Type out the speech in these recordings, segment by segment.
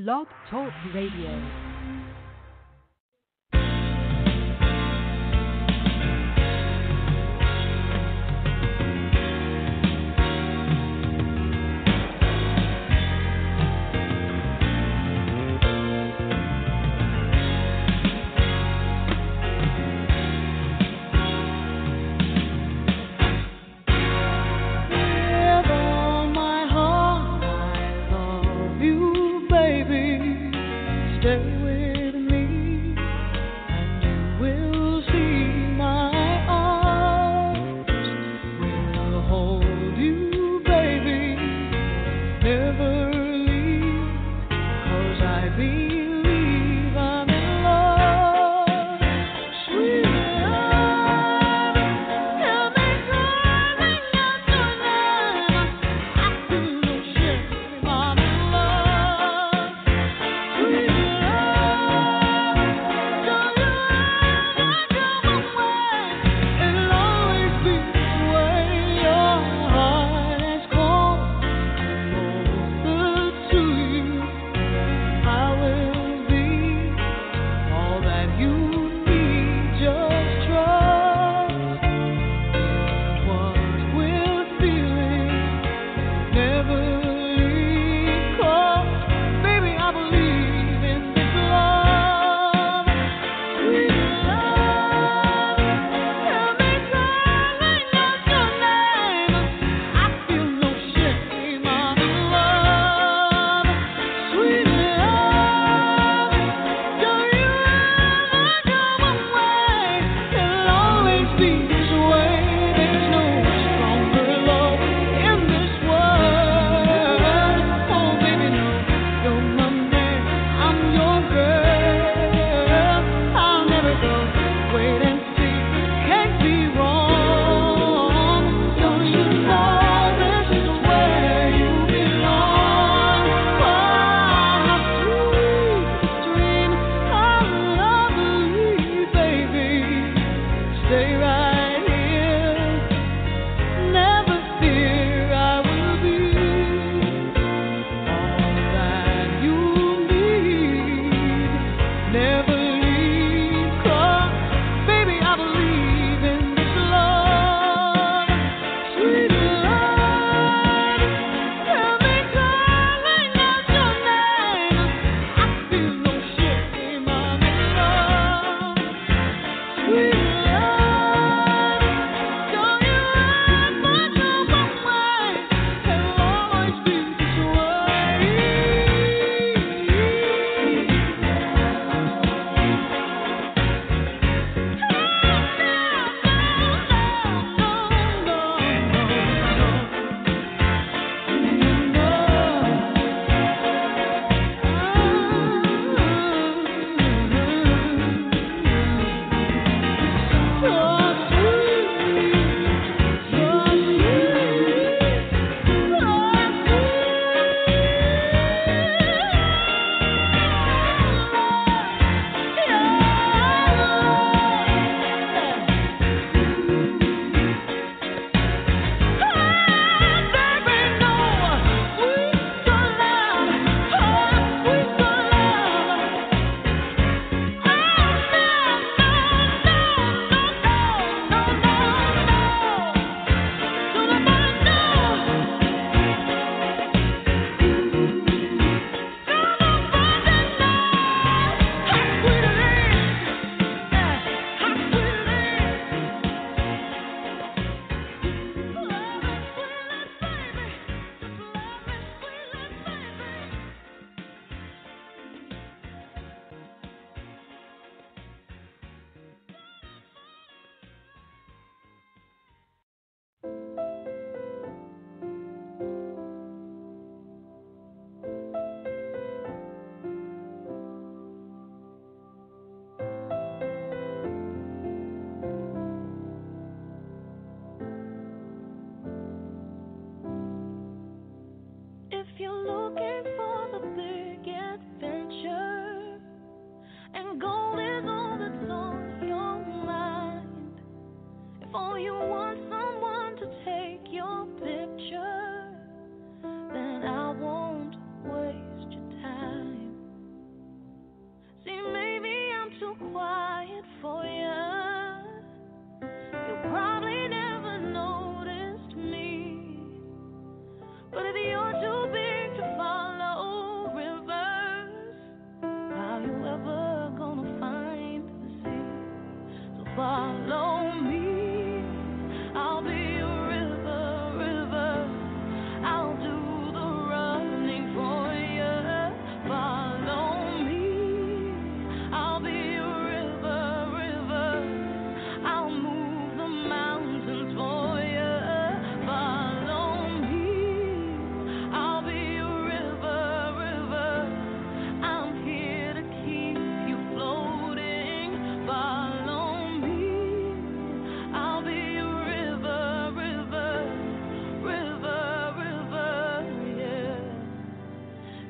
Blog Talk Radio.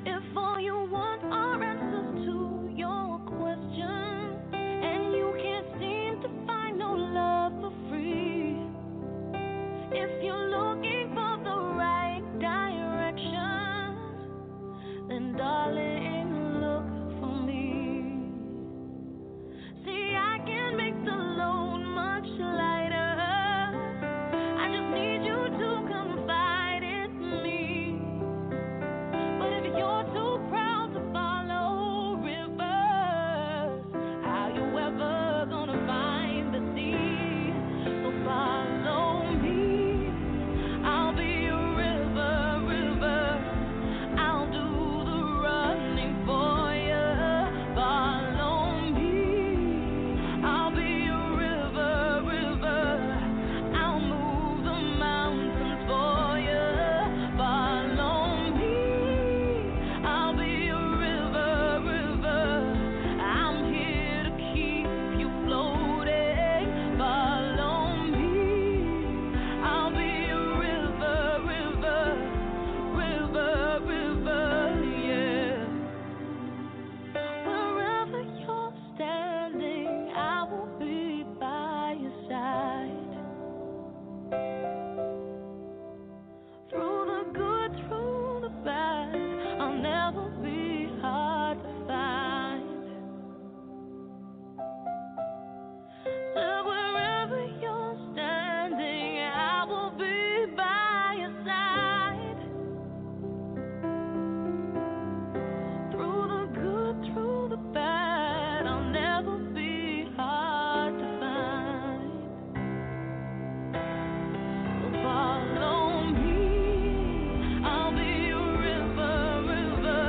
If all you want are answers to your questions, and you can't seem to find no love for free, if you're looking for the right directions, then darling, look for me. See, I can make the load much lighter. I just need you to confide in me. But if you're too proud to follow rivers, how you ever gonna find the sea? So follow me. I'll be a river, river. I'll do the running for you. Follow me. I'll be a river, river. I'll move the mountains for you. Follow me. I'll be a river, river. I'm here to keep you floating. Follow me. I'll be a river, river, river, river, yeah. Wherever you're standing, I will be by your side. Through the good, through the bad, I'll never be hard to find. So wherever you're standing, I will be by your side. Through the good, through the bad, I'll never be hard to find. So follow me. I'll be a river, river.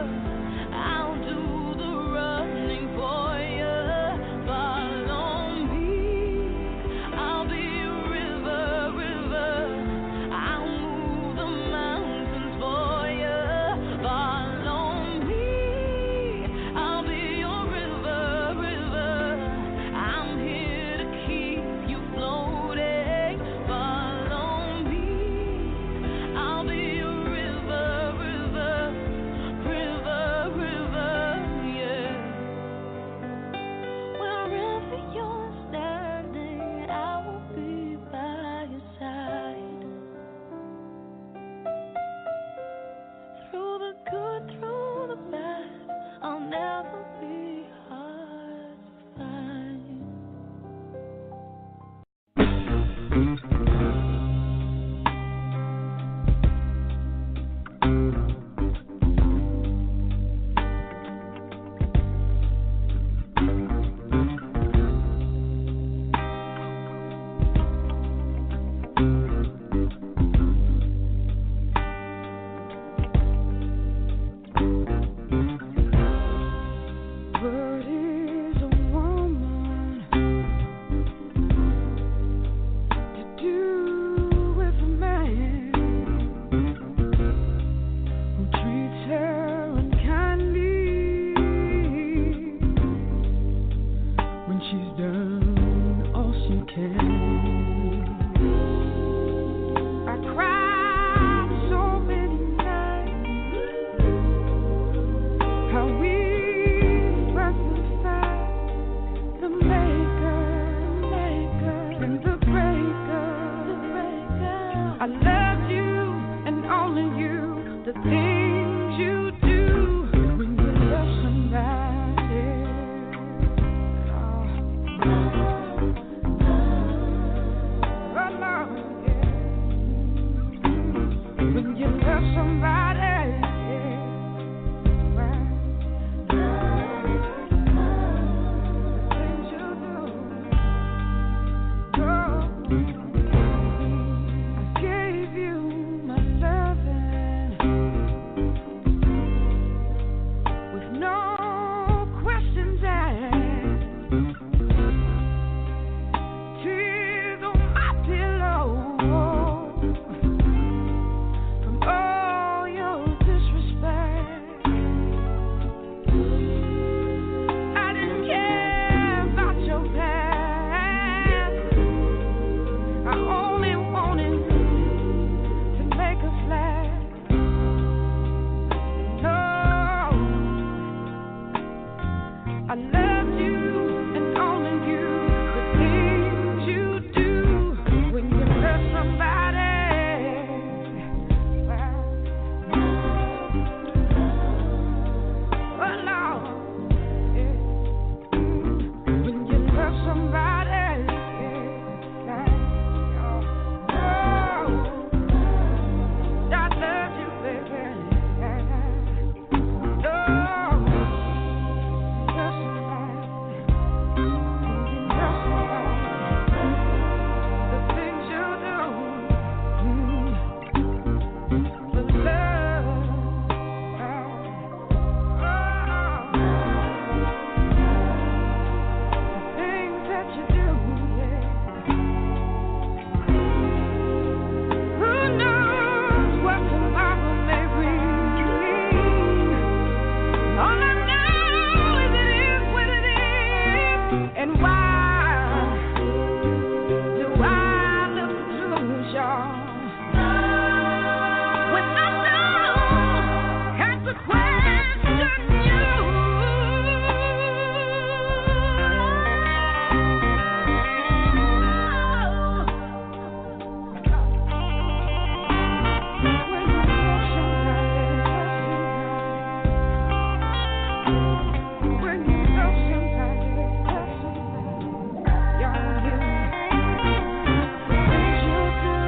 When you love somebody, y'all hear me? The things you do,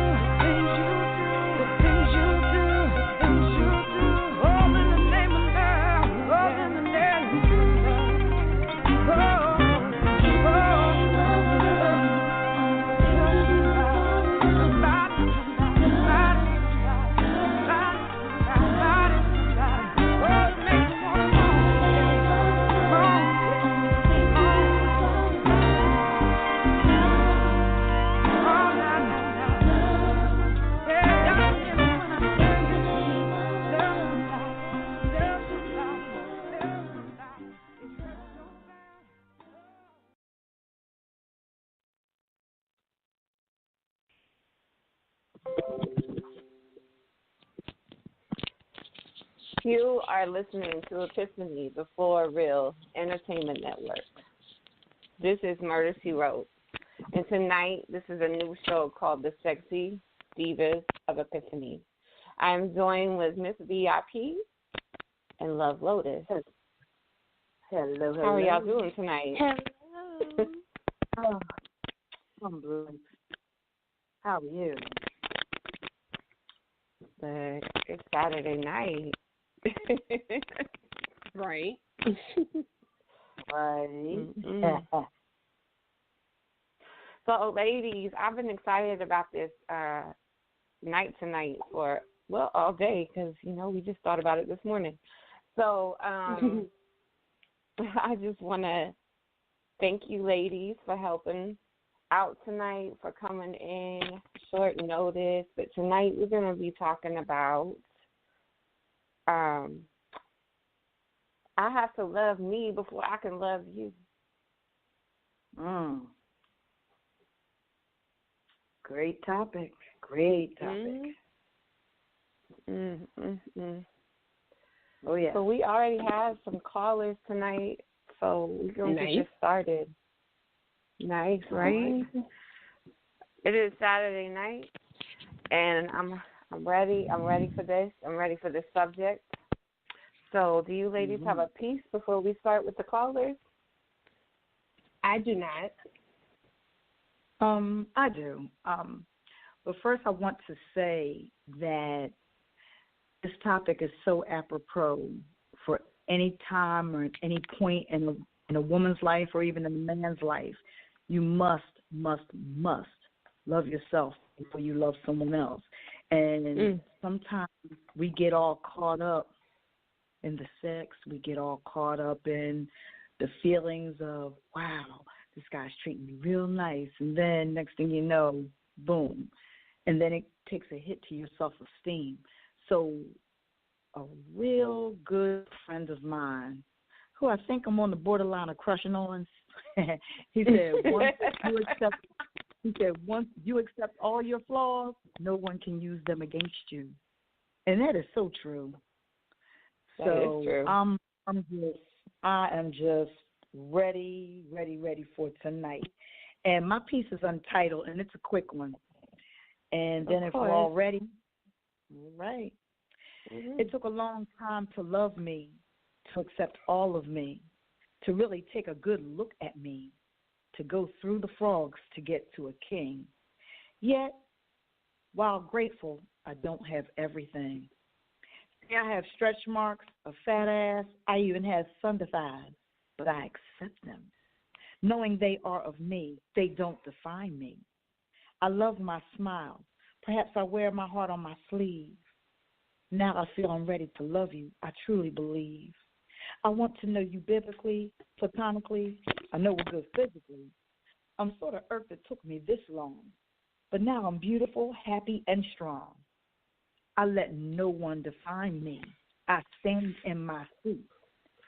the things you do, all in the name of love, all in the name of love. You are listening to Epiphany The 4Real Entertainment Network. This is Murder, She Wrote. And tonight, this is a new show called The Sexy Divas of Epiphany. I am joined with Miss VIP and Love Lotus. Hello. How are y'all doing tonight? Hello. Oh, I'm blessed. How are you? It's Saturday night. Right. Right. So, ladies, I've been excited about this night tonight for, well, all day because, we just thought about it this morning. So, I just want to thank you, ladies, for helping out tonight, for coming in short notice. But tonight we're going to be talking about I have to love me before I can love you. Great topic. Oh, yeah. So we already have some callers tonight, so we're going to get started. Nice, right? It is Saturday night, and I'm ready. I'm ready for this. I'm ready for this subject. So do you ladies have a piece before we start with the callers? I do not. I do. But first I want to say that this topic is so apropos for any time or at any point in a woman's life or even a man's life. You must love yourself before you love someone else. And sometimes we get all caught up in the sex. We get all caught up in the feelings of, wow, this guy's treating me real nice. And then next thing you know, boom. And then it takes a hit to your self-esteem. So a real good friend of mine, who I think I'm on the borderline of crushing on, he said, once you accept all your flaws, no one can use them against you. And that is so true. That is true. I am just ready for tonight. And my piece is untitled, and it's a quick one. And then if we're all ready, all right. It took a long time to love me, to accept all of me, to really take a good look at me, to go through the frogs to get to a king. Yet, while grateful, I don't have everything. See, I have stretch marks, a fat ass, I even have thunder thighs, but I accept them. Knowing they are of me, they don't define me. I love my smile. Perhaps I wear my heart on my sleeve. Now I feel I'm ready to love you. I truly believe. I want to know you biblically, platonically. I know we're good physically. I'm sort of irked it took me this long. But now I'm beautiful, happy, and strong. I let no one define me. I stand in my truth,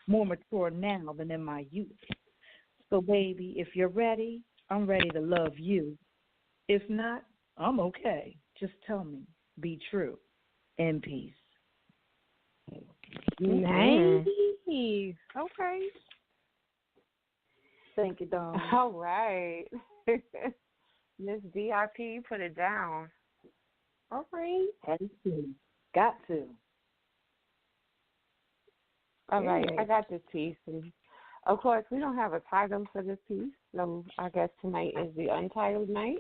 more mature now than in my youth. So, baby, if you're ready, I'm ready to love you. If not, I'm okay. Just tell me. Be true. And peace. Nice. Okay. Thank you, Dawn. All right. Miss VIP, put it down. All right. Had to. Got to. All right, I got this piece. And of course, we don't have a title for this piece, so I guess tonight is the untitled night.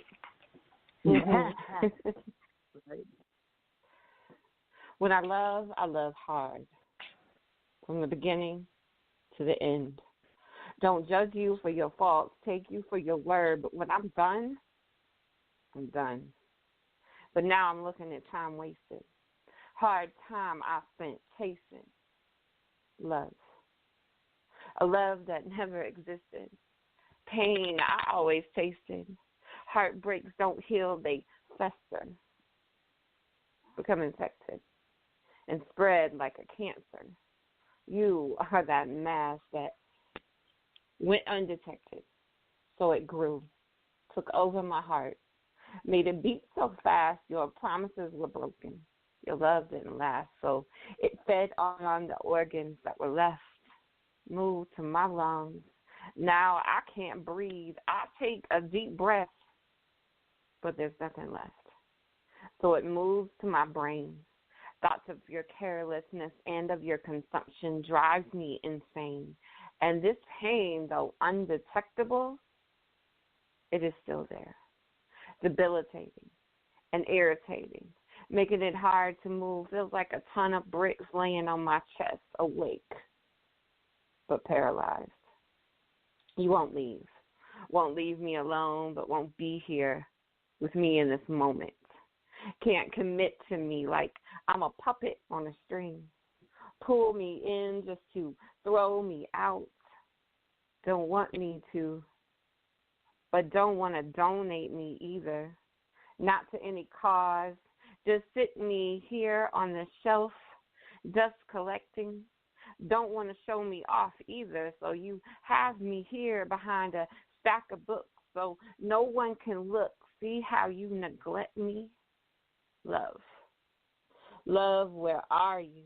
When I love hard, from the beginning to the end. Don't judge you for your faults, take you for your word, but when I'm done, I'm done. But now I'm looking at time wasted. Hard time I spent chasing love. A love that never existed. Pain I always tasted. Heartbreaks don't heal, they fester. Become infected and spread like a cancer. You are that mass that went undetected. So it grew, took over my heart, made it beat so fast your promises were broken. Your love didn't last, so it fed on the organs that were left, moved to my lungs. Now I can't breathe. I take a deep breath, but there's nothing left. So it moves to my brain. Thoughts of your carelessness and of your consumption drives me insane. And this pain, though undetectable, it is still there, debilitating and irritating, making it hard to move. Feels like a ton of bricks laying on my chest, awake but paralyzed. You won't leave me alone, but won't be here with me in this moment. Can't commit to me like I'm a puppet on a string. Pull me in just to throw me out. Don't want me to, but don't want to donate me either. Not to any cause. Just sit me here on the shelf, dust collecting. Don't want to show me off either, so you have me here behind a stack of books so no one can look. See how you neglect me? Love. Love, where are you?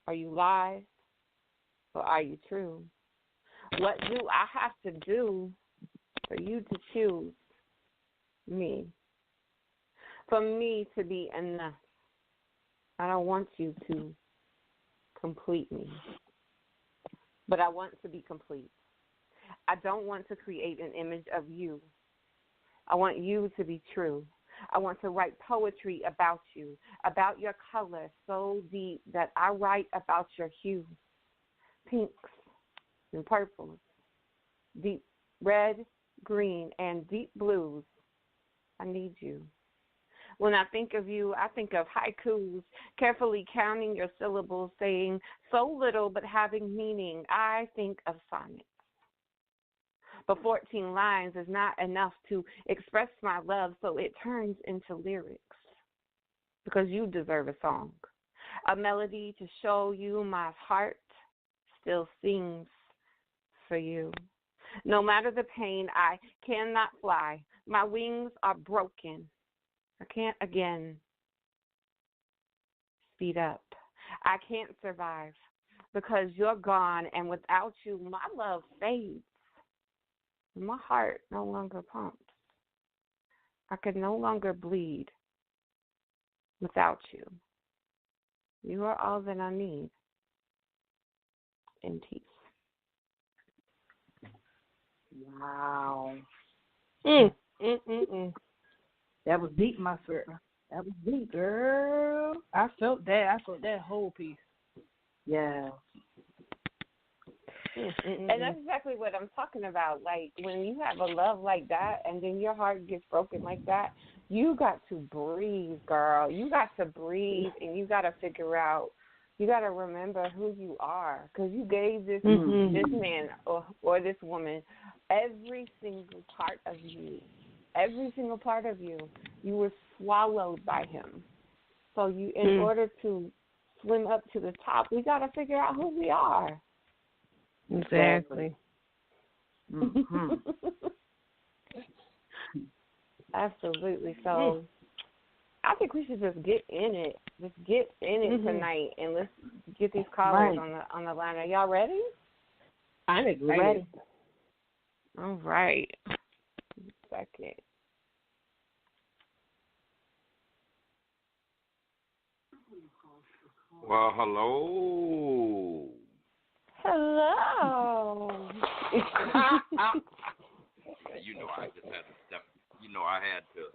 Are you lies or are you true? What do I have to do for you to choose me? For me to be enough. I don't want you to complete me, but I want to be complete. I don't want to create an image of you. I want you to be true. I want to write poetry about you, about your color so deep that I write about your hue, pinks and purples, deep red, green, and deep blues. I need you. When I think of you, I think of haikus, carefully counting your syllables, saying so little but having meaning. I think of sonnets. But 14 lines is not enough to express my love, so it turns into lyrics. Because you deserve a song, a melody to show you my heart still sings for you. No matter the pain, I cannot fly. My wings are broken. I can't again speed up. I can't survive because you're gone, and without you, my love fades. My heart no longer pumps. I can no longer bleed without you. You are all that I need. In peace. Wow. Mm. That was deep, my sister. That was deep, girl. I felt that. I felt that whole piece. Yeah. And that's exactly what I'm talking about. Like, when you have a love like that and then your heart gets broken like that, you got to breathe, girl. You got to breathe, and you got to figure out, you got to remember who you are, because you gave this man or this woman every single part of you. Every single part of you. You were swallowed by him. So you, in order to swim up to the top, we got to figure out who we are. Exactly. Mm-hmm. Absolutely. So I think we should just get in it. Just get in it tonight, and let's get these callers on the line. Are y'all ready? I'm excited. Ready. All right. Second. Well, hello. You know, I just had to step. You know, I had to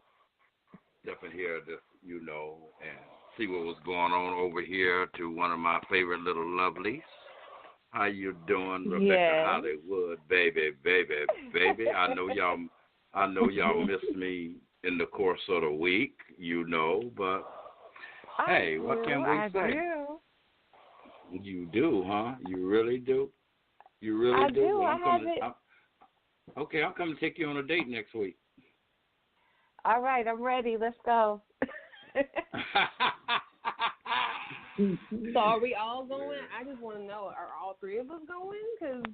step in here, just and see what was going on over here to one of my favorite little lovelies. How you doing, Rebecca Hollywood, baby? I know y'all missed me in the course of the week, but hey, what can we say? You do, huh? You really do? You really do? Well, okay, I'll come and take you on a date next week. All right, I'm ready. Let's go. So are we all going? I just want to know, are all three of us going? Because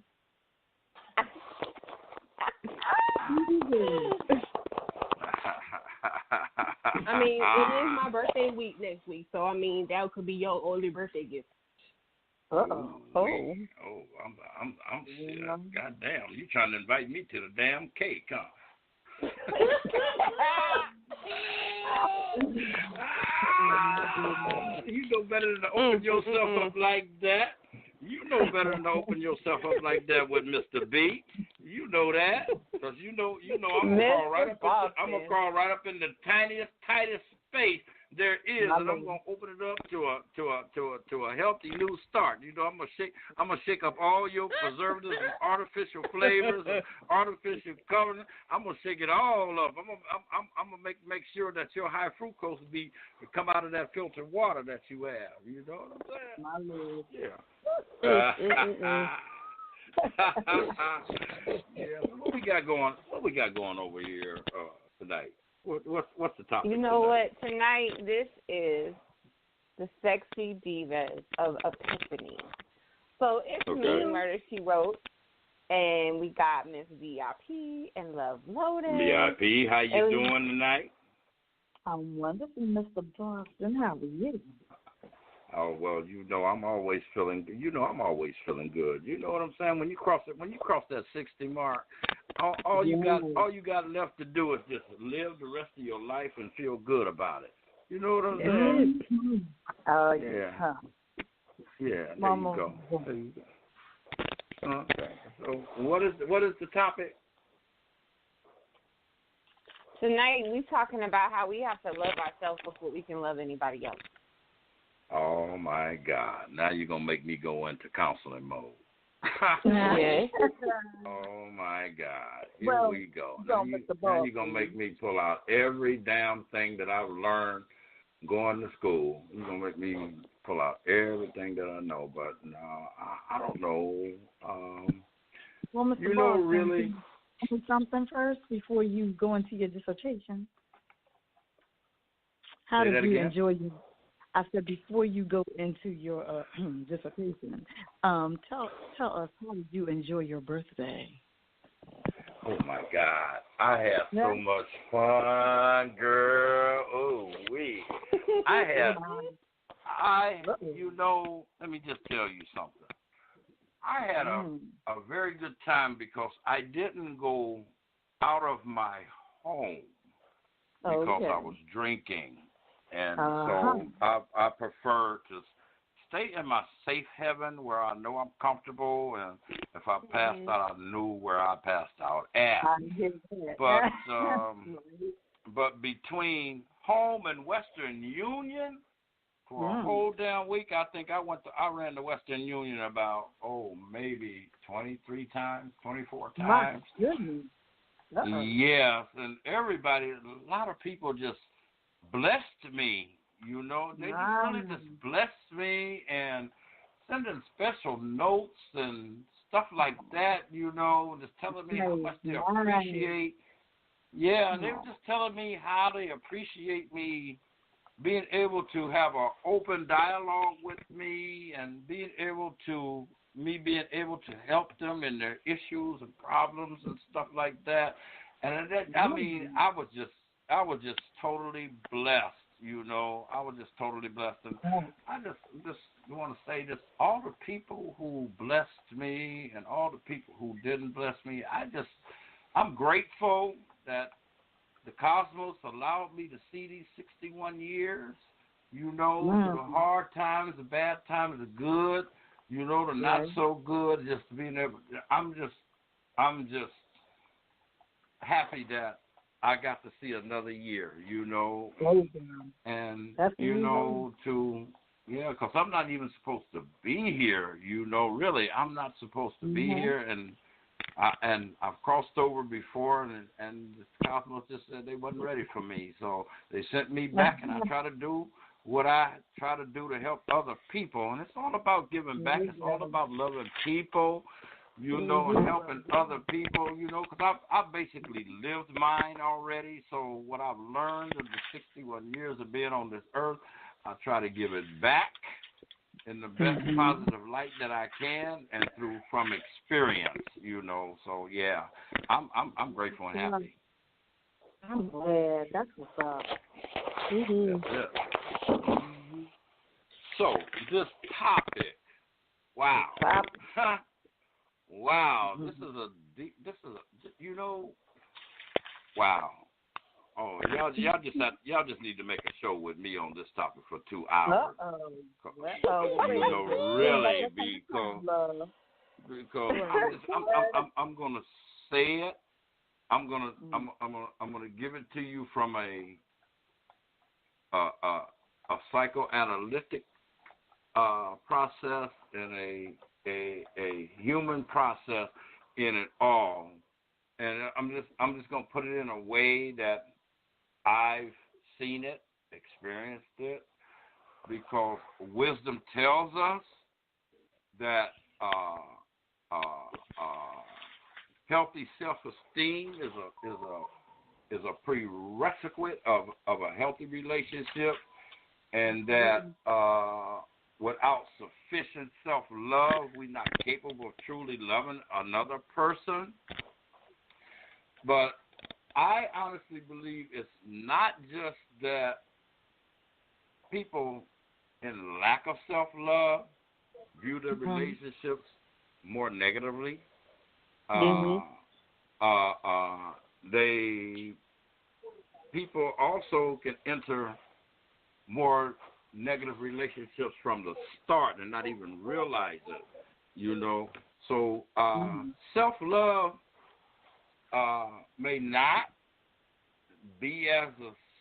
I mean, it is my birthday week next week, so I mean that could be your only birthday gift. I'm goddamn. You trying to invite me to the damn cake, huh? You know better than to open yourself up like that. You know better than to open yourself up like that with Mr. B. You know that, because you know I'm gonna crawl right up in the tiniest, tightest space there is, and I'm gonna open it up to a healthy new start. You know, I'm gonna shake up all your preservatives and artificial flavors and artificial coloring. I'm gonna shake it all up. I'm gonna make sure that your high fructose come out of that filtered water that you have. You know what I'm saying? My Lord. Yeah. Yeah. So what we got going over here tonight? What's the topic? You know what? Tonight, this is the Sexy Divas of Epiphany. So it's me, Murder, She Wrote, and we got Miss VIP and Love Lotus. VIP, how you doing tonight? I'm wonderful, Mr. Boston. How are you? Oh well, I'm always feeling good. You know what I'm saying? When you cross that 60 mark, all you got left to do is just live the rest of your life and feel good about it. You know what I'm saying? Oh yeah. Huh. Yeah. There you go. Okay. So what is the topic? Tonight we're talking about how we have to love ourselves before we can love anybody else. Oh, my God. Now you're going to make me go into counseling mode. Yes. Oh, my God. Here we go. Now you're going to make me pull out every damn thing that I've learned going to school. You're going to make me pull out everything that I know. But, no, I don't know. Well, Mr. Boston, really, something first before you go into your dissertation. How did you enjoy your... I said before you go into your dissertation, tell us, how did you enjoy your birthday? Oh my God, I had so much fun, girl. Oh wee, let me just tell you something. I had a very good time because I didn't go out of my home because I was drinking. And so I prefer to stay in my safe haven where I know I'm comfortable, and if I passed out, I knew where I passed out at. But between home and Western Union for a whole damn week, I think I ran to Western Union about maybe 23 times, 24 times. My goodness. Yes, and everybody, a lot of people just blessed me, they really just blessed me and sending special notes and stuff like that, just telling me how much they appreciate. Yeah, and they were just telling me how they appreciate me being able to have an open dialogue with me and being able to help them in their issues and problems and stuff like that. And I was just totally blessed, I was just totally blessed. And I just want to say this, all the people who blessed me and all the people who didn't bless me, I'm grateful that the cosmos allowed me to see these 61 years, through the hard times, the bad times, the good, the not so good, just being able, I'm just happy that I got to see another year, you know, and That's you know, because I'm not even supposed to be here, you know. Really, I'm not supposed to be here, and I've crossed over before, and the cosmos just said they wasn't ready for me, so they sent me back, and I try to do what I try to do to help other people, and it's all about giving back. It's all about loving people, you know, and helping other people, you know, because I've basically lived mine already. So what I've learned in the 61 years of being on this earth, I try to give it back in the best positive light that I can, and from experience, you know. So yeah, I'm grateful and happy. I'm glad. That's what's up. That's it. So this topic, wow, wow, this is a you know, wow. Oh, y'all just need to make a show with me on this topic for 2 hours. You know, really, because I'm gonna say it. I'm gonna give it to you from a psychoanalytic process and a human process in it all, and I'm just gonna put it in a way that I've seen it, experienced it, because wisdom tells us that healthy self-esteem is a prerequisite of a healthy relationship, and that without sufficient self-love, we're not capable of truly loving another person. But I honestly believe it's not just that people in lack of self-love view their relationships more negatively. People also can enter more negative relationships from the start and not even realize it, you know. So self-love may not be as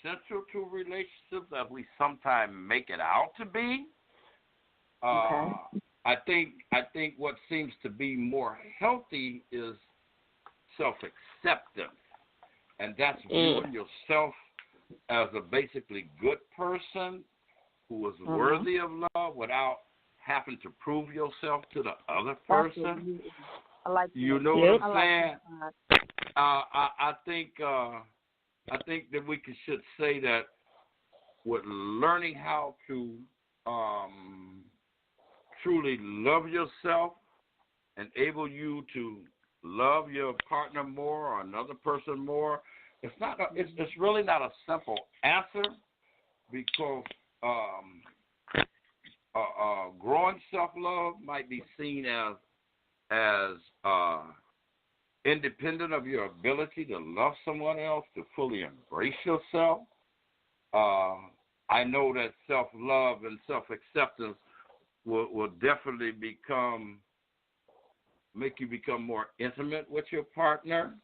essential to relationships as we sometimes make it out to be. I think what seems to be more healthy is self-acceptance, and that's viewing yourself as a basically good person who is worthy of love without having to prove yourself to the other person. I like that. You know what I'm saying? I think that we should say that with learning how to truly love yourself, enable you to love your partner more or another person more, it's really not a simple answer, because growing self-love might be seen as independent of your ability to love someone else, to fully embrace yourself. I know that self-love and self-acceptance will definitely make you become more intimate with your partner.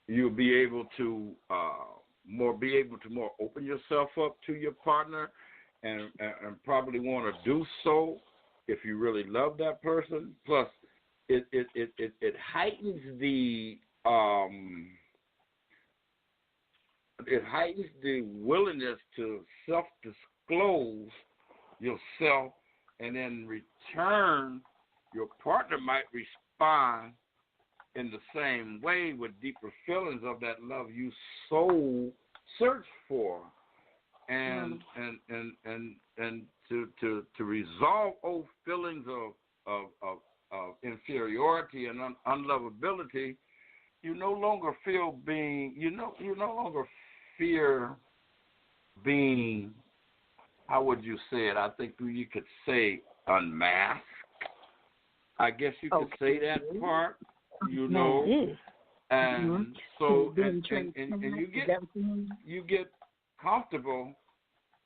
You'll be able to more open yourself up to your partner, and probably want to do so if you really love that person. Plus, it heightens the willingness to self-disclose yourself, and in return, your partner might respond in the same way with deeper feelings of that love you so search for, and to resolve old feelings of inferiority and unlovability. You no longer fear being, how would you say it? I think you could say unmasked. I guess you could say that part, you know. And so and you get comfortable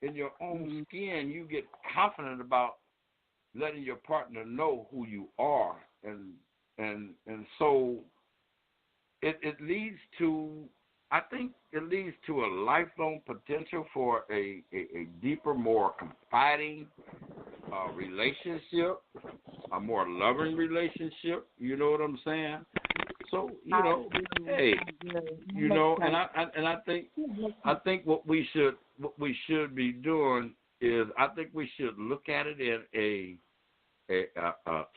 in your own skin. You get confident about letting your partner know who you are, and so it leads to, I think it leads to a lifelong potential for a deeper, more confiding relationship, a more loving relationship. You know what I'm saying? So hey, and I think what we should be doing is, I think we should look at it in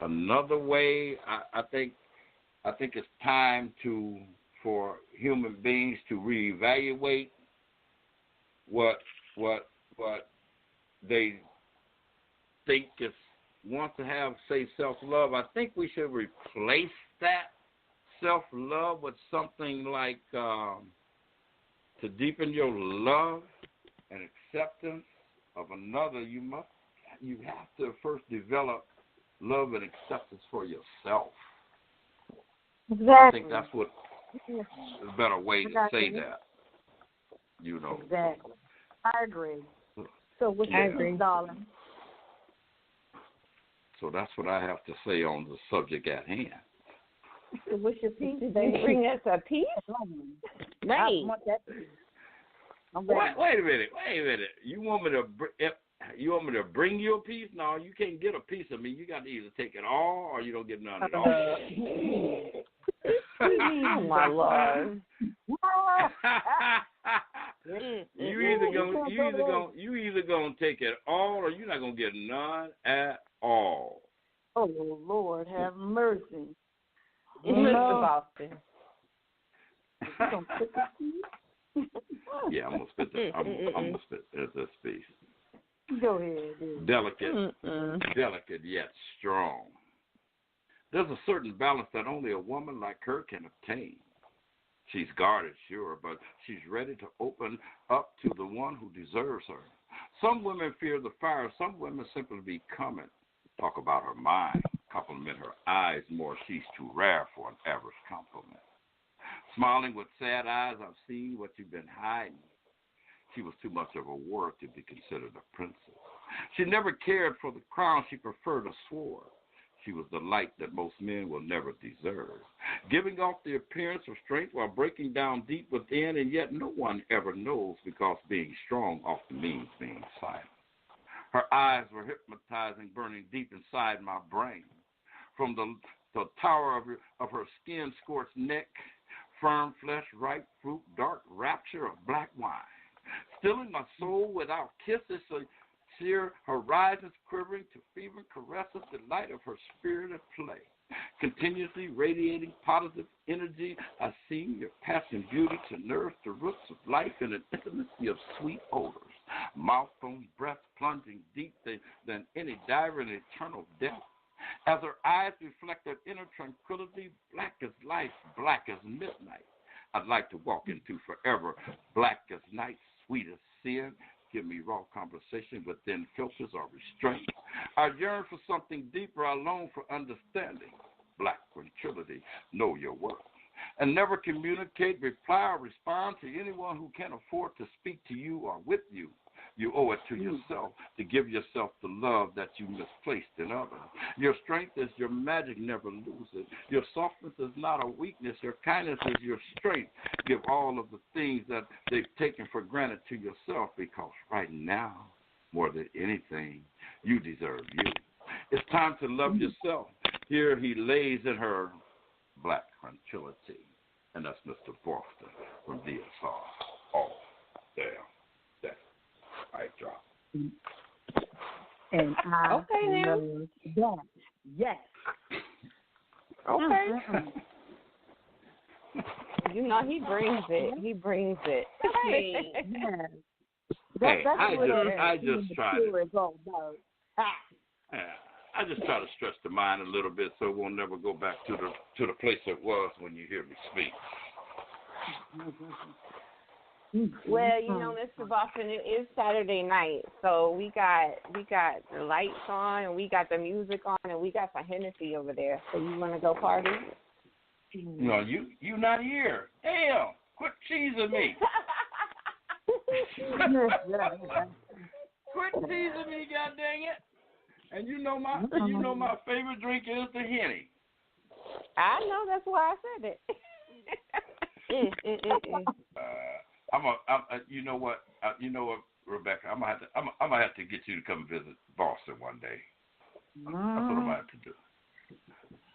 another way. I think it's time for human beings to reevaluate what they think is want to have, say, self-love. I think we should replace that self-love with something like, to deepen your love and acceptance of another, you have to first develop love and acceptance for yourself. Exactly. I think that's what a better way to say that. Exactly. I agree. So what's your piece, darling? So that's what I have to say on the subject at hand. So what's your piece? Did they bring us a piece? Right. I want that piece. Wait a minute. You want me to bring you a piece? No, you can't get a piece of me. You got to either take it all or you don't get none at all. Oh my Lord. you either gonna take it all or you're not gonna get none at all. Oh Lord, have mercy. Mr. Boston. Yeah, I'm gonna spit this. I'm gonna spit this piece. Go ahead, dude. Delicate yet strong. There's a certain balance that only a woman like her can obtain. She's guarded, sure, but she's ready to open up to the one who deserves her. Some women fear the fire. Some women simply become it. Talk about her mind. Compliment her eyes more. She's too rare for an average compliment. Smiling with sad eyes, I've seen what you've been hiding. She was too much of a word to be considered a princess. She never cared for the crown. She preferred a sword. She was the light that most men will never deserve, giving off the appearance of strength while breaking down deep within, and yet no one ever knows, because being strong often means being silent. Her eyes were hypnotizing, burning deep inside my brain. From the tower of her skin-scorched neck, firm flesh, ripe fruit, dark rapture of black wine, stilling my soul without kisses, so sheer horizons quivering to fever caresses, the light of her spirit at play. Continuously radiating positive energy, I sing your passion beauty to nourish the roots of life in an intimacy of sweet odors. Mouth on breath plunging deep than any diver in eternal depth. As her eyes reflect that inner tranquility, black as life, black as midnight. I'd like to walk into forever, black as night, sweet as sin. Give me raw conversation within filters or restraint. I yearn for something deeper. I long for understanding. Black tranquility, know your worth. And never communicate, reply, or respond to anyone who can't afford to speak to you or with you. You owe it to yourself to give yourself the love that you misplaced in others. Your strength is your magic, never lose it. Your softness is not a weakness. Your kindness is your strength. Give all of the things that they've taken for granted to yourself, because right now, more than anything, you deserve you. It's time to love yourself. Here he lays in her black tranquility. And that's Mr. Foster from DSR. Oh, damn. I drop. And I love that. Yes. Okay. You know, he brings it. He brings it. Hey. Yes. I just try to stretch the mind a little bit so it won't never go back to the place it was when you hear me speak. Well, you know, Mr. Boston, it is Saturday night, so we got the lights on, and we got the music on, and we got some Hennessy over there. So you want to go party? No, you not here. Hell, quit teasing me. Quit teasing me, god dang it. And you know my favorite drink is the Henny. I know, that's why I said it. You know what, Rebecca, I'm gonna have to get you to come visit Boston one day. That's what I'm gonna have to do.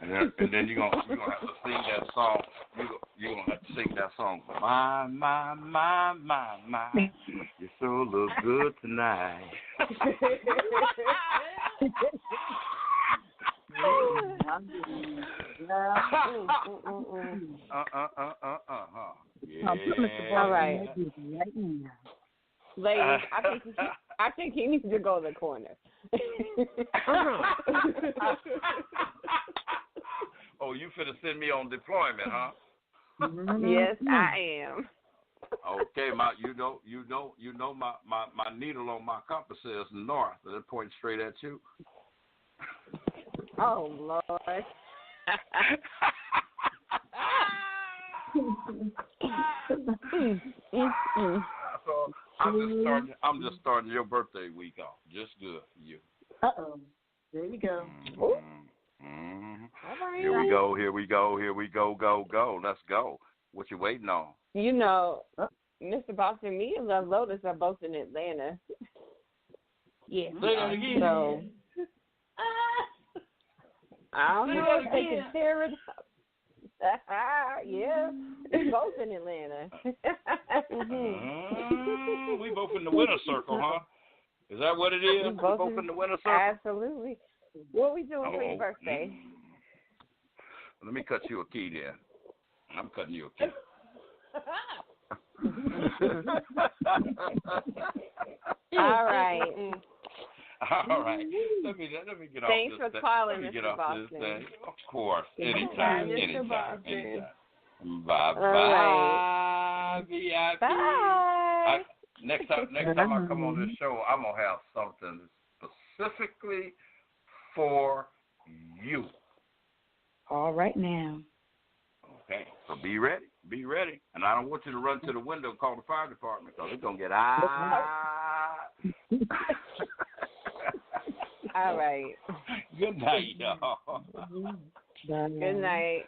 And then you're gonna have to sing that song. You're gonna have to sing that song. My, you sure look good tonight. Yeah. All right. Ladies, I think he needs to go to the corner. Oh, you finna send me on deployment, huh? Yes, I am. Okay, my needle on my compass says north, and it points straight at you. Oh Lord. So I'm just starting your birthday week off. Just good for you. There you go. Right. Here we go. Let's go. What you waiting on? You know, Mr. Boston, me and Love Lotus are both in Atlanta. Yeah. Say that again. So I don't know if they can tear it up. Yeah, we both in Atlanta. We both in the winner circle, huh? Is that what it is? We both in the winner circle? Absolutely. What we doing for your birthday? Let me cut you a key there. I'm cutting you a key. All right. All right. Let me get off Thanks this. for calling, Let me get Mr. off Boston. this thing. Of course. Anytime. Bye-bye. Right. VIP. Bye. Next time I come on this show, I'm going to have something specifically for you. All right now. Okay, so be ready. Be ready. And I don't want you to run to the window and call the fire department because it's going to get hot. All right. Good night, y'all. Good night.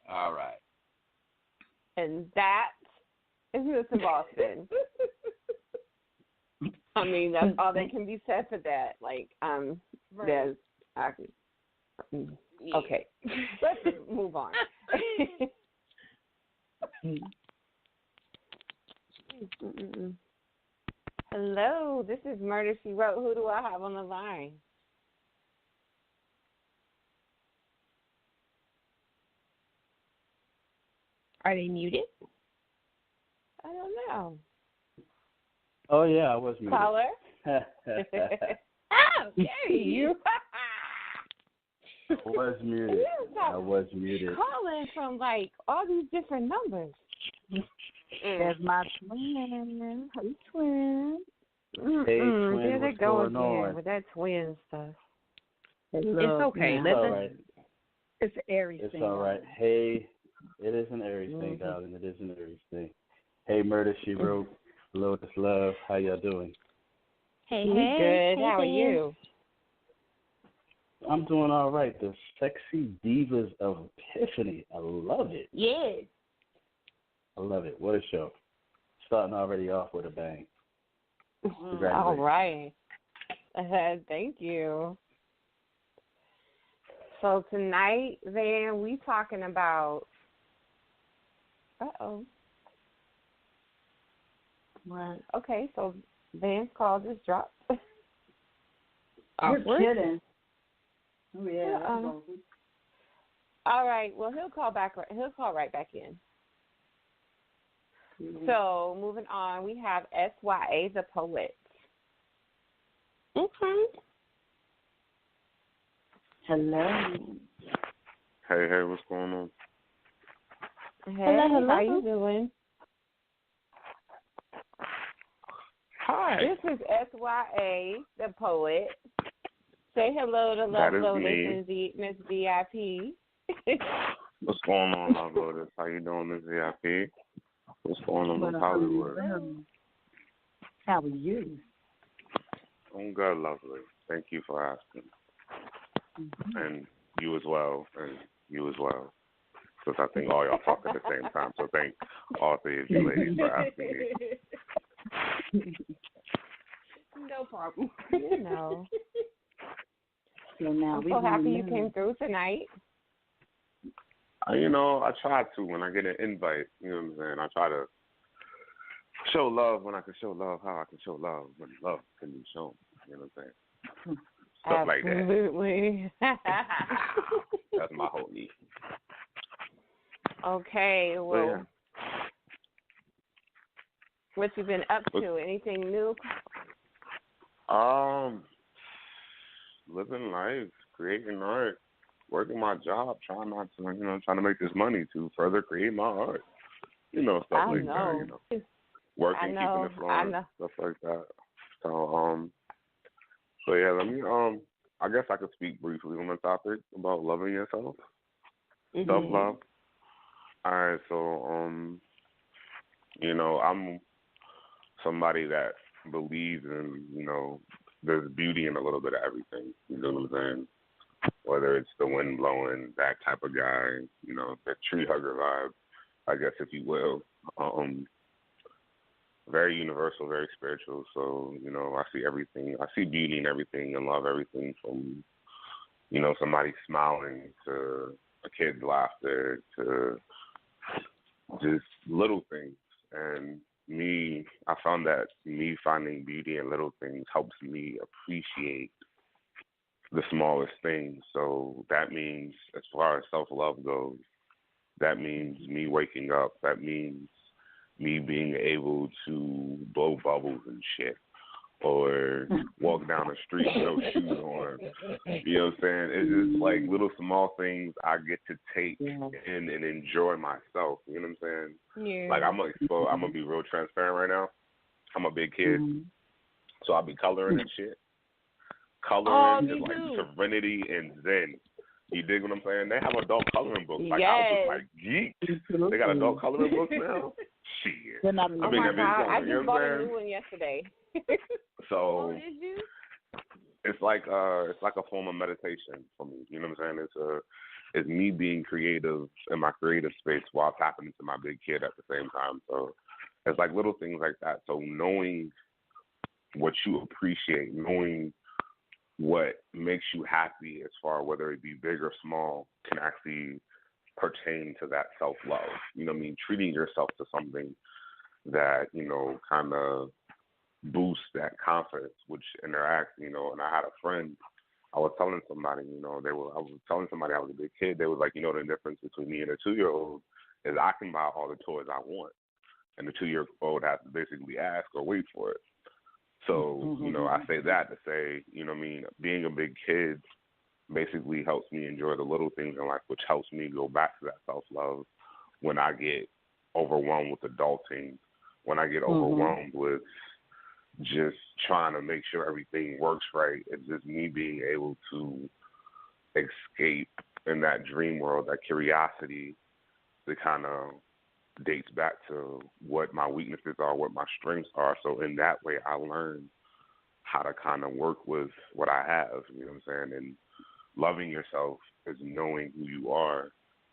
All right. And that is Mr. Boston. I mean, that's all that can be said for that. Like, there's okay. Let's move on. Hello, this is Murder, She Wrote. Who do I have on the line? Are they muted? I don't know. Oh, yeah, I was muted. Caller? Oh, there you I was muted. Calling from, like, all these different numbers. There's my twin. Hey, twin. Hey, twin, there they what's go going again on? with that twin stuff. It's okay. It's all right. It's an Aries thing. It's all right. Hey, it is an Aries thing, darling. It is an Aries thing. Hey, Murder, She Wrote. Lotus Love. How y'all doing? Hey, Good. How are you? I'm doing all right. The sexy Divas of Epiphany. I love it. Yes. I love it. What a show. Starting already off with a bang. All right. Thank you. So tonight, Van, we talking about. What? Okay, so Van's call just dropped. You're kidding. Oh, yeah. All right. Well, he'll call back. He'll call right back in. Mm-hmm. So moving on, we have SYA the Poet. Okay. Hello. Hey, what's going on? Hey, Hello. how you doing? Hi. This is SYA the Poet. Say hello to Love That is Lotus me. and Miss VIP. What's going on, Love Lotus? How you doing, Miss VIP? What's going on in Hollywood? How are you? I'm good, lovely. Thank you for asking. And you as well. And you as well. Because I think all y'all talk at the same time. So thank all three of you ladies for asking me. No problem. You know. So now I'm so happy you came through tonight. I try to when I get an invite. You know what I'm saying? I try to show love when I can show love, how I can show love when love can be shown. You know what I'm saying? Stuff like that. Absolutely. That's my whole need. Okay, well, yeah. what you been up to? Anything new? Living life, creating art, working my job, trying to make this money to further create my art. Stuff like that. Working, keeping it flowing, stuff like that. So yeah, let me I guess I could speak briefly on the topic about loving yourself, self-love. All right, so I'm somebody that believes in there's beauty in a little bit of everything. You know what I'm saying? Whether it's the wind blowing, that type of guy, that tree hugger vibe, I guess if you will. Very universal, very spiritual. So, I see everything. I see beauty in everything and love everything from, somebody smiling to a kid's laughter to just little things. And I found that me finding beauty in little things helps me appreciate the smallest things. So that means, as far as self-love goes, that means me waking up. That means me being able to blow bubbles and shit, or walk down the street with no shoes on. You know what I'm saying? It's just like little small things I get to take in and enjoy myself. You know what I'm saying? Yeah. Like I'm gonna be real transparent right now. I'm a big kid, so I'll be coloring and shit. Coloring is like serenity and zen. You dig what I'm saying? They have adult coloring books. Like I was just like, geek. They got adult coloring books now. Shit. Oh my God! I just bought a new one yesterday. So did you? it's like a form of meditation for me. You know what I'm saying? It's me being creative in my creative space while tapping into my big kid at the same time. So it's like little things like that. So knowing what you appreciate, knowing what makes you happy as far whether it be big or small can actually pertain to that self-love. You know what I mean? Treating yourself to something that, kind of boosts that confidence, which interacts, and I had a friend, I was telling somebody, I was telling somebody I was a big kid, they was like, the difference between me and a 2-year-old is I can buy all the toys I want, and the 2-year-old has to basically ask or wait for it. So, I say that to say, being a big kid basically helps me enjoy the little things in life, which helps me go back to that self-love when I get overwhelmed with adulting, when I get overwhelmed with just trying to make sure everything works right. It's just me being able to escape in that dream world, that curiosity that kind of dates back to what my weaknesses are, what my strengths are. So in that way, I learn how to kind of work with what I have, you know what I'm saying? And loving yourself is knowing who you are.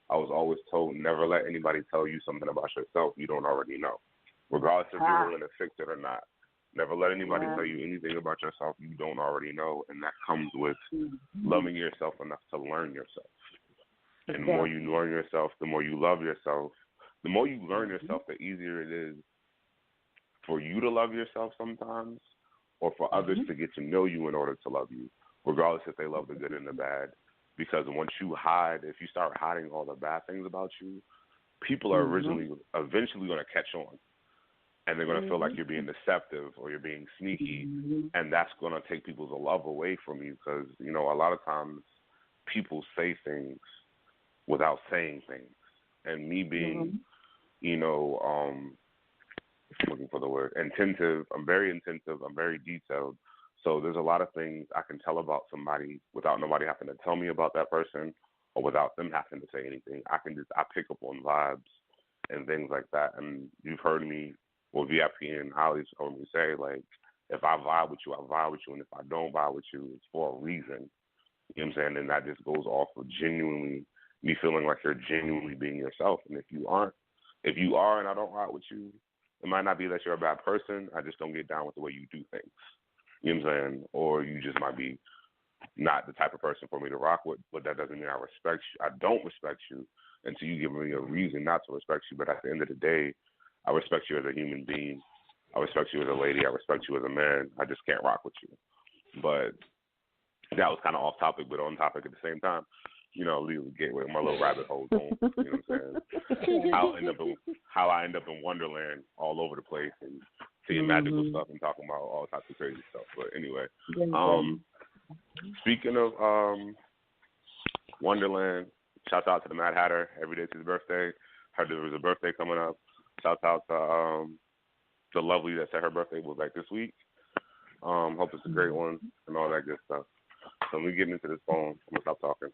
I was always told, never let anybody tell you something about yourself you don't already know, regardless if you're willing to fix it or not. Never let anybody tell you anything about yourself you don't already know, and that comes with loving yourself enough to learn yourself. And the more you learn yourself, the more you love yourself. The more you learn yourself, the easier it is for you to love yourself sometimes, or for others to get to know you in order to love you, regardless if they love the good and the bad. Because once you if you start hiding all the bad things about you, people are eventually going to catch on. And they're going to feel like you're being deceptive or you're being sneaky, and that's going to take people's love away from you because, a lot of times people say things without saying things. And me being, looking for the word, attentive, I'm very attentive, I'm very detailed. So there's a lot of things I can tell about somebody without nobody having to tell me about that person or without them having to say anything. I pick up on vibes and things like that. And you've heard me, VIP and Holly's heard me say, like, If I vibe with you, I vibe with you, and if I don't vibe with you, it's for a reason. You know what I'm saying? And that just goes off of genuinely me feeling like you're genuinely being yourself. And if you are and I don't vibe with you, it might not be that you're a bad person. I just don't get down with the way you do things. You know what I'm saying? Or you just might be not the type of person for me to rock with, but that doesn't mean I respect you. I don't respect you until you give me a reason not to respect you. But at the end of the day, I respect you as a human being. I respect you as a lady. I respect you as a man. I just can't rock with you. But that was kind of off topic, but on topic at the same time. You know, leave the gateway, my little rabbit hole going. You know what I'm saying? How I end up in Wonderland all over the place and seeing magical stuff and talking about all types of crazy stuff. But anyway, speaking of Wonderland, shout out to the Mad Hatter. Every day's his birthday. Heard there was a birthday coming up. Shout out to the lovely that said her birthday was like this week. Hope it's a great one and all that good stuff. So when we get into this phone, I'm gonna stop talking.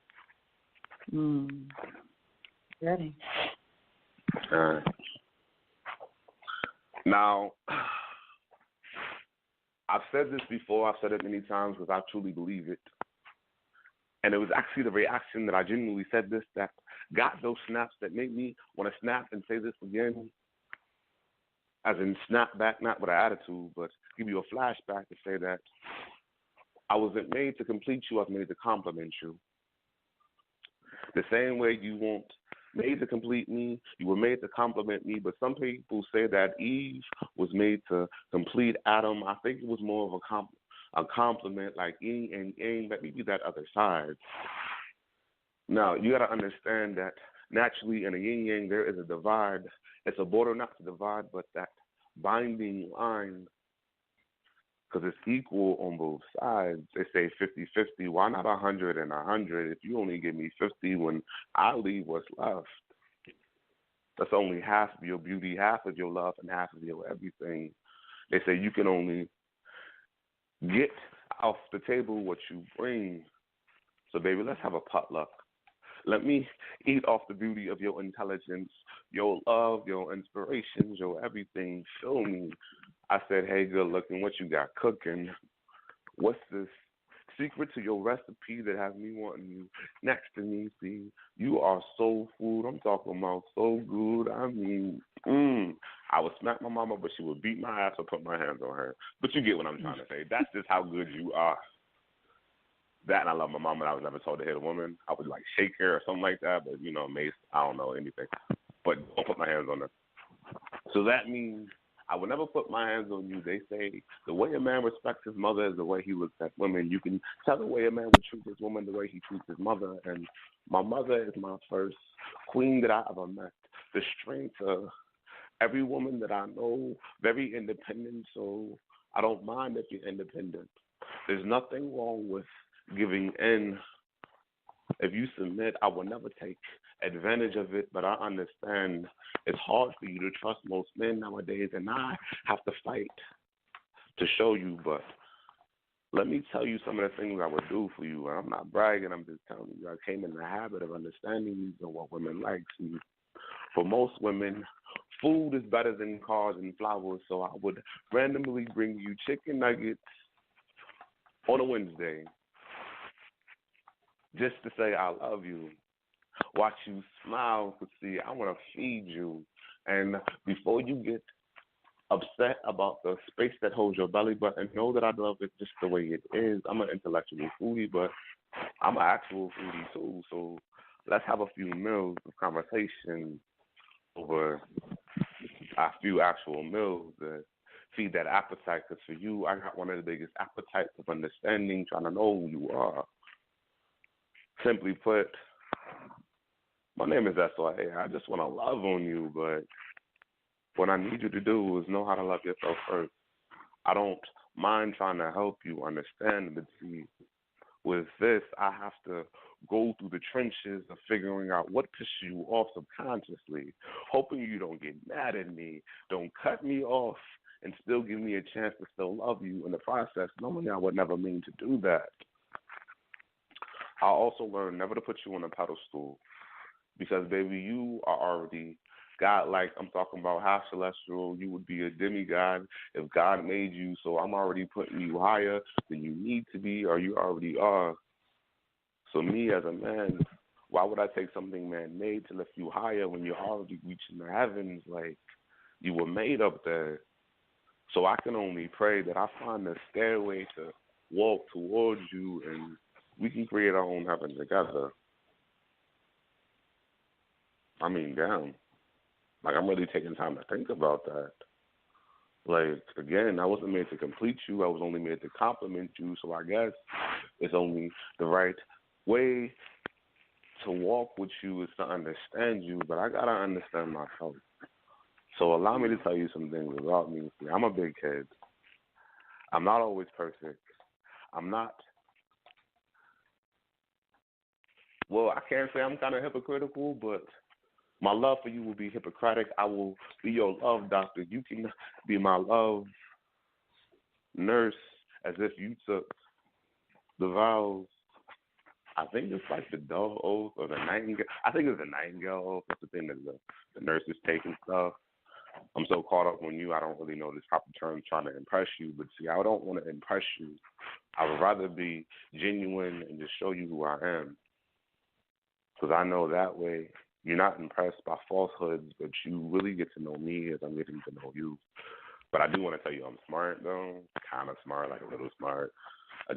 Ready. All right. Now, I've said this before. I've said it many times because I truly believe it. And it was actually the reaction that I genuinely said this that got those snaps that made me want to snap and say this again. As in snap back, not with an attitude, but give you a flashback to say that I wasn't made to complete you, I was made to compliment you. The same way you weren't made to complete me, you were made to compliment me, but some people say that Eve was made to complete Adam. I think it was more of a compliment, like yin and yang, let me be that other side. Now, you got to understand that naturally in a yin-yang there is a divide. It's a border not to divide, but that binding line, because it's equal on both sides. They say 50-50. Why not 100 and 100 if you only give me 50 when I leave what's left? That's only half of your beauty, half of your love, and half of your everything. They say you can only get off the table what you bring. So, baby, let's have a potluck. Let me eat off the beauty of your intelligence, your love, your inspirations, your everything. Show me. I said, hey, good looking, what you got cooking? What's this secret to your recipe that has me wanting you next to me? See, you are soul food. I'm talking about so good. I mean, I would smack my mama, but she would beat my ass or put my hands on her. But you get what I'm trying to say. That's just how good you are. That, and I love my mama. I was never told to hit a woman. I would, like, shake her or something like that, but, you know, mace, I don't know anything. But don't put my hands on her. So that means I would never put my hands on you. They say the way a man respects his mother is the way he looks at women. You can tell the way a man would treat his woman the way he treats his mother. And my mother is my first queen that I ever met. The strength of every woman that I know, very independent, so I don't mind if you're independent. There's nothing wrong with giving in. If you submit, I will never take advantage of it, but I understand it's hard for you to trust most men nowadays, and I have to fight to show you. But let me tell you some of the things I would do for you. I'm not bragging, I'm just telling you. I came in the habit of understanding these and what women like. See, for most women, food is better than cars and flowers, so I would randomly bring you chicken nuggets on a Wednesday just to say I love you. Watch you smile to see I want to feed you. And before you get upset about the space that holds your belly button, know that I love it just the way it is. I'm an intellectual foodie, but I'm an actual foodie too. So let's have a few meals of conversation over a few actual meals to feed that appetite. Because for you, I got one of the biggest appetites of understanding, trying to know who you are. Simply put, my name is S.Y.A. I just want to love on you, but what I need you to do is know how to love yourself first. I don't mind trying to help you understand, but see, with this, I have to go through the trenches of figuring out what pisses you off subconsciously, hoping you don't get mad at me, don't cut me off, and still give me a chance to still love you in the process, knowing I would never mean to do that. I also learned never to put you on a pedestal because, baby, you are already God, like I'm talking about half celestial, you would be a demigod if God made you. So I'm already putting you higher than you need to be or you already are. So me as a man, why would I take something man-made to lift you higher when you're already reaching the heavens? Like, you were made up there. So I can only pray that I find the stairway to walk towards you and we can create our own heaven together. I mean, damn. Like, I'm really taking time to think about that. Like, again, I wasn't made to complete you. I was only made to compliment you. So I guess it's only the right way to walk with you is to understand you. But I got to understand myself. So allow me to tell you some things about me. See, I'm a big kid. I'm not always perfect. I'm not. Well, I can't say I'm kind of hypocritical, but my love for you will be Hippocratic. I will be your love doctor. You can be my love nurse as if you took the vows. I think it's like the dove oath or the nightingale. I think it's the nightingale oath. That's the thing that the nurses take and stuff. I'm so caught up on you, I don't really know the proper term trying to impress you. But see, I don't want to impress you. I would rather be genuine and just show you who I am. Because I know that way you're not impressed by falsehoods, but you really get to know me as I'm getting to know you. But I do want to tell you I'm smart, though. Kind of smart, like a little smart. A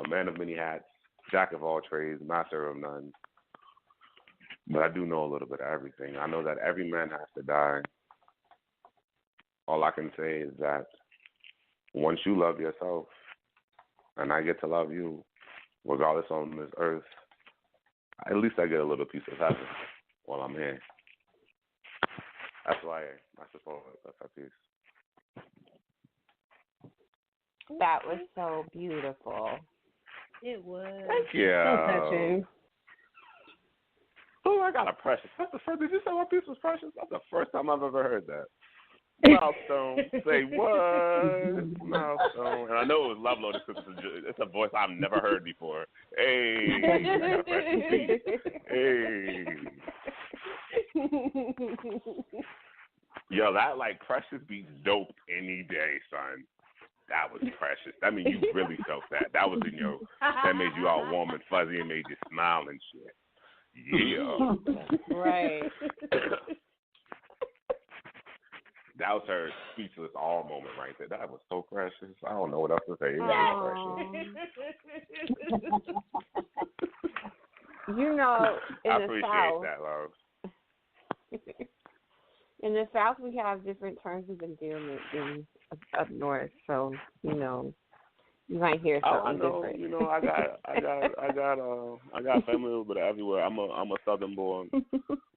man of many hats, jack of all trades, master of none. But I do know a little bit of everything. I know that every man has to die. All I can say is that once you love yourself, and I get to love you, regardless on this earth, at least I get a little piece of heaven while I'm here. That's why I suppose that's our piece. That was so beautiful. It was. Thank you. So touching. Oh, I got a precious. That's the first. Did you say my piece was precious? That's the first time I've ever heard that. Milestone. Say what? Milestone. And I know it was Love Lotus because it's a voice I've never heard before. Hey, I got a precious piece. Hey. Yo, that like precious beats dope any day, son. That was precious. I mean, you really felt that. That was in your. That made you all warm and fuzzy and made you smile and shit. Yeah. Right. That was her speechless all moment right there. That was so precious. I don't know what else to say. That was precious. You know, in I the appreciate South, that, love. in the South, we have different terms of endearment than up north. So, you you might hear something different. You know, I got family a little bit everywhere. I'm a Southern boy.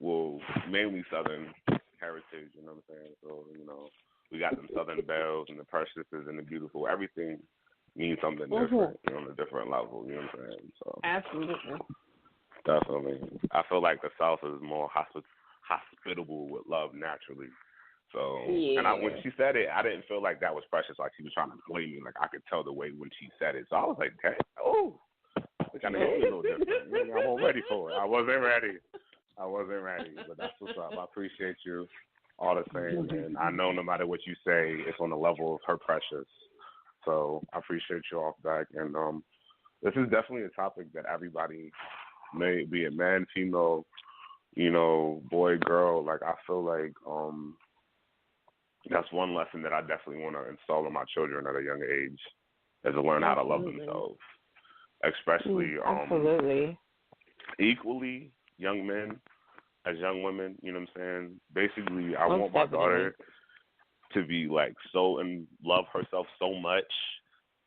Well, mainly Southern heritage. You know what I'm saying? So we got the Southern bells and the preciouses and the beautiful. Everything means something different. On a different level. You know what I'm saying? So Absolutely. definitely, I feel like the South is more hospitable with love naturally. So, yeah. And when she said it, I didn't feel like that was precious, like she was trying to blame me. Like, I could tell the way when she said it. So I was like, damn, it kind of hit me a little different. I wasn't ready for it. I wasn't ready. But that's what's up. I appreciate you all the same. And I know no matter what you say, it's on the level of her precious. So I appreciate you all back. And this is definitely a topic that everybody, may be a man, female, boy, girl, like I feel like that's one lesson that I definitely want to install in my children at a young age, is to learn how to love themselves, especially absolutely equally young men as young women. You know what I'm saying? Basically, I want my definitely. daughter to be like so and love herself so much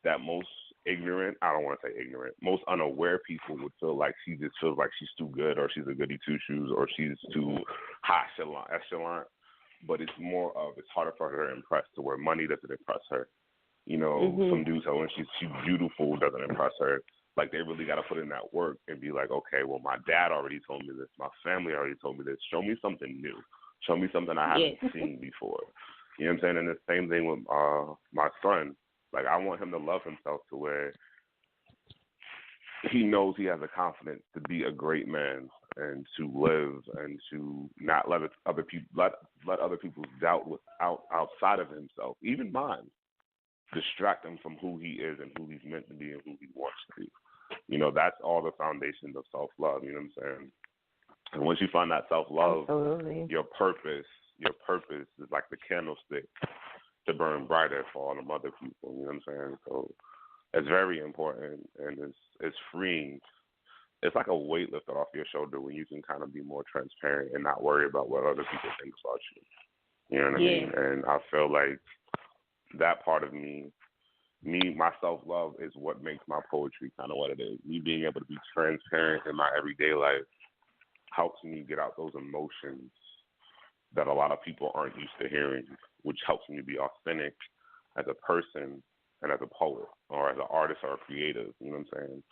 that most ignorant, I don't want to say ignorant, most unaware people would feel like she just feels like she's too good, or she's a goody two shoes, or she's too high echelon. But it's more of, it's harder for her to impress, to where money doesn't impress her. Some dudes tell her she's beautiful doesn't impress her. Like, they really got to put in that work and be like, okay, well, my dad already told me this, my family already told me this. Show me something new. Show me something I haven't seen before. You know what I'm saying? And the same thing with my son. Like, I want him to love himself to where he knows he has the confidence to be a great man and to live and to not let other people's doubt outside of himself, even mine, distract him from who he is and who he's meant to be and who he wants to be. You know, that's all the foundation of self-love. You know what I'm saying? And once you find that self-love, your purpose is like the candlestick to burn brighter for all them other people. You know what I'm saying? So it's very important, and it's freeing. It's like a weight lifted off your shoulder when you can kind of be more transparent and not worry about what other people think about you. You know what I mean? And I feel like that part of me, my self-love is what makes my poetry kind of what it is. Me being able to be transparent in my everyday life helps me get out those emotions that a lot of people aren't used to hearing, which helps me be authentic as a person and as a poet or as an artist or a creative. You know what I'm saying?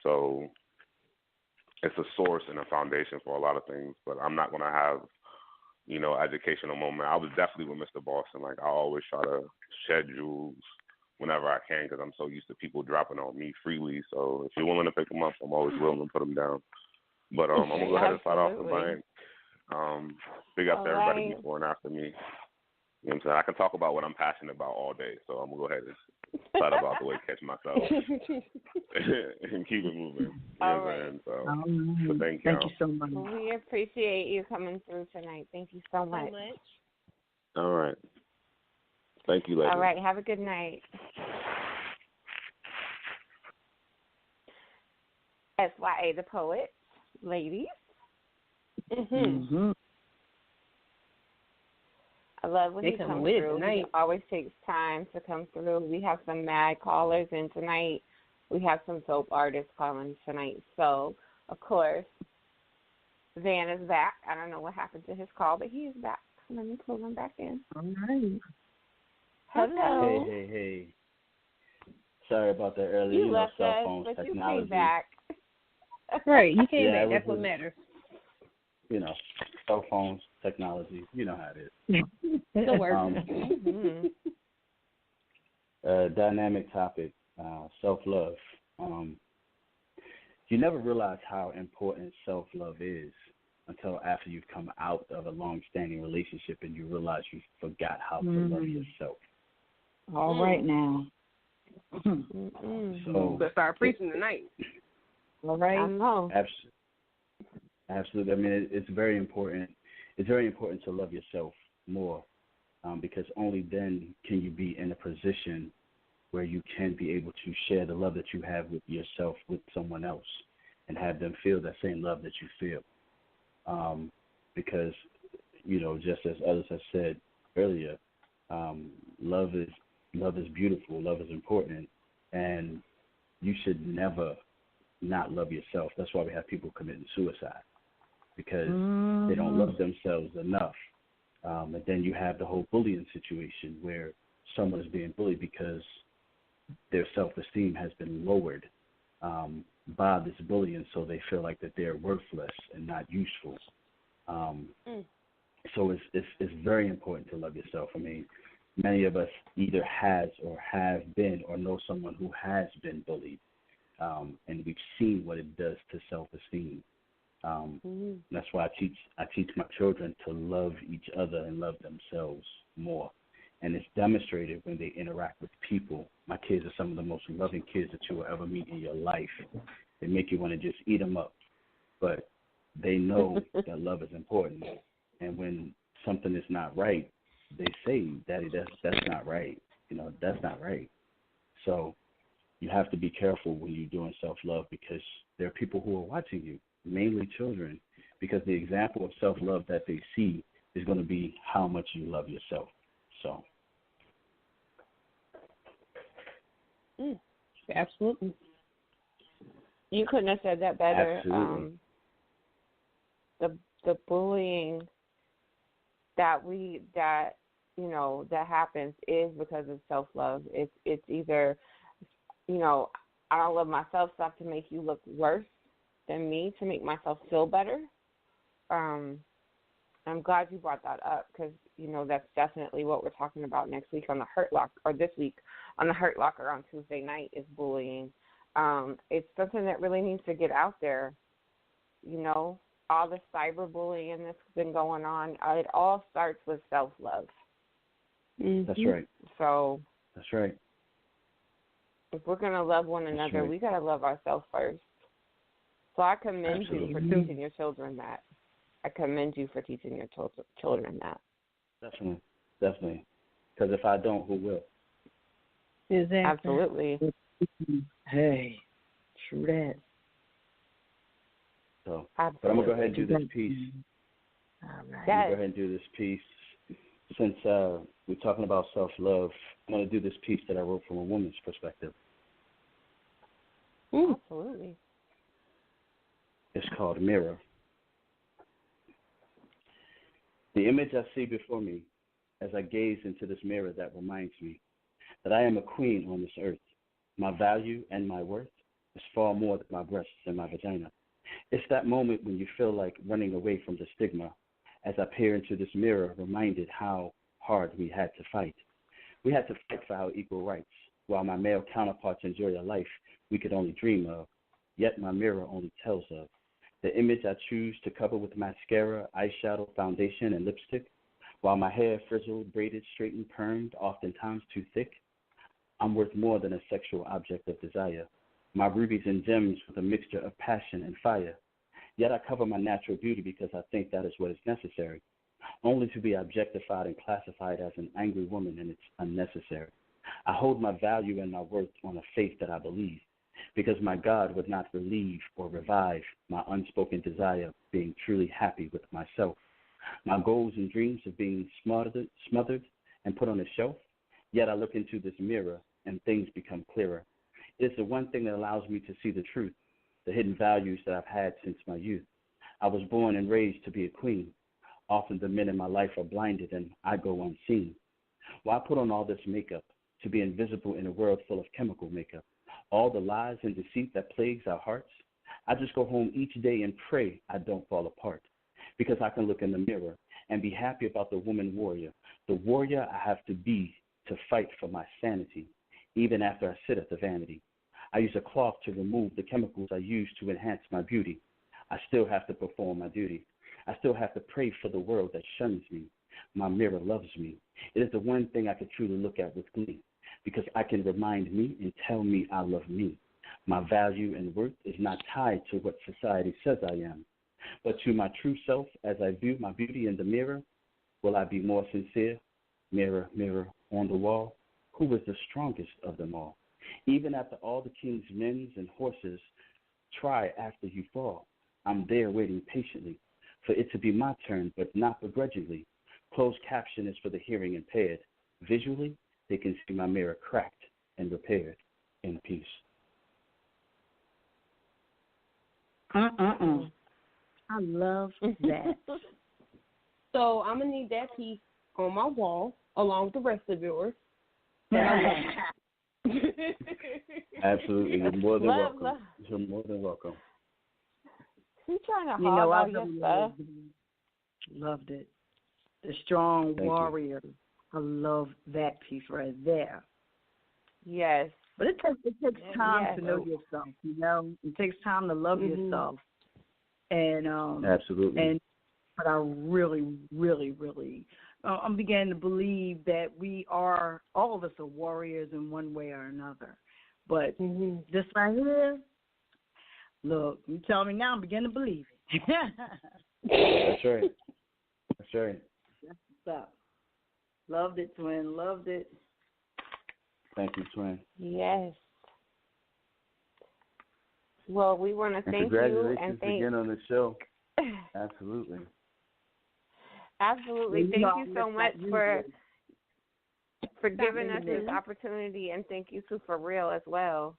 So it's a source and a foundation for a lot of things, but I'm not going to have, you know, educational moment. I was definitely with Mr. Boston. Like, I always try to shed jewels whenever I can because I'm so used to people dropping on me freely. So if you're willing to pick them up, I'm always willing to put them down. But I'm going to go ahead and start off the bank. Big up to everybody before and after me. You know what I'm saying? I can talk about what I'm passionate about all day, so I'm going to go ahead and start about the way to catch myself and keep it moving. You know what I'm saying? So thank you so much. We appreciate you coming through tonight. Thank you so much. All right. Thank you, ladies. All right. Have a good night. SYA the poet, ladies. I love when you come through. It always takes time to come through. We have some mad callers in tonight. We have some dope artists calling tonight. So, of course, Van is back. I don't know what happened to his call, but he is back. Let me pull him back in. All right. Hello. Hey. Sorry about that earlier. You left cell us, phone but technology. you came back. Right, you came back. That's what matters. You know, cell phones, technology. You know how it is. Still Dynamic topic, self-love. You never realize how important self-love is until after you've come out of a long-standing relationship and you realize you forgot how to love yourself. All right now. So let's start preaching tonight. All right. I know. Absolutely. I mean, it's very important. It's very important to love yourself more because only then can you be in a position where you can be able to share the love that you have with yourself with someone else and have them feel that same love that you feel. Because, you know, just as others have said earlier, love is beautiful, love is important, and you should never not love yourself. That's why we have people committing suicide, because they don't love themselves enough. And then you have the whole bullying situation where someone is being bullied because their self-esteem has been lowered by this bullying, so they feel like that they're worthless and not useful. So it's very important to love yourself. I mean, many of us either has or have been or know someone who has been bullied, and we've seen what it does to self-esteem. That's why I teach my children to love each other and love themselves more. And it's demonstrated when they interact with people. My kids are some of the most loving kids that you will ever meet in your life. They make you want to just eat them up. But they know that love is important. And when something is not right, they say, Daddy, that's not right. You know, that's not right. So you have to be careful when you're doing self-love because there are people who are watching you, mainly children, because the example of self-love that they see is going to be how much you love yourself. So. Absolutely. You couldn't have said that better. Absolutely. The bullying that happens is because of self-love. It's either, you know, I don't love myself, so I have to make you look worse than me to make myself feel better. I'm glad you brought that up because, you know, that's definitely what we're talking about next week on the Hurt Lock, or this week on the Hurt Locker on Tuesday night is bullying. It's something that really needs to get out there, you know. all the cyberbullying that's been going on, it all starts with self-love. That's right. So that's right. If we're going to love one another, we got to love ourselves first. So I commend you for teaching your children that. I commend you for teaching your children that. Definitely. Definitely. Because if I don't, who will? Exactly. Absolutely. Hey, true that. So, absolutely. but I'm going to go ahead and do this piece. All right. I'm going to go ahead and do this piece. Since we're talking about self-love, I'm going to do this piece that I wrote from a woman's perspective. Absolutely. It's called Mirror. The image I see before me as I gaze into this mirror that reminds me that I am a queen on this earth. My value and my worth is far more than my breasts and my vagina. It's that moment when you feel like running away from the stigma. As I peer into this mirror, reminded how hard we had to fight. We had to fight for our equal rights, while my male counterparts enjoy a life we could only dream of, yet my mirror only tells of. The image I choose to cover with mascara, eyeshadow, foundation, and lipstick, while my hair frizzled, braided, straightened, permed, oftentimes too thick. I'm worth more than a sexual object of desire. My rubies and gems with a mixture of passion and fire. Yet I cover my natural beauty because I think that is what is necessary, only to be objectified and classified as an angry woman, and it's unnecessary. I hold my value and my worth on a faith that I believe, because my God would not relieve or revive my unspoken desire of being truly happy with myself. My goals and dreams of being smothered and put on a shelf, yet I look into this mirror and things become clearer. It's the one thing that allows me to see the truth, the hidden values that I've had since my youth. I was born and raised to be a queen. Often the men in my life are blinded and I go unseen. Why put on all this makeup to be invisible in a world full of chemical makeup? All the lies and deceit that plagues our hearts? I just go home each day and pray I don't fall apart, because I can look in the mirror and be happy about the woman warrior, the warrior I have to be to fight for my sanity, even after I sit at the vanity. I use a cloth to remove the chemicals I use to enhance my beauty. I still have to perform my duty. I still have to pray for the world that shuns me. My mirror loves me. It is the one thing I can truly look at with glee, because I can remind me and tell me I love me. My value and worth is not tied to what society says I am, but to my true self as I view my beauty in the mirror. Will I be more sincere? Mirror, mirror on the wall, who is the strongest of them all? Even after all the king's men and horses try after you fall, I'm there waiting patiently for it to be my turn, but not begrudgingly. Closed caption is for the hearing impaired. Visually, they can see my mirror cracked and repaired in peace. I love that. So I'm going to need that piece on my wall along with the rest of yours. Absolutely. You're more than welcome. You're more than welcome. She's trying to hog all your stuff. Loved it. The strong warrior. I love that piece right there. Yes. But it takes time to know yourself, you know. It takes time to love yourself. And absolutely. But I really, really, really I'm beginning to believe that we are, all of us are warriors in one way or another. But this right here, look, you tell me now, I'm beginning to believe it. That's right. That's right. That's what's up. Loved it, twin. Loved it. Thank you, twin. Yes. Well, we want to thank you and thank again on the show. Absolutely. Absolutely. Thank you so much for giving us this opportunity, and thank you to 4Real as well.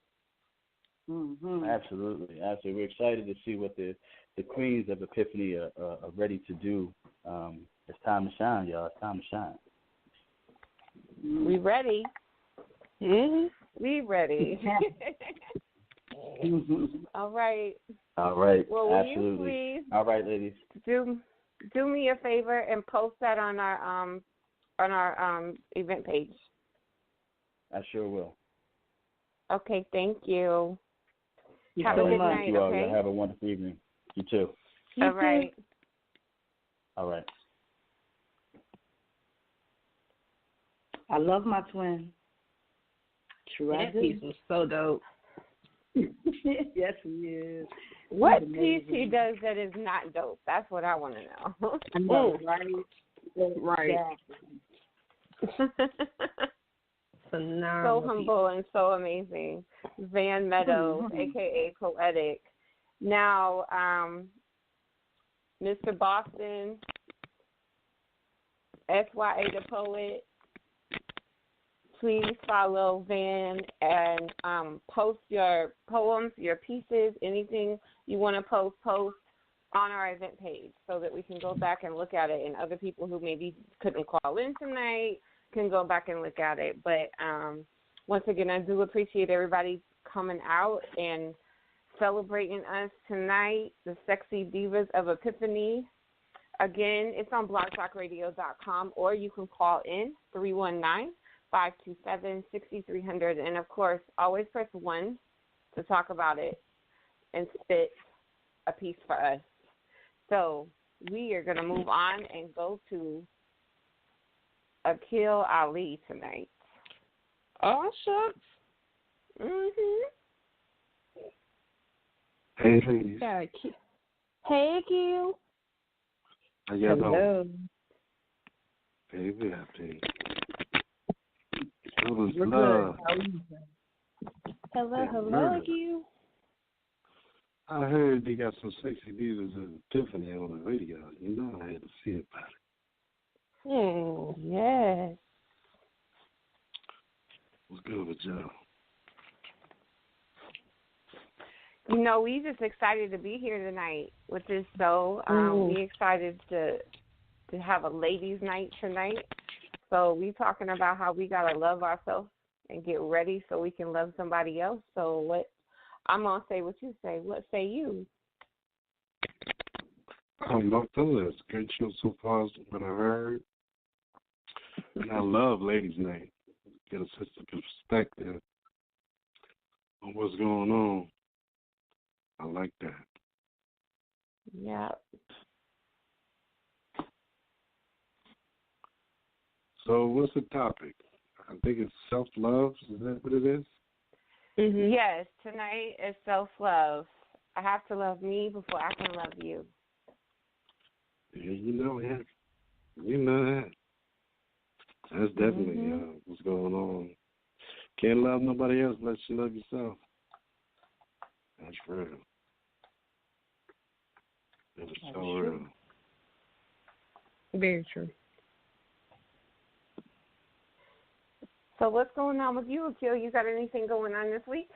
Absolutely. Absolutely. We're excited to see what the queens of Epiphany are ready to do. It's time to shine, y'all. It's time to shine. We ready. We ready. All right. All right. Well, absolutely. Will you please all right, ladies. Do me a favor and post that on our event page. I sure will. Okay, thank you. Have a good night. Thank you all. Okay. Have a wonderful evening. You too. All right. All right. I love my twin. True, I That do. piece was so dope. Yes, he is. What He's piece he amazing. does that is not dope? That's what I want to know. I know, right? Right. Exactly. Phenomenal. So humble and so amazing. Van Meadows, a.k.a. Poetic. Now, Mr. Boston, FYA the Poet. Please follow Van and post your poems, your pieces, anything you want to post on our event page so that we can go back and look at it, and other people who maybe couldn't call in tonight can go back and look at it. But once again, I do appreciate everybody coming out and celebrating us tonight, the Sexy Divas of Epiphany. Again, it's on blogtalkradio.com, or you can call in 319-527-6300. And, of course, always press 1 to talk about it and spit a piece for us. So we are going to move on and go to Akil Ali tonight. Oh, shucks. Hey, ladies. Yeah, hey, Akil. How y'all doing? Hello. Baby, happy. It was We're love. good. How are you? Hello, Akil. I heard they got some sexy divas of Epiphany on the radio. You know, I had to see about it. Yes. What's good with y'all? You know, we just excited to be here tonight with this show. We excited to have a ladies' night tonight. So we talking about how we gotta love ourselves and get ready so we can love somebody else. So what I'm gonna say what you say. What say you? No telling it's a great show so far is what I heard. And I love ladies' night. Get a sense of perspective on what's going on. I like that. Yeah. So what's the topic? I think it's self-love. Is that what it is? Mm-hmm. Yes, tonight is self-love. I have to love me before I can love you. Yeah, you know that. You know that. That's definitely what's going on. Can't love nobody else unless you love yourself. That's real. That's so real. Very true. So what's going on with you, Akil? You got anything going on this week?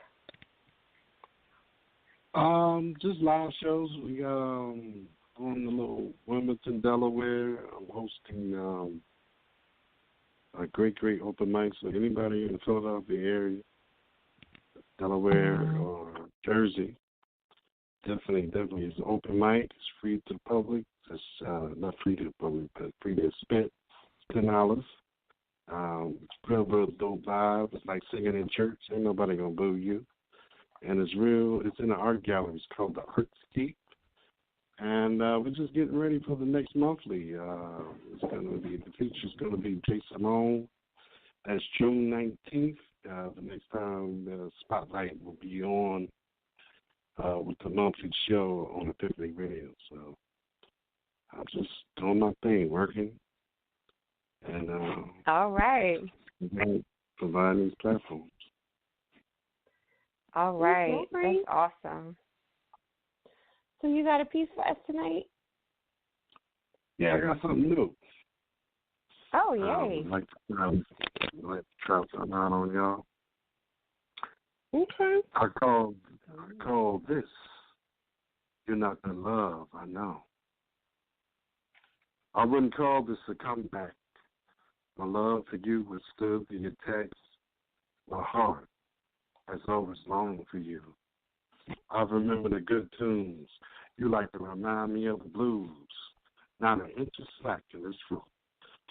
Just live shows. We got on the little Wilmington, Delaware. I'm hosting a great open mic. So anybody in the Philadelphia area, Delaware or Jersey, definitely it's an open mic. It's free to the public. It's not free to the public, but free to spend. $10. Real dope vibe. It's like singing in church. Ain't nobody gonna boo you. And it's real. It's in an art gallery. It's called the Artscape. And we're just getting ready for the next monthly. It's gonna be the feature's gonna be Jay Simone. That's June 19th. The next time the spotlight will be on with the monthly show on Epiphany Radio. So I'm just doing my thing, working. And all right. Providing these platforms. All right. That's awesome. So you got a piece for us tonight? Yeah, I got something new. Oh, yay. I'd like to try something out on y'all. Okay. I call this You're Not Gonna Love, I Know. I wouldn't call this a comeback. My love for you withstood the attacks. My heart has always longed for you. I remember the good tunes. You like to remind me of the blues. Not an inch of slack in this room.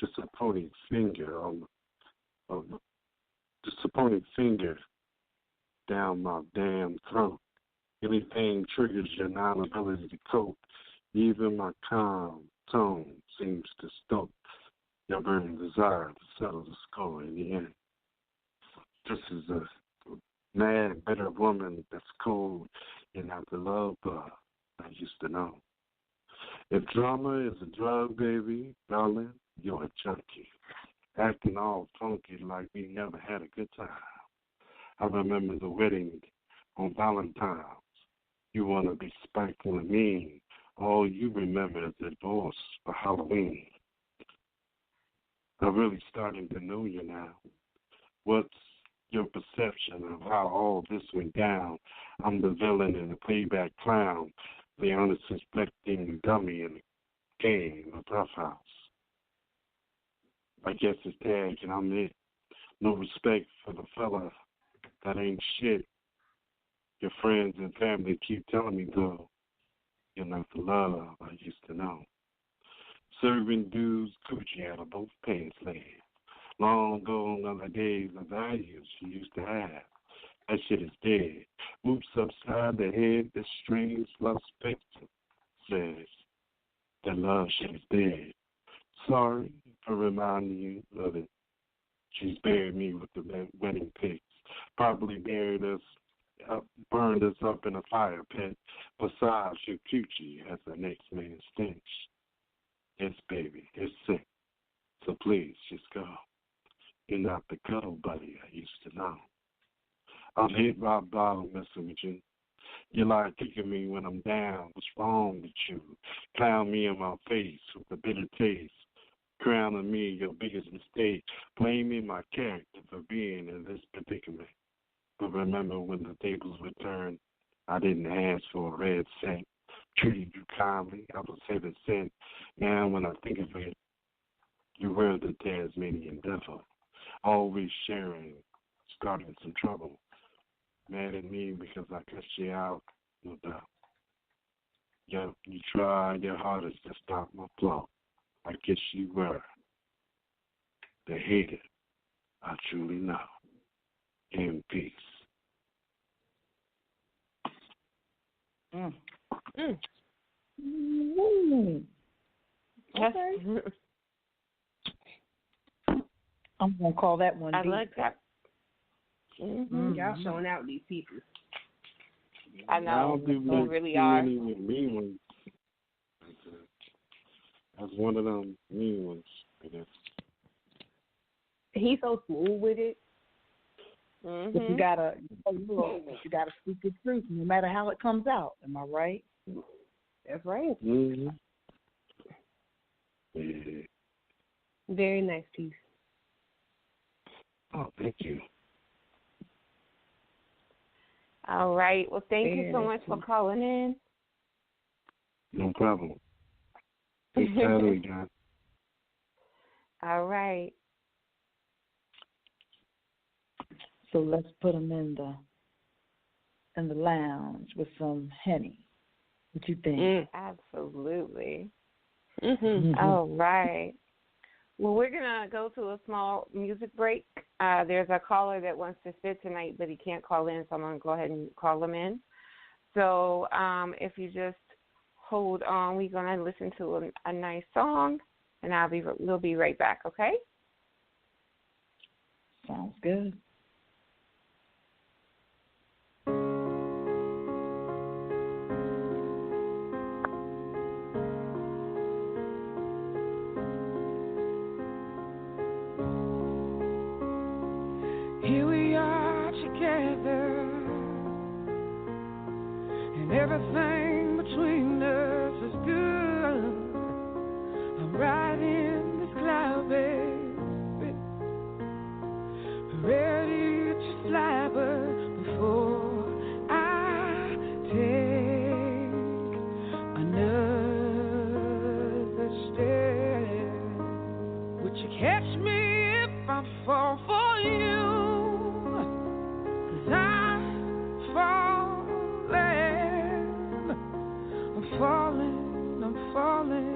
Just a pointing finger down my damn throat. Anything triggers your non-ability to cope. Even my calm tone seems to stoke your burning desire to settle the score in the end. This is a mad, bitter woman that's cold and not the love I used to know. If drama is a drug, baby, darling, you're a junkie. Acting all funky like we never had a good time. I remember the wedding on Valentine's. You want to be spiteful and mean. All you remember is the divorce for Halloween. I'm really starting to know you now. What's your perception of how all this went down? I'm the villain and the playback clown, the unsuspecting dummy in the game of Rough House. I guess it's tag and I'm it. No respect for the fella that ain't shit. Your friends and family keep telling me, though, you're not the love I used to know. Serving dudes coochie out of both pants land. Long ago on other days, the values you used to have. That shit is dead. Oops upside the head, the strange love spectrum says that love shit is dead. Sorry for reminding you of it. She's buried me with the wedding pics. Probably buried us up, burned us up in a fire pit. Besides, your coochie has the next man's stench. Yes, baby, it's sick. So please, just go. You're not the cuddle buddy I used to know. I'm hit rock bottom messing with you. You like kicking me when I'm down. What's wrong with you? Clown me in my face with a bitter taste. Crowning me your biggest mistake. Blaming my character for being in this predicament. But remember when the tables were turned, I didn't ask for a red cent. Treated you kindly, I was heaven sent. Now when I think of it, you were the Tasmanian devil. Always sharing, starting some trouble. Mad at me because I cussed you out, no doubt. Yeah, you tried your hardest to stop my flow. I guess you were the hater I truly know. In peace. Mm. Mm. Mm. Okay. I'm going to call that one. I like that. Mm-hmm. Y'all showing out these people. I know. They really are. Mean ones. That's one of them mean ones, I guess. He's so smooth with it. Mm-hmm. But you gotta speak the truth, no matter how it comes out. Am I right? That's right. Mm-hmm. Yeah. Very nice piece. Oh, thank you. All right. Well, thank you so much for calling in. No problem. Good Saturday, guys. All right. So let's put them in the lounge with some Henny. What you think? Absolutely. Mm-hmm. All right. Well, we're going to go to a small music break. There's a caller that wants to sit tonight, but he can't call in, so I'm going to go ahead and call him in. So if you just hold on, we're going to listen to a nice song, and we'll be right back, okay? Sounds good. Here we are together, and everything between us is good. I'm riding this cloud, baby, ready to fly, but before I take another step, would you catch me if I fall for you? I'm falling.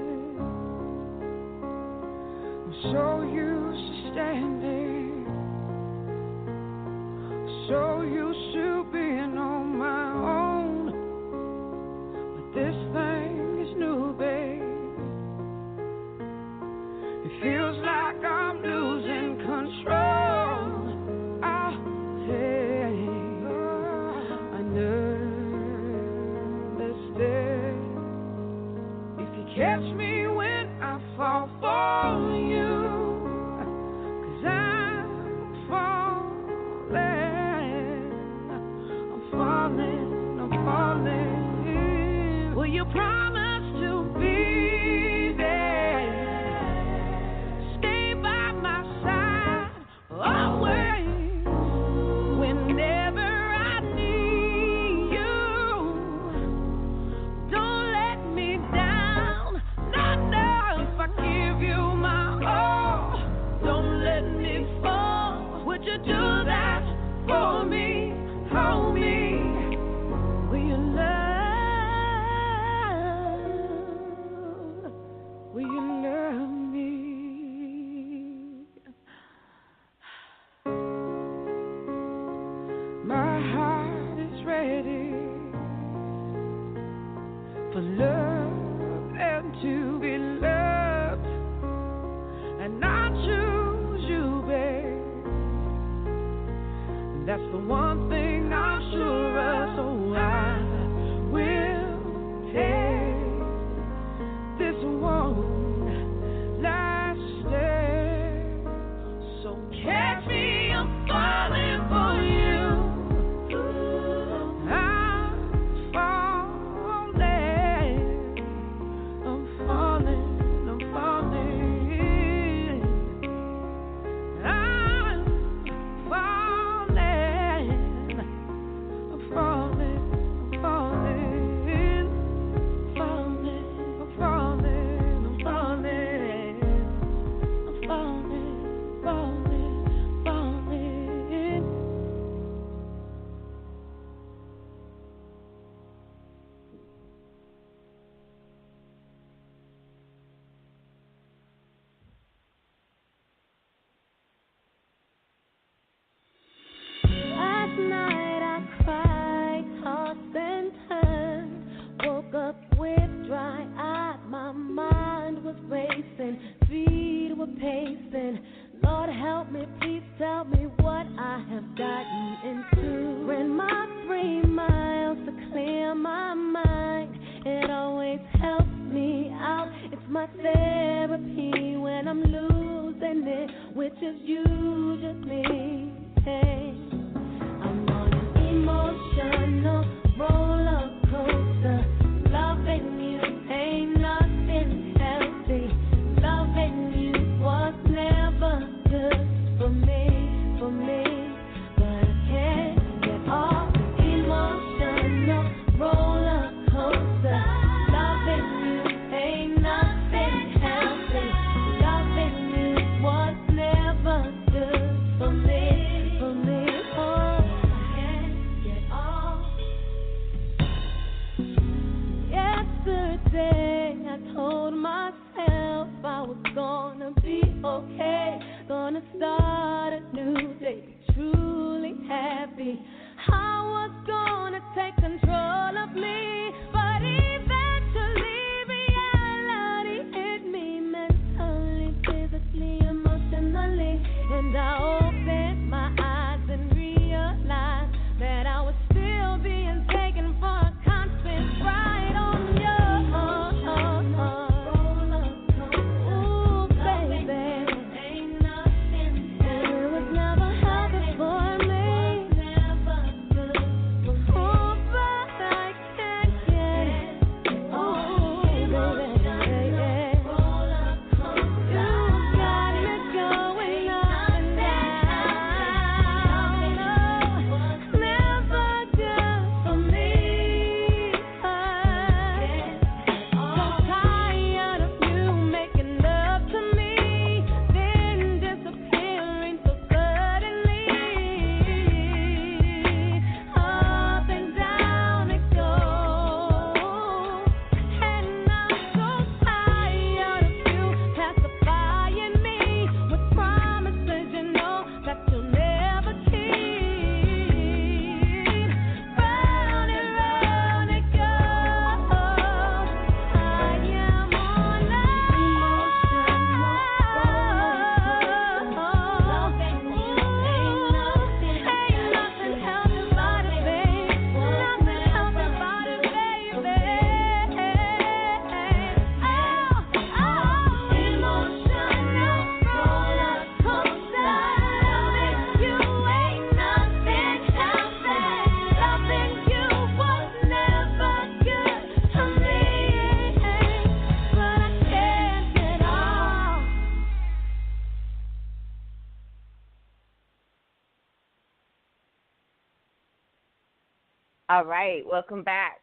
All right, welcome back.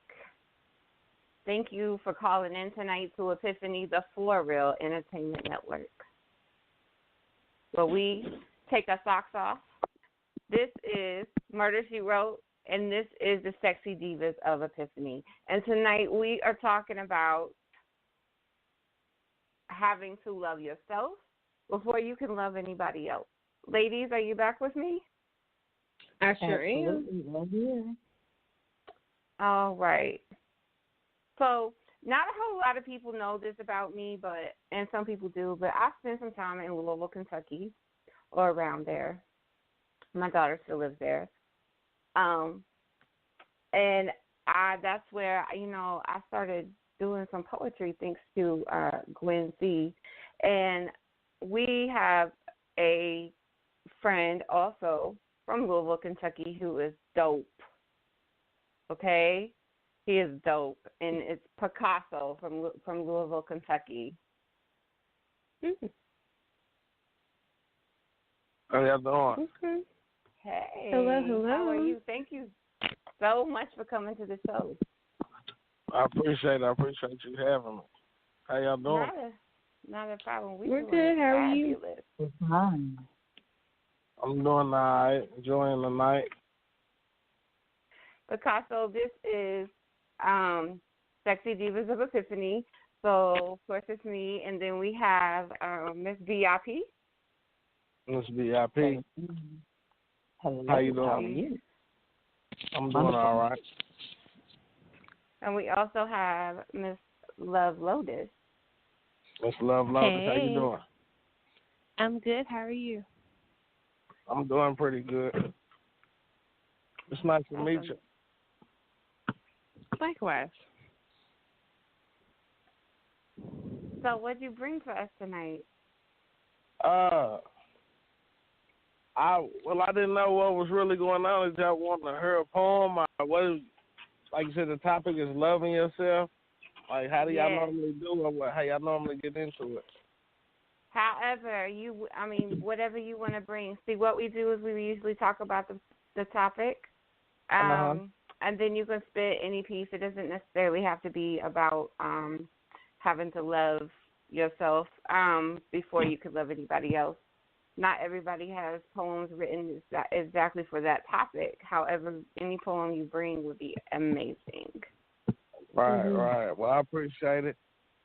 Thank you for calling in tonight to Epiphany The 4Real Entertainment Network, where we take our socks off. This is Murder, She Wrote, and this is the Sexy Divas of Epiphany. And tonight we are talking about having to love yourself before you can love anybody else. Ladies, are you back with me? I sure am. All right. So not a whole lot of people know this about me, and some people do, but I spent some time in Louisville, Kentucky, or around there. My daughter still lives there. And that's where, I started doing some poetry thanks to Gwen C. And we have a friend also from Louisville, Kentucky, who is dope. Okay? He is dope. And it's Picasso from Louisville, Kentucky. Mm-hmm. How y'all doing? Okay. Hey. Hello. How are you? Thank you so much for coming to the show. I appreciate it. I appreciate you having me. How y'all doing? Not a problem. We're good. How are you? Fine. I'm doing all right. Enjoying the night. Picasso, this is Sexy Divas of Epiphany. So, of course, it's me. And then we have Miss VIP. Miss VIP. Hello. How you doing? How are you? I'm doing all right. And we also have Miss Love Lotus. Miss Love Lotus, Hey. How you doing? I'm good. How are you? I'm doing pretty good. It's nice to meet you. Likewise. So what'd you bring for us tonight? I didn't know what was really going on. Is y'all wanting to hear a poem? Like you said, the topic is loving yourself. Like, how do y'all normally do it? How y'all normally get into it? However, whatever you want to bring. See, what we do is we usually talk about the topic, and then you can spit any piece. It doesn't necessarily have to be about having to love yourself before you could love anybody else. Not everybody has poems written exactly for that topic. However, any poem you bring would be amazing. Right. Well, I appreciate it.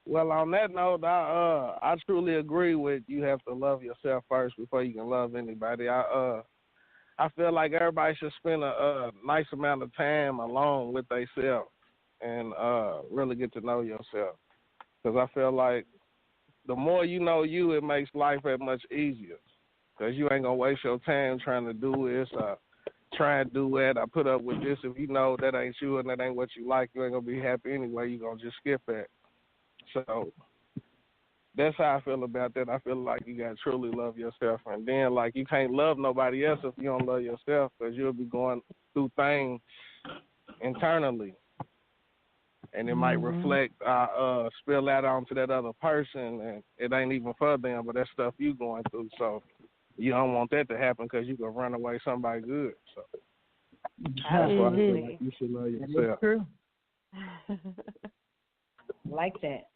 Well, on that note, I truly agree with you have to love yourself first before you can love anybody. I feel like everybody should spend a nice amount of time alone with themselves and really get to know yourself. Because I feel like the more you know you, it makes life that much easier. Because you ain't going to waste your time trying to do this or try and do that. I put up with this. If you know that ain't you and that ain't what you like, you ain't going to be happy anyway. You're going to just skip it. So that's how I feel about that. I feel like you got to truly love yourself. And then, like, you can't love nobody else if you don't love yourself because you'll be going through things internally. And it might reflect, spill out onto that other person, and it ain't even for them, but that's stuff you going through. So you don't want that to happen because you can run away somebody good. So that's why I feel like you should love yourself. That's true. Like that.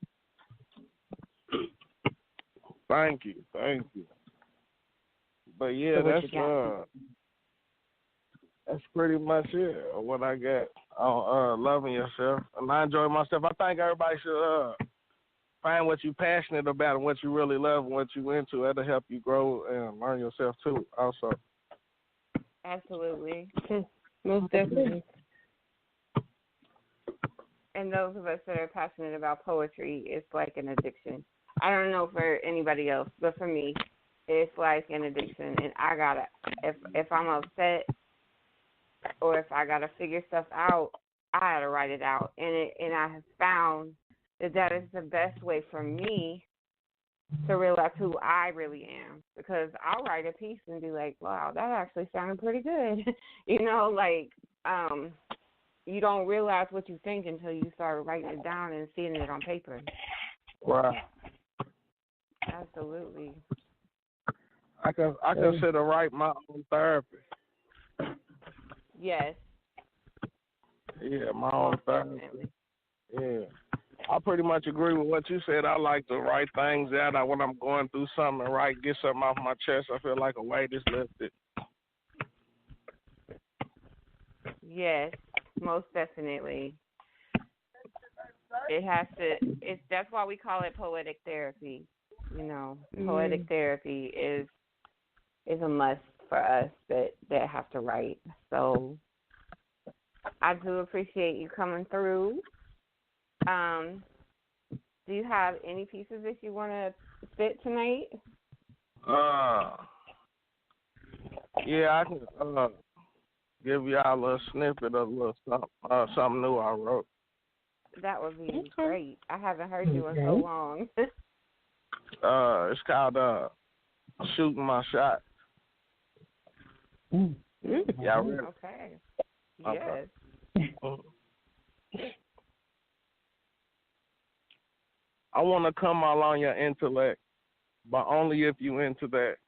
Thank you. But yeah, so that's pretty much it. What I got on loving yourself, and I enjoy myself. I think everybody should find what you're passionate about and what you really love and what you into. That'll help you grow and learn yourself too. Also. Absolutely. Most definitely. And those of us that are passionate about poetry, it's like an addiction. I don't know for anybody else, but for me, it's like an addiction. And I gotta, if I'm upset or if I gotta figure stuff out, I gotta write it out. And I have found that is the best way for me to realize who I really am. Because I'll write a piece and be like, wow, that actually sounded pretty good. You don't realize what you think until you start writing it down and seeing it on paper. Right. Absolutely. I consider write my own therapy. Yes. Yeah, my own thing. Yeah. I pretty much agree with what you said. I like to write things out. When I'm going through something, get something off my chest. I feel like a weight is lifted. Yes, most definitely. It has to. That's why we call it poetic therapy. You know, poetic therapy is a must for us that have to write. So I do appreciate you coming through. Do you have any pieces that you want to spit tonight? Yeah, I can give y'all a snippet of a little something new I wrote. That would be great. I haven't heard you in so long. It's called Shooting My Shot. Y'all ready? Okay. Yes. I want to come all on your intellect, but only if you into that.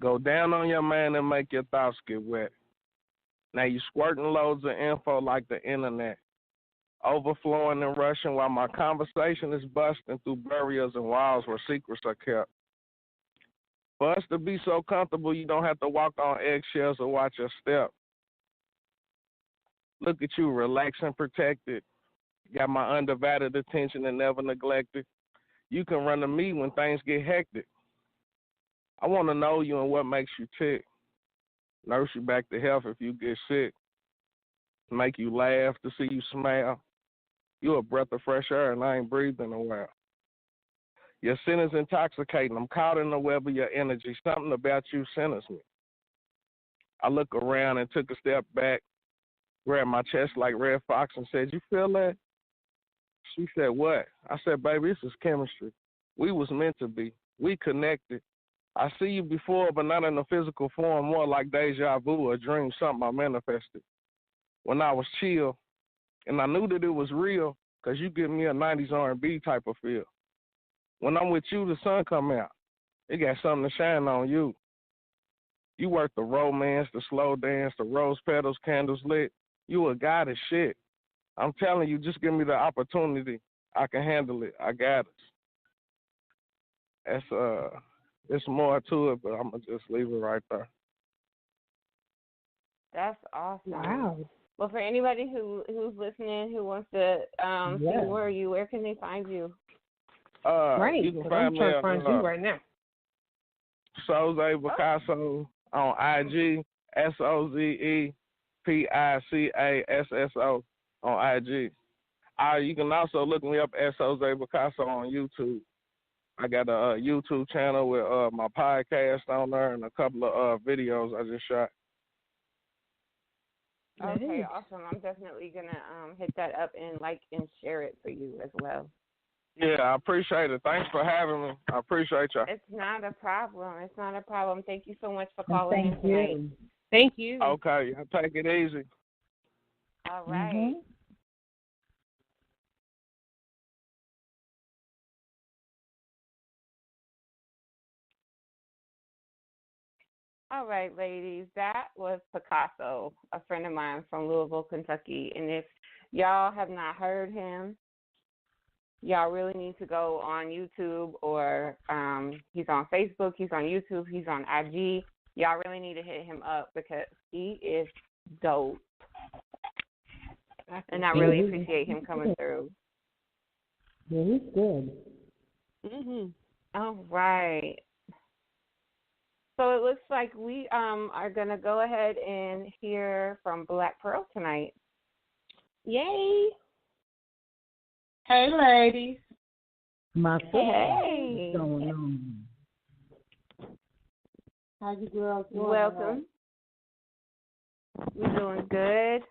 Go down on your man and make your thoughts get wet. Now you squirting loads of info like the internet, overflowing and rushing while my conversation is busting through barriers and walls where secrets are kept. For us to be so comfortable, you don't have to walk on eggshells or watch your step. Look at you, relaxed and protected. Got my undivided attention and never neglected. You can run to me when things get hectic. I want to know you and what makes you tick. Nurse you back to health if you get sick. Make you laugh to see you smile. You a breath of fresh air and I ain't breathed in a while. Your sin is intoxicating. I'm caught in the web of your energy. Something about you centers me. I look around and took a step back, grabbed my chest like Red Fox and said, "You feel that?" She said, "What?" I said, "Baby, this is chemistry. We was meant to be. We connected. I see you before, but not in a physical form, more like deja vu, a dream, something I manifested. When I was chill, and I knew that it was real, because you give me a 90s R&B type of feel. When I'm with you, the sun come out. It got something to shine on you. You work the romance, the slow dance, the rose petals, candles lit. You a god of shit. I'm telling you, just give me the opportunity. I can handle it. I got it." It's more to it, but I'm gonna just leave it right there. That's awesome. Wow. Well, for anybody who's listening who wants to see more of you, where can they find you? Right. You can find I'm me trying to find you right now. Soze Picasso on IG, SOZEPICASSO on IG. You can also look me up at Soze Picasso on YouTube. I got a YouTube channel with my podcast on there and a couple of videos I just shot. Okay, awesome. I'm definitely going to hit that up and like and share it for you as well. Yeah, I appreciate it. Thanks for having me. I appreciate you. It's not a problem. It's not a problem. Thank you so much for calling in tonight. Thank you. Okay, take it easy. All right. All right, ladies, that was Picasso, a friend of mine from Louisville, Kentucky. And if y'all have not heard him, y'all really need to go on YouTube or he's on Facebook, he's on YouTube, he's on IG. Y'all really need to hit him up because he is dope. And I really appreciate him coming through. Yeah, he's good. All right. So it looks like we are going to go ahead and hear from Black Pearl tonight. Yay. Hey, ladies. My Hey. What's going on? How you girls doing? Welcome. We're doing good.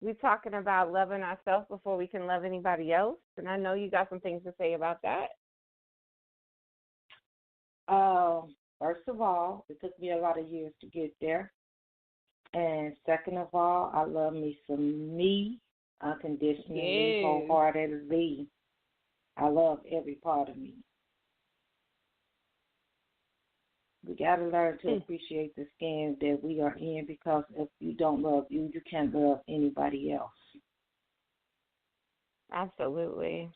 We're talking about loving ourselves before we can love anybody else. And I know you got some things to say about that. First of all, it took me a lot of years to get there. And second of all, I love me some me, unconditionally, wholeheartedly. I love every part of me. We got to learn to appreciate the skin that we are in, because if you don't love you, you can't love anybody else. Absolutely.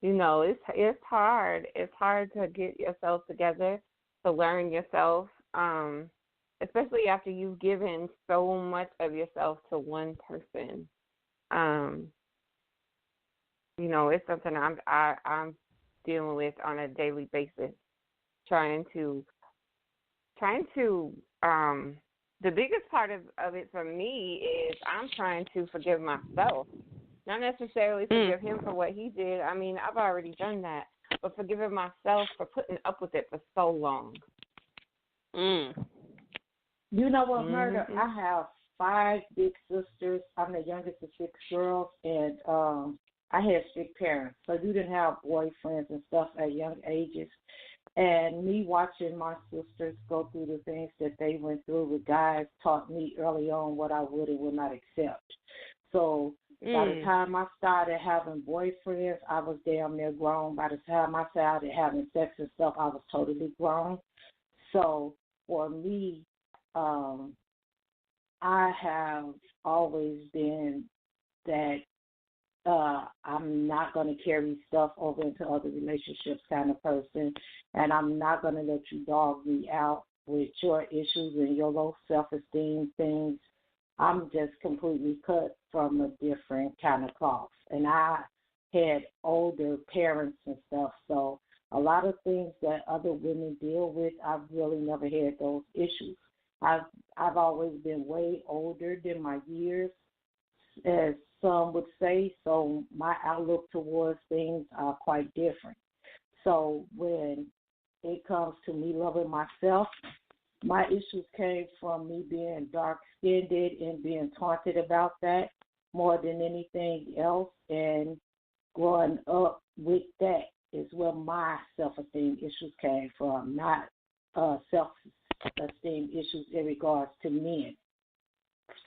You know, it's hard. It's hard to get yourself together, to learn yourself, especially after you've given so much of yourself to one person. You know, it's something I'm dealing with on a daily basis, trying to the biggest part of it for me is I'm trying to forgive myself. Not necessarily forgive him for what he did. I mean, I've already done that. But forgiving myself for putting up with it for so long. You know what, Murder? I have 5 big sisters. I'm the youngest of 6 girls, and I had strict parents. So you didn't have boyfriends and stuff at young ages. And me watching my sisters go through the things that they went through with guys taught me early on what I would and would not accept. So by the time I started having boyfriends, I was damn near grown. By the time I started having sex and stuff, I was totally grown. So for me, I have always been that I'm not going to carry stuff over into other relationships kind of person, and I'm not going to let you dog me out with your issues and your low self-esteem things. I'm just completely cut from a different kind of cloth. And I had older parents and stuff, so a lot of things that other women deal with, I've really never had those issues. I've always been way older than my years, as some would say, so my outlook towards things are quite different. So when it comes to me loving myself, my issues came from me being dark-skinned and being taunted about that more than anything else, and growing up with that is where my self-esteem issues came from, not self-esteem issues in regards to men,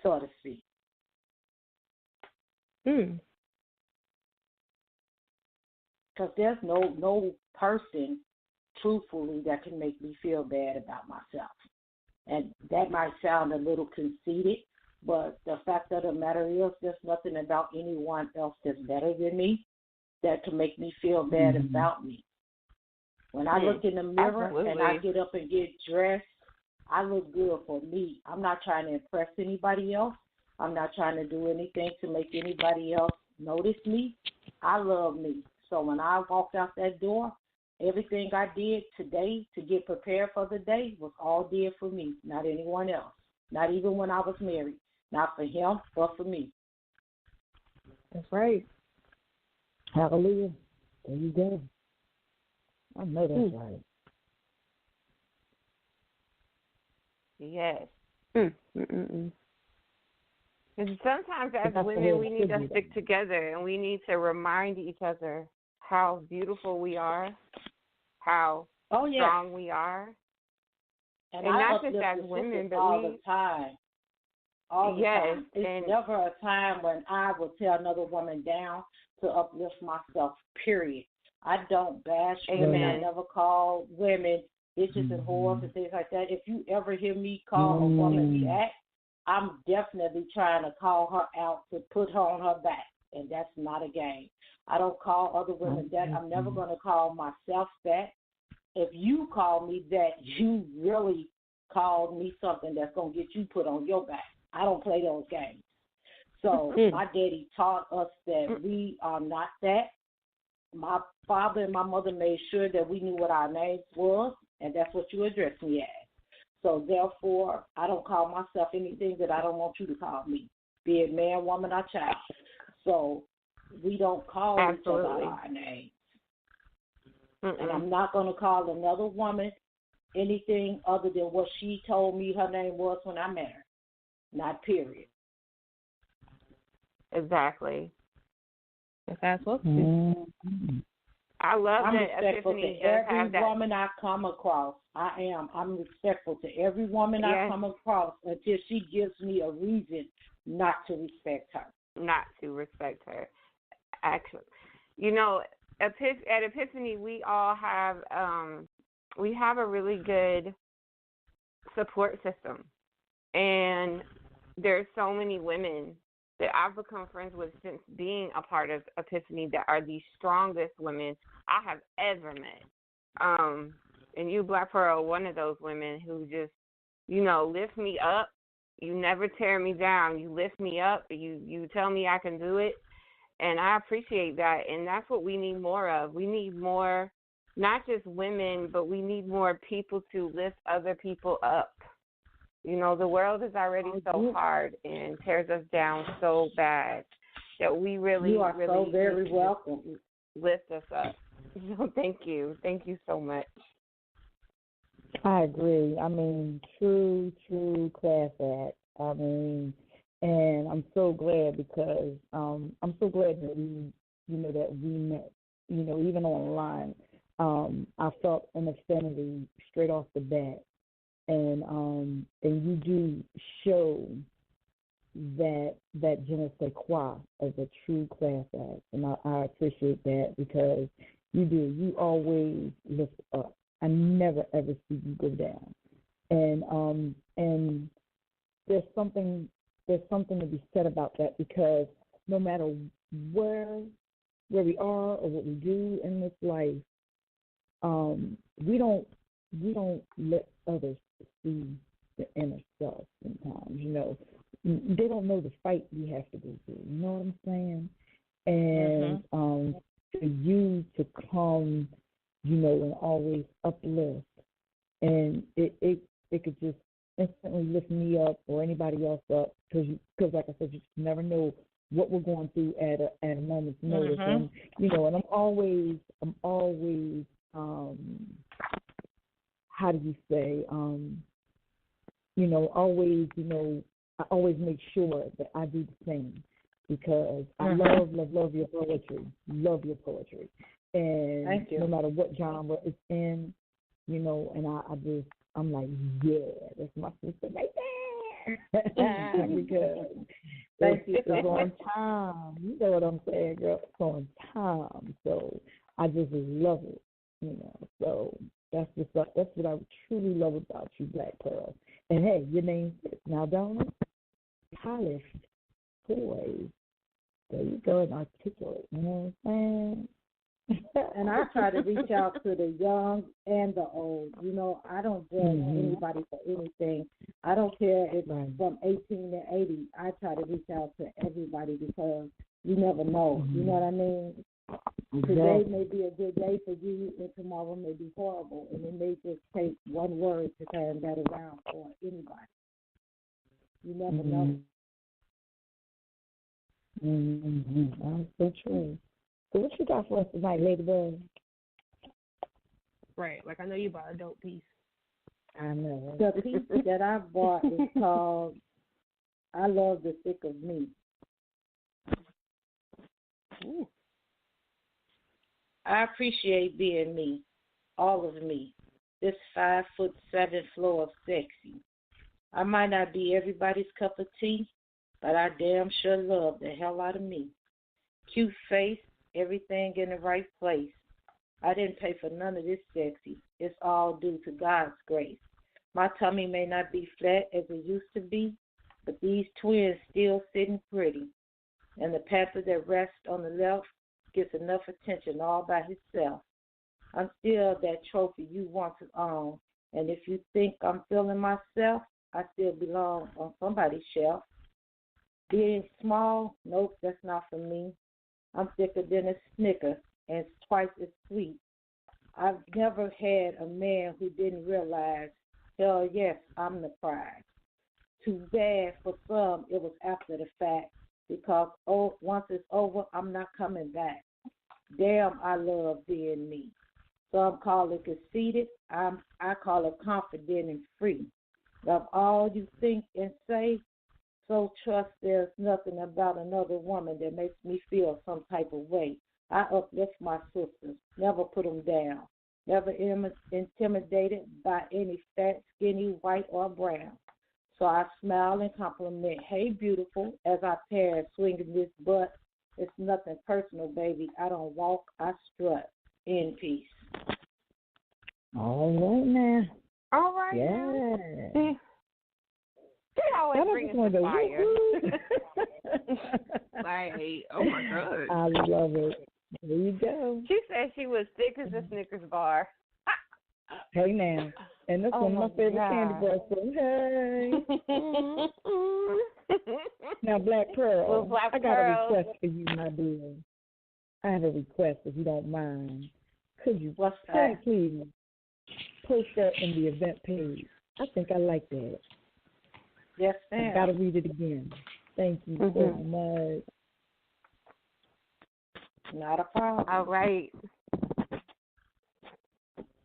so to speak. Because there's no person, truthfully, that can make me feel bad about myself. And that might sound a little conceited, but the fact of the matter is there's nothing about anyone else that's better than me that can make me feel bad about me. When I look in the mirror and I get up and get dressed, I look good for me. I'm not trying to impress anybody else. I'm not trying to do anything to make anybody else notice me. I love me. So when I walked out that door, everything I did today to get prepared for the day was all did for me, not anyone else. Not even when I was married. Not for him, but for me. That's right. Hallelujah. There you go. I know that's right. Yes. And sometimes as women, we need to stick together, and we need to remind each other how beautiful we are, how strong we are. And not just as women, but all the time. All the time. It's never a time when I will tear another woman down to uplift myself, period. I don't bash women. I never call women bitches and whores and things like that. If you ever hear me call a woman that, I'm definitely trying to call her out to put her on her back, and that's not a game. I don't call other women that. I'm never going to call myself that. If you call me that, you really called me something that's going to get you put on your back. I don't play those games. So my daddy taught us that we are not that. My father and my mother made sure that we knew what our names was, and that's what you address me as. So, therefore, I don't call myself anything that I don't want you to call me, be it man, woman, or child. So, we don't call each other our names. And I'm not going to call another woman anything other than what she told me her name was when I met her. Not period. Exactly. That's what I'm I love I'm that respectful Epiphany to does every have that. woman I come across. I am. I'm respectful to every woman I come across until she gives me a reason not to respect her. Not to respect her. Actually, at Epiphany, we all have a really good support system, and there's so many women that I've become friends with since being a part of Epiphany that are the strongest women I have ever met. And you, Black Pearl, one of those women who just, lift me up. You never tear me down. You lift me up. You tell me I can do it. And I appreciate that. And that's what we need more of. We need more, not just women, but we need more people to lift other people up. The world is already so hard and tears us down so bad that we really, you are really so very welcome. Lift us up. So thank you. Thank you so much. I agree. I mean, true class act. I mean, and I'm so glad because I'm so glad that we met. Even online, I felt an affinity straight off the bat. And you do show that je ne sais quoi as a true class act, and I appreciate that because you always lift up. I never ever see you go down, and there's something to be said about that because no matter where we are or what we do in this life, we don't let others see the inner self sometimes, they don't know the fight we have to go through. You know what I'm saying? And for you to come, and always uplift, and it could just instantly lift me up or anybody else up because like I said, you just never know what we're going through at a moment's notice, and and I'm always how do you say, I always make sure that I do the same because I love your poetry. Love your poetry. And thank you. No matter what genre it's in, and I'm like, yeah, that's my sister right there. Because it's on time. You know what I'm saying, girl? It's on time. So I just love it, So that's what I truly love about you, Black Pearl. And hey, your name's now, don't it? Polished poise. There you go, and articulate. You know what I'm saying? And I try to reach out to the young and the old. I don't judge anybody for anything. I don't care if from 18 to 80. I try to reach out to everybody because you never know. You know what I mean? Exactly. Today may be a good day for you, and tomorrow may be horrible, and it may just take one word to turn that around for anybody. You never know. That's so true. So what you got for us tonight, Ladybug? Right, like I know you bought a dope piece. I know. The piece that I bought is called I Love the Thick of Me. Ooh. I appreciate being me, all of me, this 5'7" flow of sexy. I might not be everybody's cup of tea, but I damn sure love the hell out of me. Cute face, everything in the right place. I didn't pay for none of this sexy. It's all due to God's grace. My tummy may not be flat as it used to be, but these twins still sitting pretty. And the panther that rests on the left gets enough attention all by himself. I'm still that trophy you want to own, and if you think I'm feeling myself, I still belong on somebody's shelf. Being small, nope, that's not for me. I'm thicker than a Snicker and twice as sweet. I've never had a man who didn't realize, hell yes, I'm the prize. Too bad for some it was after the fact, because once it's over, I'm not coming back. Damn, I love being me. Some call it conceited. I call it confident and free. Love all you think and say, so trust there's nothing about another woman that makes me feel some type of way. I uplift my sisters, never put them down, never intimidated by any fat, skinny, white, or brown. So I smile and compliment, hey, beautiful, as I pass swinging this butt It's nothing personal, baby. I don't walk, I strut. In peace. All right now. All right. Yeah. She always brings the fire. Like, oh my God. I love it. There you go. She said she was thick as a Snickers bar. Hey now. And that's one of my favorite candy bars. So hey. Now, Black Pearl, well, Black I got Pearl. a request for you, my dear. I have a request, if you don't mind. Could you, please, post that in the event page? I think I like that. Yes, ma'am. I got to read it again. Thank you so much. Not a problem. All right.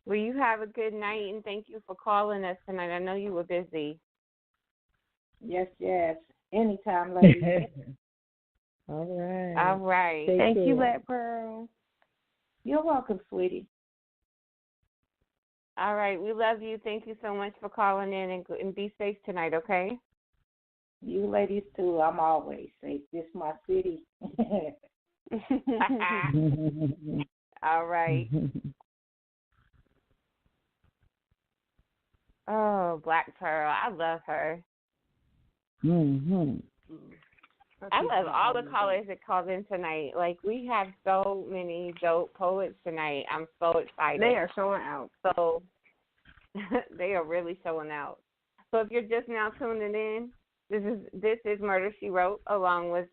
Well, you have a good night, and thank you for calling us tonight. I know you were busy. Yes. Anytime, ladies. All right. All right. Thank you, Black Pearl. You're welcome, sweetie. All right. We love you. Thank you so much for calling in, and be safe tonight, okay? You ladies, too. I'm always safe. This is my city. All right. Oh, Black Pearl. I love her. I love all the callers that called in tonight. Like, we have so many dope poets tonight. I'm so excited. They are showing out. So they are really showing out. So if you're just now tuning in, this is Murder, She Wrote, along with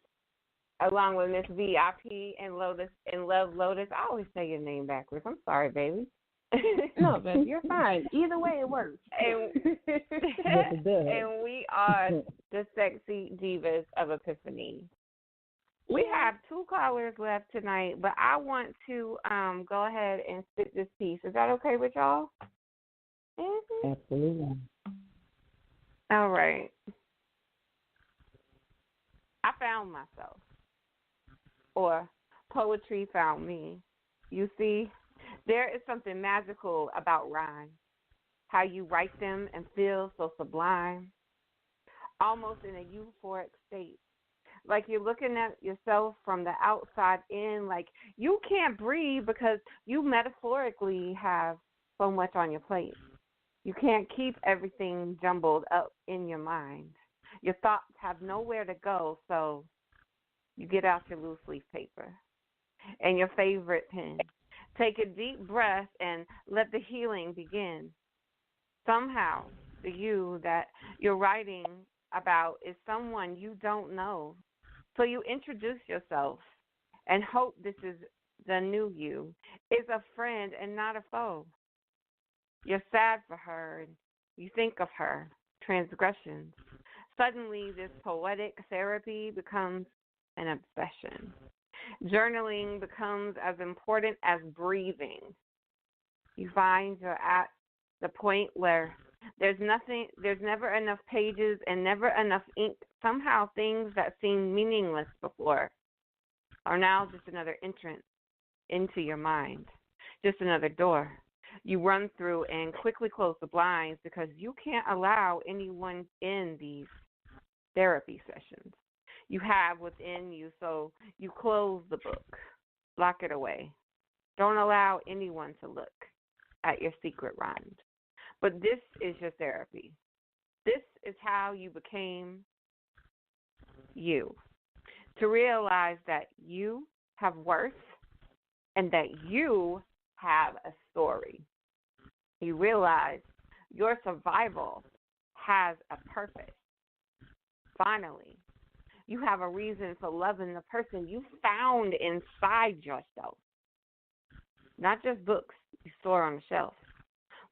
Miss VIP and Lotus and Love Lotus. I always say your name backwards. I'm sorry, baby. No, baby, you're fine. Either way, it works. And we are the sexy divas of Epiphany. We have 2 callers left tonight, but I want to go ahead and spit this piece. Is that okay with y'all? Mm-hmm. Absolutely. All right. I found myself, or poetry found me. You see, there is something magical about rhyme, how you write them and feel so sublime, almost in a euphoric state, like you're looking at yourself from the outside in, like you can't breathe because you metaphorically have so much on your plate. You can't keep everything jumbled up in your mind. Your thoughts have nowhere to go, so you get out your loose leaf paper and your favorite pen. Take a deep breath and let the healing begin. Somehow, the you that you're writing about is someone you don't know. So you introduce yourself and hope this is the new you, is a friend and not a foe. You're sad for her and you think of her transgressions. Suddenly, this poetic therapy becomes an obsession. Journaling becomes as important as breathing. You find you're at the point where there's never enough pages and never enough ink. Somehow things that seemed meaningless before are now just another entrance into your mind, just another door you run through and quickly close the blinds because you can't allow anyone in these therapy sessions you have within you, so you close the book, lock it away. Don't allow anyone to look at your secret rhymes. But this is your therapy. This is how you became you. To realize that you have worth and that you have a story. You realize your survival has a purpose. Finally, you have a reason for loving the person you found inside yourself. Not just books you store on the shelf,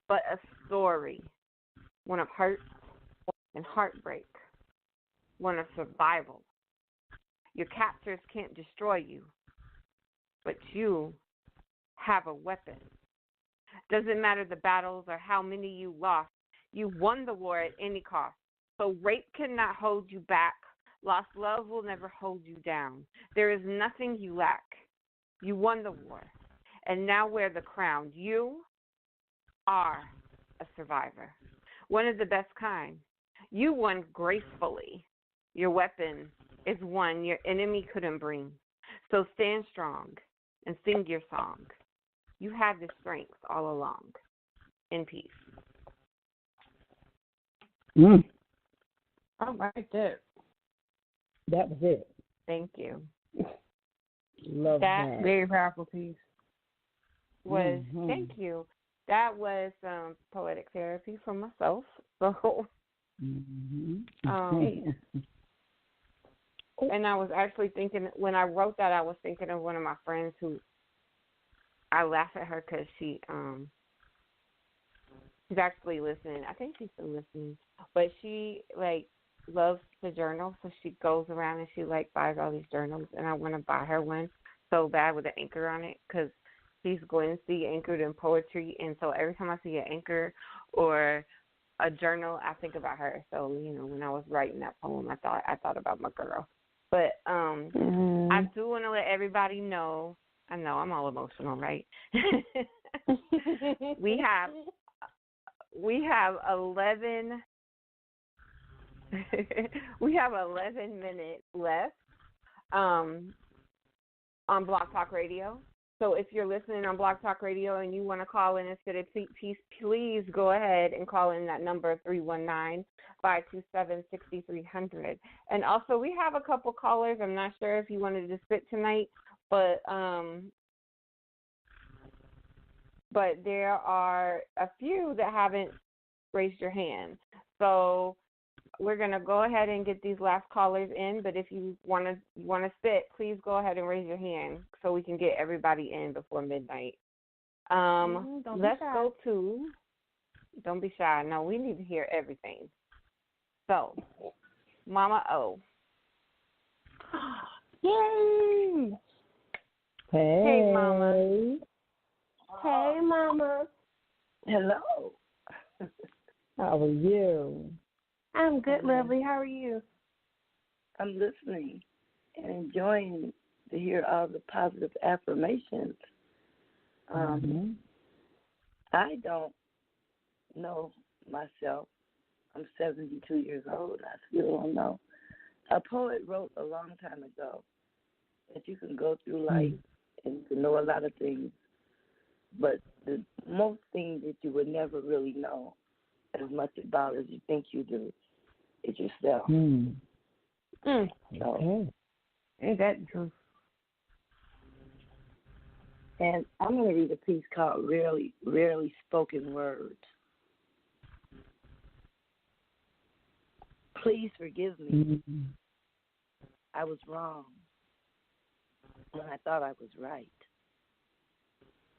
but a story, one of hurt and heartbreak, one of survival. Your captors can't destroy you, but you have a weapon. Doesn't matter the battles or how many you lost, you won the war at any cost. So rape cannot hold you back. Lost love will never hold you down. There is nothing you lack. You won the war, and now wear the crown. You are a survivor, one of the best kind. You won gracefully. Your weapon is one your enemy couldn't bring. So stand strong and sing your song. You have the strength all along. In peace. All right, there. That was it. Thank you. Love that. Very powerful piece. Thank you. That was poetic therapy for myself. So, and I was actually thinking, when I wrote that, I was thinking of one of my friends who, I laugh at her because she's actually listening. I think she's still listening. But she, loves to journal, so she goes around and she, buys all these journals. And I want to buy her one so bad with an anchor on it because she's Gwency, anchored in poetry. And so every time I see an anchor or a journal, I think about her. So, when I was writing that poem, I thought about my girl. But I do want to let everybody know, I know I'm all emotional, right? we have 11 minutes left on Blog Talk Radio. So if you're listening on Blog Talk Radio and you want to call in and spit a piece, please go ahead and call in that number 319-527-6300. And also we have a couple callers. I'm not sure if you wanted to spit tonight, but there are a few that haven't raised your hand. So we're going to go ahead and get these last callers in, but if you want to spit, please go ahead and raise your hand so we can get everybody in before midnight. Let's go to, don't be shy. No, we need to hear everything. So, Mama O. Yay! Hey, Mama. Hey, Mama. Hello. How are you? I'm good, lovely. How are you? I'm listening and enjoying to hear all the positive affirmations. I don't know myself. I'm 72 years old. I still don't know. A poet wrote a long time ago that you can go through life and to know a lot of things, but the most thing that you would never really know as much about as you think you do is yourself. So, ain't that true? And I'm going to read a piece called Rarely Spoken Words. Please forgive me. I was wrong when I thought I was right.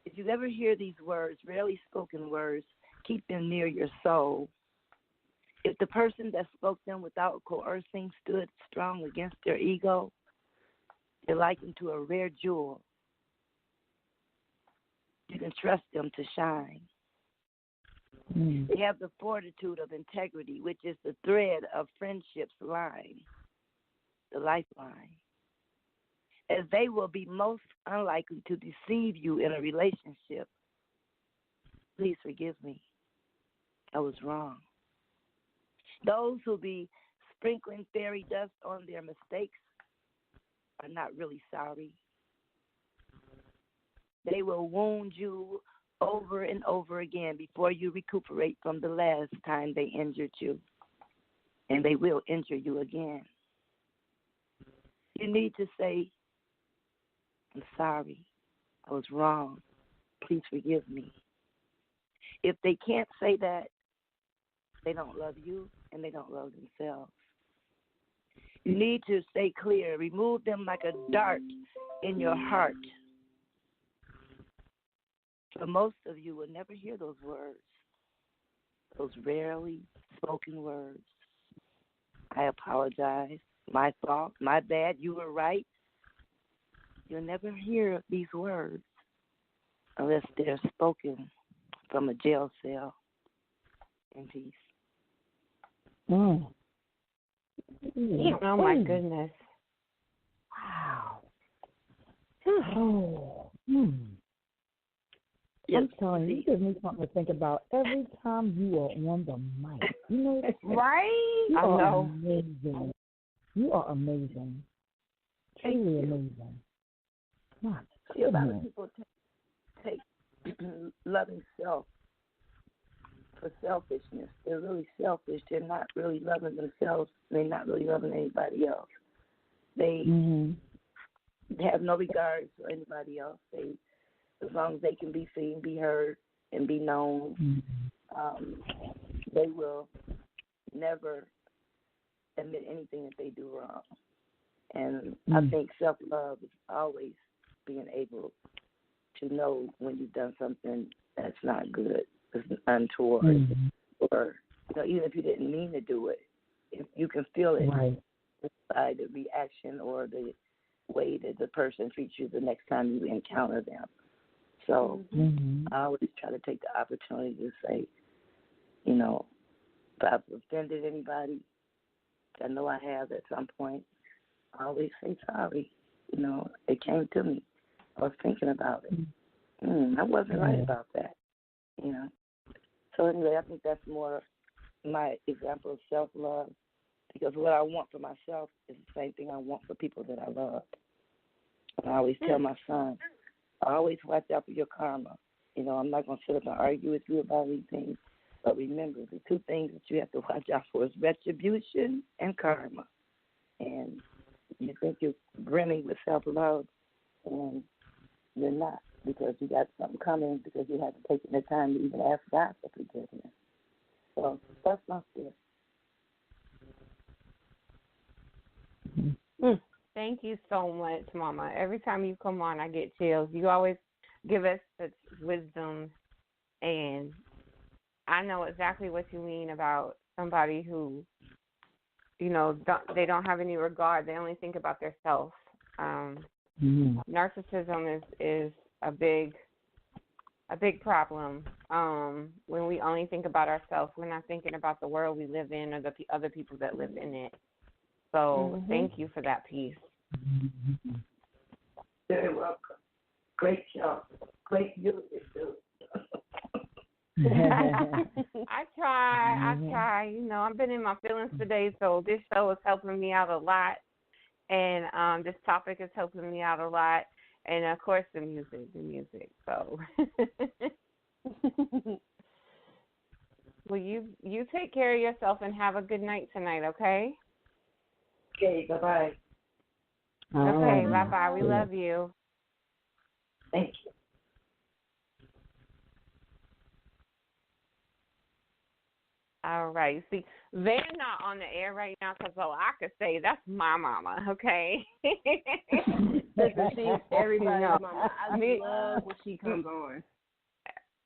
If you ever hear these words, rarely spoken words, keep them near your soul. If the person that spoke them without coercing stood strong against their ego, they're likened to a rare jewel. You can trust them to shine. They have the fortitude of integrity, which is the thread of friendship's line, the lifeline. As they will be most unlikely to deceive you in a relationship. Please forgive me. I was wrong. Those who be sprinkling fairy dust on their mistakes are not really sorry. They will wound you over and over again before you recuperate from the last time they injured you. And they will injure you again. You need to say, I'm sorry. I was wrong. Please forgive me. If they can't say that, they don't love you and they don't love themselves. You need to stay clear. Remove them like a dart in your heart. But most of you will never hear those words, those rarely spoken words. I apologize. My fault. My bad. You were right. You'll never hear these words unless they're spoken from a jail cell in peace. Oh, my goodness. Wow. Yes. I'm telling you, you give me something to think about every time you are on the mic. You know, right? You I are know. amazing. You are amazing. Truly amazing. See, a lot of people take loving self for selfishness. They're really selfish. They're not really loving themselves. They're not really loving anybody else. They have no regard for anybody else. As long as they can be seen, be heard, and be known, they will never admit anything that they do wrong. And I think self-love is always being able to know when you've done something that's not good, it's untoward, or even if you didn't mean to do it, if you can feel it by the reaction or the way that the person treats you the next time you encounter them. So I always try to take the opportunity to say, if I've offended anybody, I know I have at some point, I always say sorry. It came to me. I was thinking about it. I wasn't right about that. So anyway, I think that's more my example of self-love, because what I want for myself is the same thing I want for people that I love. And I always tell my son, always watch out for your karma. I'm not going to sit up and argue with you about anything, but remember, the two things that you have to watch out for is retribution and karma. And you think you're brimming with self-love, and you're not, because you got something coming, because you haven't taken the time to even ask God for forgiveness. So that's my fear. Thank you so much, Mama. Every time you come on, I get chills. You always give us such wisdom, and I know exactly what you mean about somebody who, they don't have any regard. They only think about themselves. Narcissism is a big problem. When we only think about ourselves, we're not thinking about the world we live in or the other people that live in it. So thank you for that piece. Very welcome. Great job. Great music, too. I try. I've been in my feelings today, so this show is helping me out a lot. And this topic is helping me out a lot. And, of course, the music. So, well, you take care of yourself and have a good night tonight, okay? Okay, bye-bye. Okay, bye-bye. We love you. Thank you. All right. See, they're not on the air right now because all I could say, that's my mama, okay? Listen, she's everybody's mama. I love when she comes on.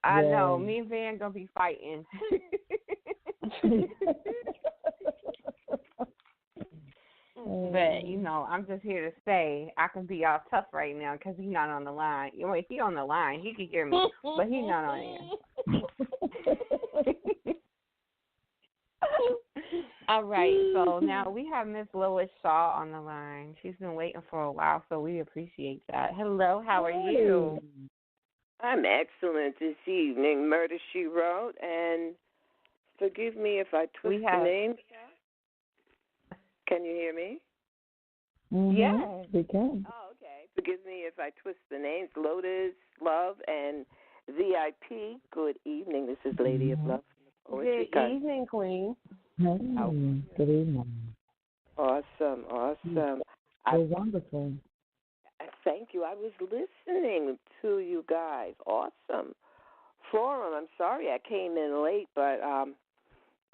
I know. Me and Van going to be fighting. But, I'm just here to say I can be all tough right now because he's not on the line. If he's on the line, he can hear me, but he's not on air. All right, so now we have Miss Lois Shaw on the line. She's been waiting for a while, so we appreciate that. Hello, how are you? I'm excellent this evening, Murder, She Wrote, and forgive me if I twist the name. Can you hear me? Yes, we can. Oh, okay. Forgive me if I twist the names. Lotus, Love, and VIP. Good evening. This is Lady of Love. Good evening, Queen. Hey, good evening. Awesome. You're wonderful. Thank you. I was listening to you guys. Awesome forum. I'm sorry I came in late, but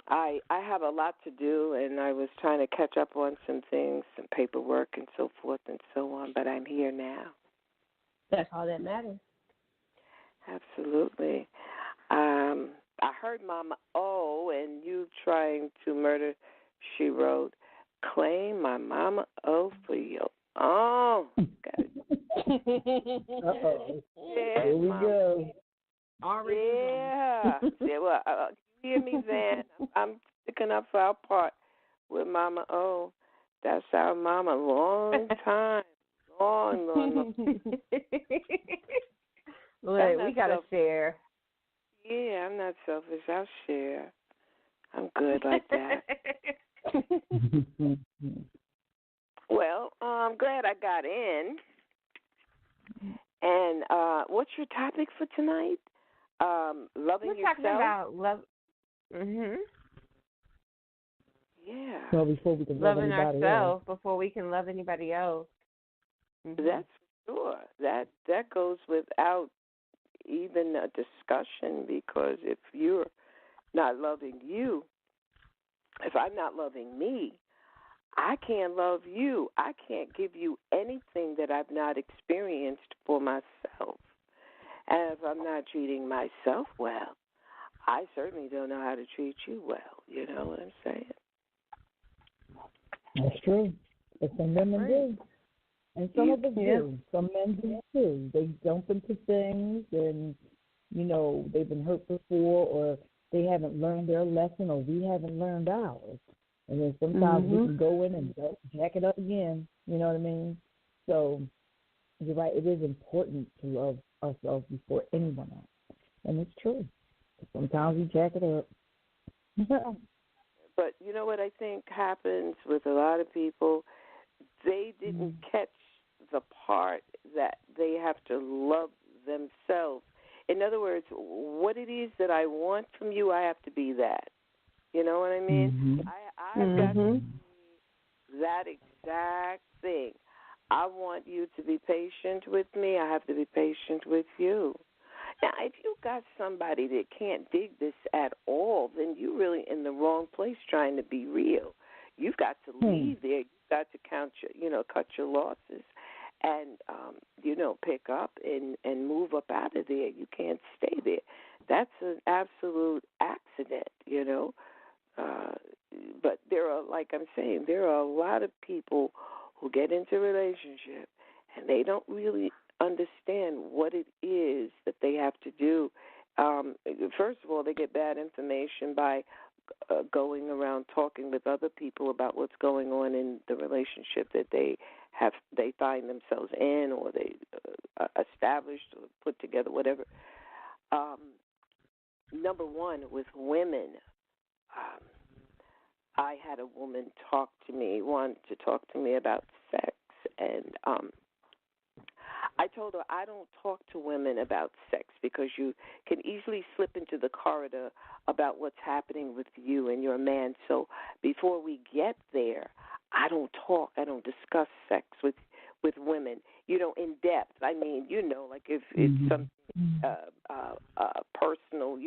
I have a lot to do, and I was trying to catch up on some things, some paperwork and so forth and so on, but I'm here now. That's all that matters. Absolutely. I heard Mama O and you trying to murder, she wrote, claim my Mama O for you. Oh, got it. Uh-oh. Yeah, here we go. Yeah. Well, you hear me, Van? I'm sticking up for our part with Mama O. That's our Mama. Long time. Long. Look, we got to share. Yeah, I'm not selfish. I'll share. I'm good like that. Well, I'm glad I got in. And what's your topic for tonight? Loving yourself. We're talking about love. Mhm. Yeah. So before we can love Loving anybody ourselves else. before we can love anybody else. Mm-hmm. That's for sure. That goes without even a discussion, because if you're not loving you, if I'm not loving me, I can't love you. I can't give you anything that I've not experienced for myself. And if I'm not treating myself well, I certainly don't know how to treat you well. You know what I'm saying? That's true. But some women do. And some of us do. Some men do too. They jump into things and, they've been hurt before, or they haven't learned their lesson, or we haven't learned ours. And then sometimes we can go in and jack it up again. You know what I mean? So you're right. It is important to love ourselves before anyone else. And it's true. Sometimes we jack it up. But you know what I think happens with a lot of people? They didn't catch the part that they have to love themselves. In other words, what it is that I want from you, I have to be that. You know what I mean? I've got to be that exact thing. I want you to be patient with me. I have to be patient with you. Now, if you got somebody that can't dig this at all, then you're really in the wrong place trying to be real. You've got to leave there. You've got to cut your losses and, pick up and move up out of there. You can't stay there. That's an absolute accident, But there are, like I'm saying, there are a lot of people who get into a relationship and they don't really understand what it is that they have to do. First of all, they get bad information by going around talking with other people about what's going on in the relationship that they find themselves in, or they established or put together, whatever. Number one, with women, I had a woman wanted to talk to me about sex, and I told her I don't talk to women about sex because you can easily slip into the corridor about what's happening with you and your man. So before we get there, I don't discuss sex with women, in depth. I mean, like if it's something personal,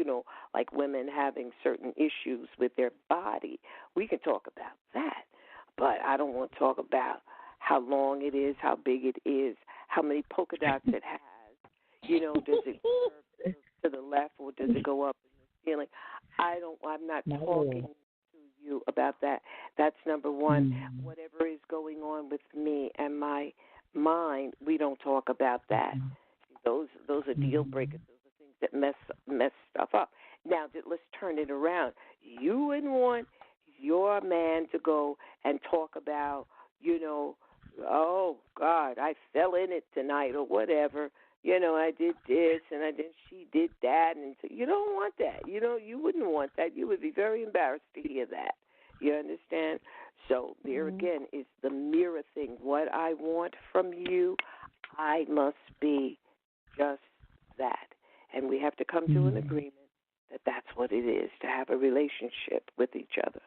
like women having certain issues with their body, we can talk about that. But I don't want to talk about how long it is, how big it is, how many polka dots it has. Does it curve to the left or does it go up in the ceiling? I'm not talking to you about that. That's number one. Whatever is going on with me and my mind, we don't talk about that. Those are deal breakers. Those are things that mess stuff up. Now, let's turn it around. You wouldn't want your man to go and talk about, oh, God, I fell in it tonight or whatever. I did this and she did that. And so you don't want that. You wouldn't want that. You would be very embarrassed to hear that. You understand? So there again is the mirror thing. What I want from you, I must be just that. And we have to come to an agreement that that's what it is, to have a relationship with each other.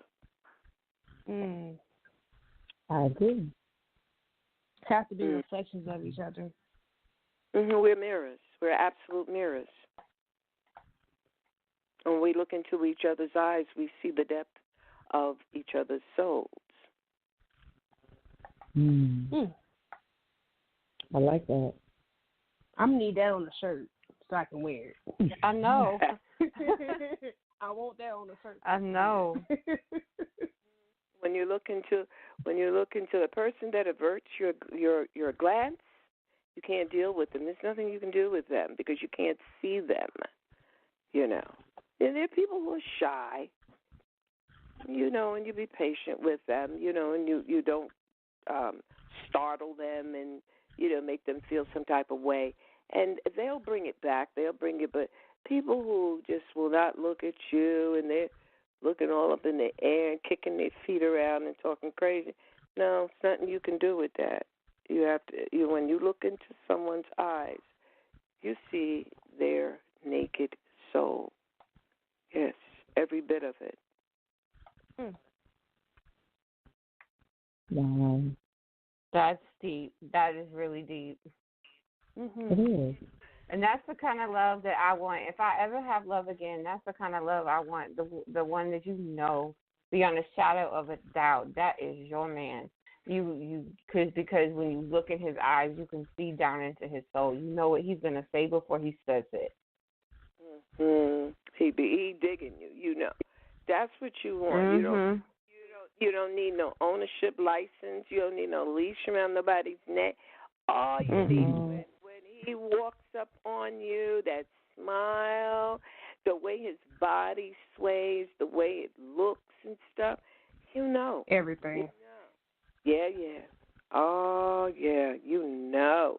I agree. Have to be reflections of each other. We're mirrors. We're absolute mirrors. When we look into each other's eyes, we see the depth of each other's souls. I like that. I'm going to need that on the shirt so I can wear it. I know. I want that on the shirt. I know. When you look into a person that averts your glance, you can't deal with them. There's nothing you can do with them because you can't see them. And there are people who are shy. And you be patient with them. And you don't startle them and make them feel some type of way. And they'll bring it back. But people who just will not look at you and they're looking all up in the air and kicking their feet around and talking crazy. No, it's nothing you can do with that. You have to. When you look into someone's eyes, you see their naked soul. Yes, every bit of it. Wow. That's deep. That is really deep. It is. And that's the kind of love that I want. If I ever have love again, that's the kind of love I want. The one that you know beyond a shadow of a doubt that is your man. Because when you look in his eyes, you can see down into his soul. You know what he's gonna say before he says it. He digging you. You know, that's what you want. You don't need no ownership license. You don't need no leash around nobody's neck. All you need is when he walks up on you, that smile, the way his body sways, the way it looks and stuff. You know everything. Yeah. Oh yeah. You know.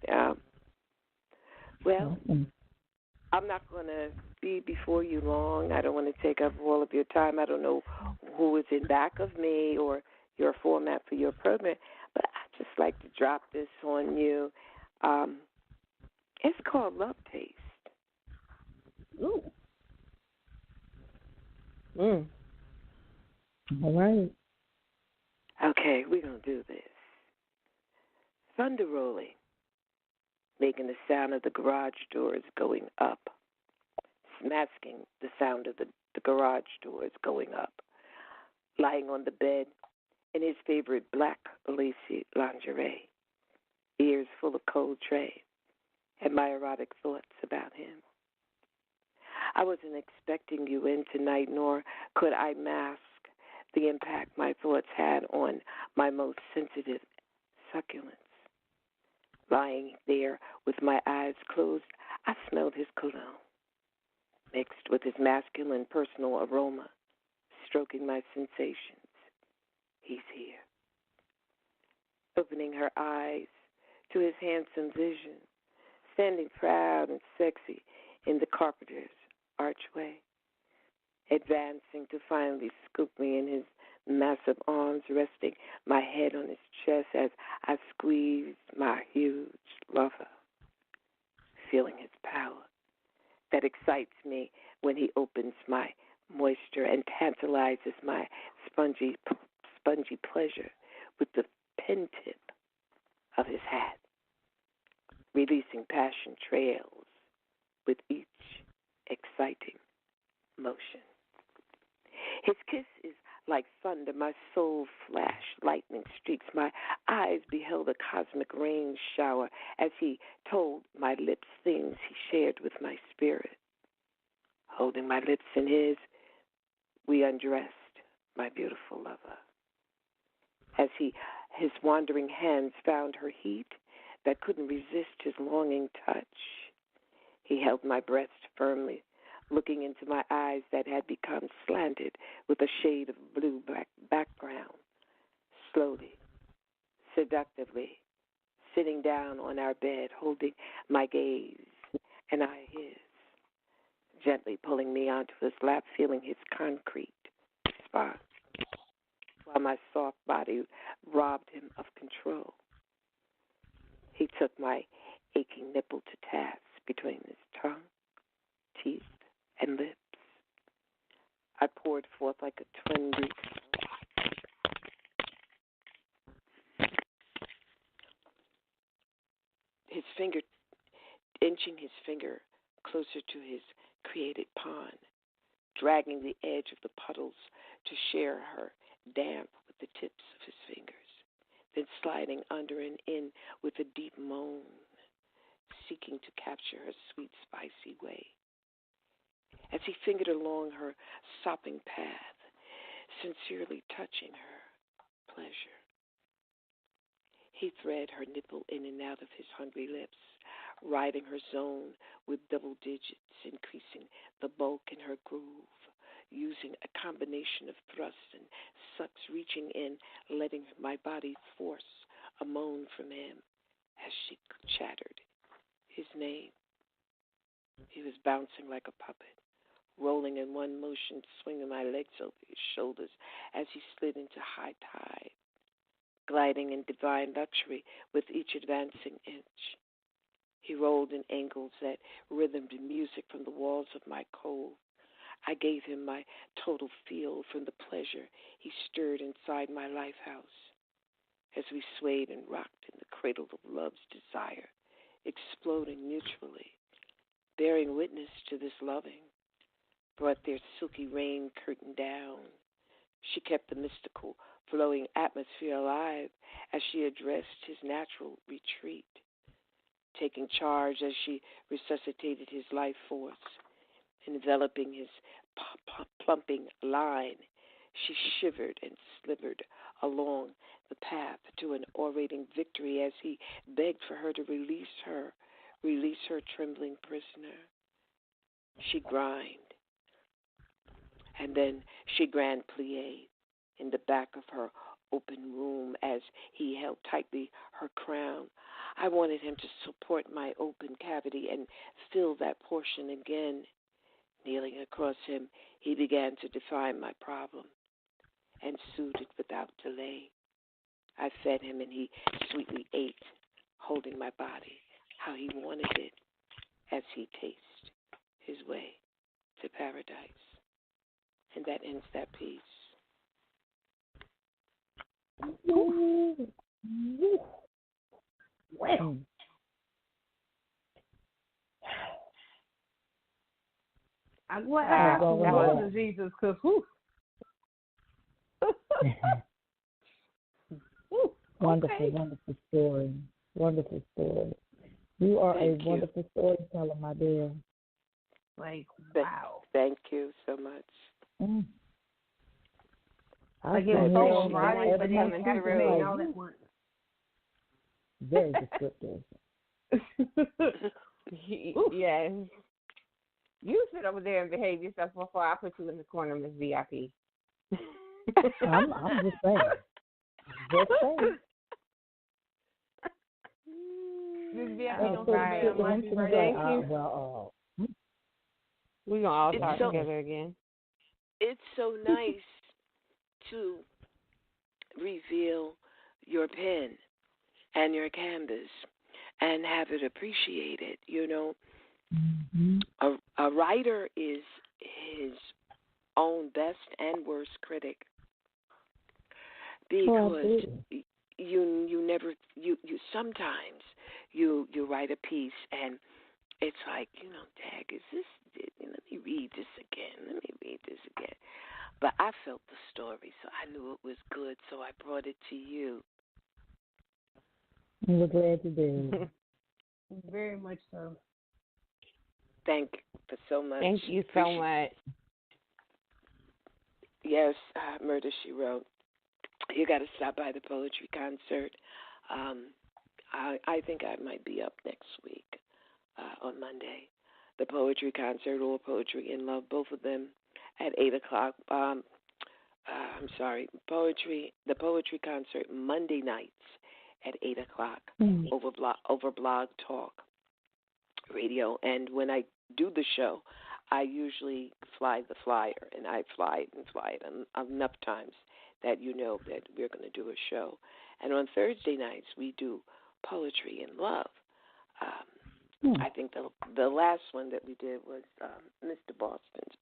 Yeah. Well, I'm not going to be before you long. I don't want to take up all of your time. I don't know who is in back of me or your format for your program, but I just like to drop this on you. It's called Love Taste. Ooh. All right. Okay, we're going to do this. Thunder rolling, making the sound of the garage doors going up, masking the sound of the garage doors going up, lying on the bed in his favorite black lacy lingerie, ears full of cold tray, and my erotic thoughts about him. I wasn't expecting you in tonight, nor could I mask the impact my thoughts had on my most sensitive succulents. Lying there with my eyes closed, I smelled his cologne, mixed with his masculine personal aroma, stroking my sensations. He's here. Opening her eyes to his handsome vision, standing proud and sexy in the carpenter's archway, advancing to finally scoop me in his massive arms, resting my head on his chest as I squeezed my huge lover, feeling his power that excites me when he opens my moisture and tantalizes my spongy pleasure with the pen tip of his hat, releasing passion trails with each exciting motion. His kiss is like thunder, my soul flashed lightning streaks. My eyes beheld a cosmic rain shower as he told my lips things he shared with my spirit. Holding my lips in his, we undressed my beautiful lover. As his wandering hands found her heat that couldn't resist his longing touch, he held my breast firmly, looking into my eyes that had become slanted with a shade of blue background. Slowly, seductively, sitting down on our bed, holding my gaze and I his, gently pulling me onto his lap, feeling his concrete response, while my soft body robbed him of control. He took my aching nipple to task between his tongue, teeth, and lips. I poured forth like a twin breeze. His finger, inching his finger closer to his created pond, dragging the edge of the puddles to share her damp with the tips of his fingers, then sliding under and in with a deep moan, seeking to capture her sweet, spicy way. As he fingered along her sopping path, sincerely touching her pleasure. He thread her nipple in and out of his hungry lips, riding her zone with double digits, increasing the bulk in her groove, using a combination of thrusts and sucks, reaching in, letting my body force a moan from him as she chattered his name. He was bouncing like a puppet, rolling in one motion, swinging my legs over his shoulders as he slid into high tide, gliding in divine luxury with each advancing inch. He rolled in angles that rhythmed music from the walls of my cove. I gave him my total feel from the pleasure he stirred inside my lifehouse. As we swayed and rocked in the cradle of love's desire, exploding mutually, bearing witness to this loving, brought their silky rain curtain down. She kept the mystical, flowing atmosphere alive as she addressed his natural retreat, taking charge as she resuscitated his life force, enveloping his plumping line. She shivered and slivered along the path to an orating victory as he begged for her to release her trembling prisoner. She grined, and then she grand plied in the back of her open room as he held tightly her crown. I wanted him to support my open cavity and fill that portion again. Kneeling across him, he began to define my problem and soothed it without delay. I fed him and he sweetly ate, holding my body how he wanted it as he tasted his way to paradise. And that ends that piece. Well, What happened to Jesus? Because wonderful, wonderful story. Wonderful story. You are a wonderful storyteller, my dear. Like, wow. Thank you so much. I get so right, but then through. all at once. Very descriptive. Yes. You sit over there and behave yourself before I put you in the corner, Miss VIP. I'm just saying. Just saying. Miss VIP don't forget my birthday. We're going to all talk together again. It's so nice to reveal your pen and your canvas and have it appreciated. You know, a writer is his own best and worst critic, because you sometimes you write a piece and it's like, dag, is this? Let me read this again. But I felt the story, so I knew it was good, so I brought it to you. We're glad to do. Very much so. Thank you so much. Thank you so much. Yes, Murder, She Wrote. You got to stop by the poetry concert. I think I might be up next week on Monday. The poetry concert or Poetry in Love, both of them at 8 o'clock. The poetry concert Monday nights at 8 o'clock over Blog Talk Radio. And when I do the show, I usually fly the flyer, and I fly it enough times that you know that we're going to do a show. And on Thursday nights, we do Poetry in Love. I think the last one that we did was Mr. Boston's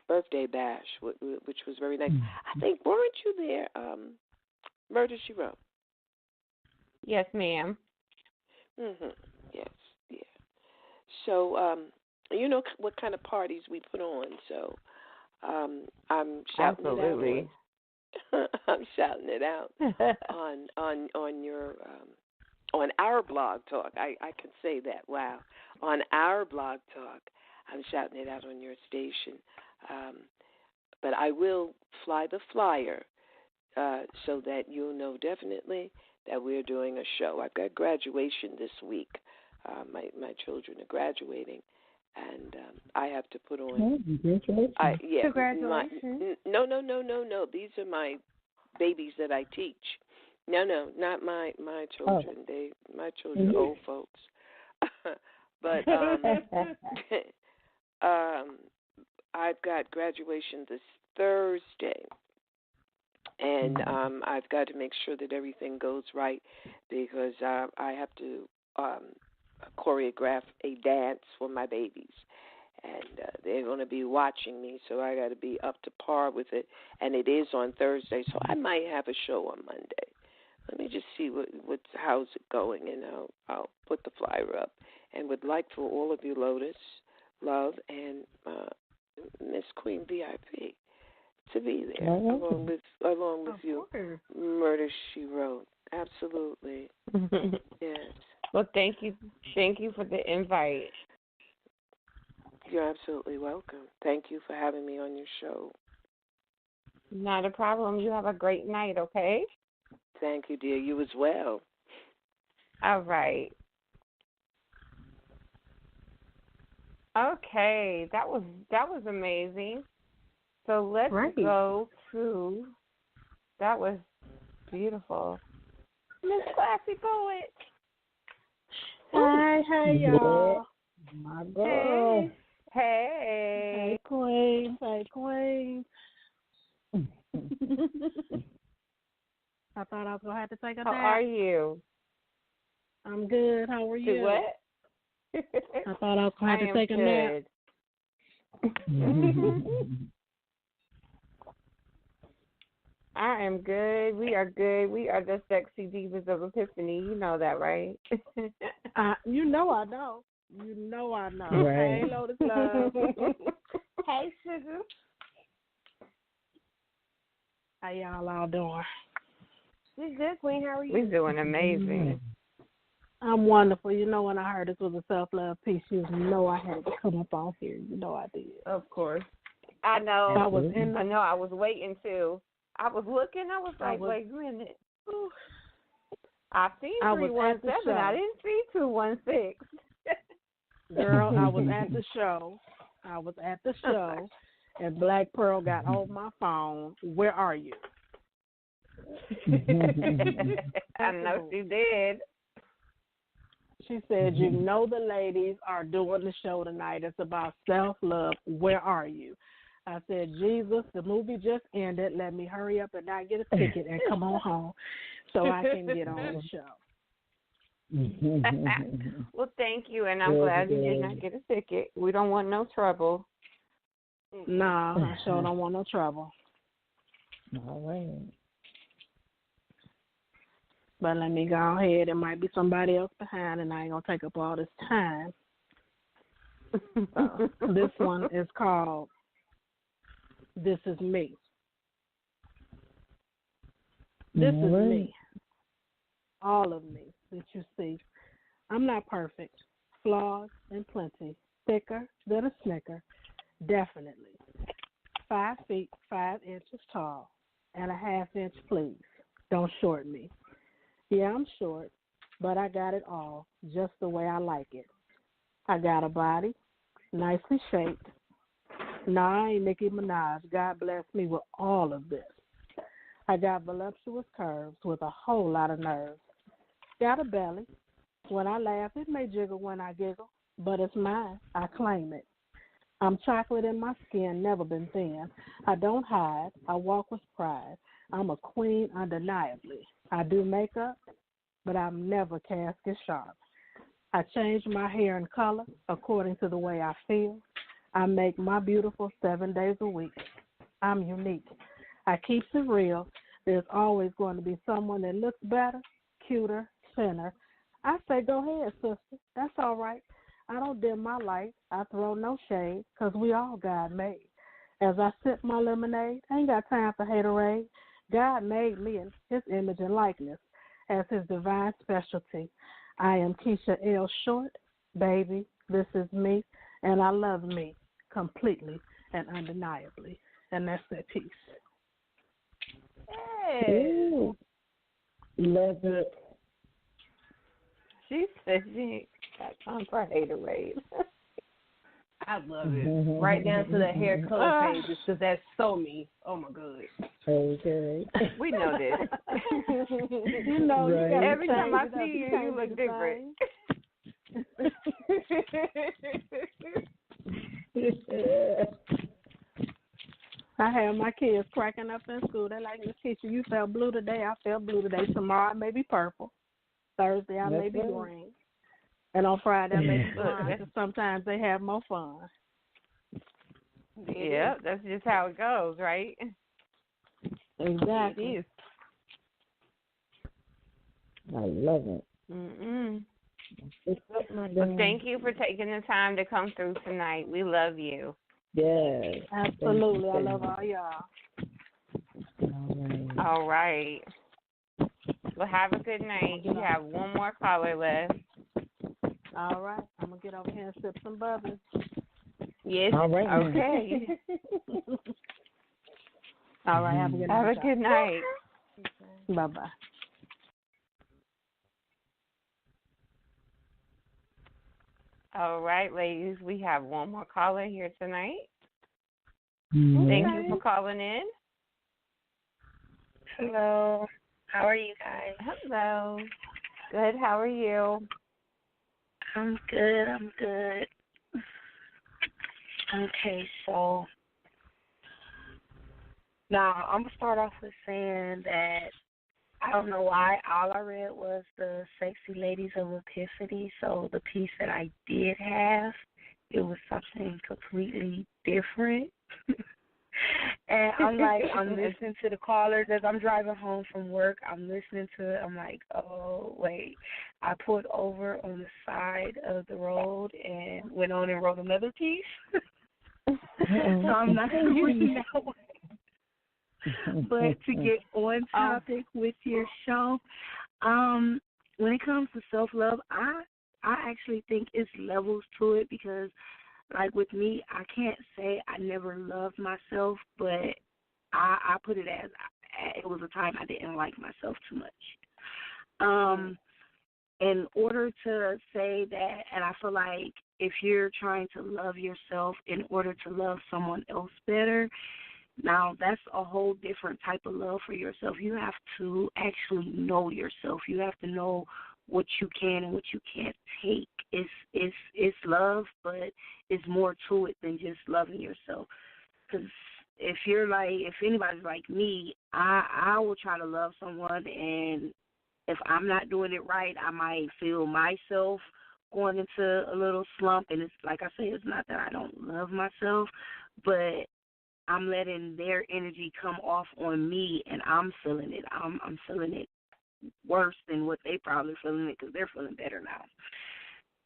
birthday bash, which was very nice. I think, weren't you there, Murder, She Wrote? Yes, ma'am. Yes, yeah. So, you know what kind of parties we put on, so I'm shouting it out. I'm shouting it out on your on our Blog Talk. I can say that. Wow. On our Blog Talk, I'm shouting it out on your station. But I will fly the flyer so that you'll know definitely that we're doing a show. I've got graduation this week. My children are graduating, and I have to put on. Congratulations! Congratulations! No. These are my babies that I teach. No, not my children. My children are old folks. But I've got graduation this Thursday, And I've got to make sure that everything goes right because I have to choreograph a dance for my babies. And they're going to be watching me, so I got to be up to par with it. And it is on Thursday, so I might have a show on Monday. Let me just see how's it going, and I'll put the flyer up. And would like for all of you, Lotus, Love, and Miss Queen VIP, to be there along with you. Murder, She Wrote. Absolutely. Yes. Well, thank you for the invite. You're absolutely welcome. Thank you for having me on your show. Not a problem. You have a great night, okay? Thank you, dear. You as well. All right. Okay, that was amazing. So let's go to, that was beautiful. Miss Classy Poet. Hi, y'all. My girl. Hey, Queen. Hey, Queen. I thought I was going to have to take a nap. How are you? I'm good. How are you? Do what? I thought I was going to have to take a nap. I am good. We are good. We are the sexy divas of Epiphany. You know that, right? You know I know. You know I know. Right. Hey, Lotus Love. Hey, sugar. How y'all all doing? We good, Queen. How are you? We're doing amazing. I'm wonderful. You know, when I heard this was a self-love piece, you know I had to come up on here. You know I did. Of course. I know. I was waiting too. I was looking. I was like, wait a minute. I seen 317. I didn't see 216. Girl, I was at the show. And Black Pearl got on my phone. Where are you? I know she did. She said, you know the ladies are doing the show tonight. It's about self-love. Where are you? I said, Jesus, the movie just ended. Let me hurry up and not get a ticket and come on home so I can get on the show. Well, thank you, and I'm glad you did not get a ticket. We don't want no trouble. No, I sure don't want no trouble. All right. But let me go ahead. There might be somebody else behind, and I ain't going to take up all this time. This one is called This Is Me. This is me. All of me that you see. I'm not perfect. Flaws and plenty. Thicker than a snicker. Definitely. 5 feet, 5 inches tall. And a ½ inch, please. Don't short me. Yeah, I'm short, but I got it all just the way I like it. I got a body, nicely shaped. Nah, I ain't Nicki Minaj. God bless me with all of this. I got voluptuous curves with a whole lot of nerves. Got a belly. When I laugh, it may jiggle when I giggle, but it's mine. I claim it. I'm chocolate in my skin, never been thin. I don't hide. I walk with pride. I'm a queen undeniably. I do makeup, but I'm never casket sharp. I change my hair and color according to the way I feel. I make my beautiful 7 days a week. I'm unique. I keep it real. There's always going to be someone that looks better, cuter, thinner. I say, go ahead, sister. That's all right. I don't dim my light. I throw no shade because we all God made. As I sip my lemonade, I ain't got time for haterade. God made me in his image and likeness as his divine specialty. I am Keisha L. Short. Baby, this is me, and I love me completely and undeniably. And that's that piece. Hey. Love it. She said she ain't got time for haterade. I love it. Right down to the hair color pages, because that's so me. Oh, my God. Okay. We know this. You know, right. Every time I see you, you look different. I have my kids cracking up in school. They're like, Miss Teacher, you felt blue today. I felt blue today. Tomorrow I may be purple. Thursday I may be green. And on Friday I may be blind. Because sometimes they have more fun. Yeah, that's just how it goes, right? Exactly. It is. I love it. Well, thank you for taking the time to come through tonight. We love you. Yes. Absolutely. I love all y'all. All right. Well, have a good night. You have one more caller left. All right. I'm going to get over here and sip some bubbles. Yes. All right. Okay. All right. Have a good night. Have a good night. Bye-bye. All right, ladies. We have one more caller here tonight. Mm-hmm. Thank you for calling in. Hello. How are you guys? Hello. Good. How are you? I'm good. Okay, so now I'm going to start off with saying that I don't know why all I read was the Sexy Ladies of Epiphany, so the piece that I did have, it was something completely different. And I'm like, I'm listening to the callers as I'm driving home from work. I'm listening to it. I'm like, oh, wait. I pulled over on the side of the road and went on and wrote another piece. So I'm not reading that one. But to get on topic with your show, when it comes to self-love, I actually think it's levels to it because, like with me, I can't say I never loved myself, but I put it as it was a time I didn't like myself too much. In order to say that, and I feel like if you're trying to love yourself in order to love someone else better, now that's a whole different type of love for yourself. You have to actually know yourself. You have to know what you can and what you can't take. It's love, but it's more to it than just loving yourself. Because if anybody's like me, I will try to love someone, and if I'm not doing it right, I might feel myself going into a little slump. And it's like I say, it's not that I don't love myself, but I'm letting their energy come off on me, and I'm feeling it. I'm feeling it worse than what they probably feeling it because they're feeling better now.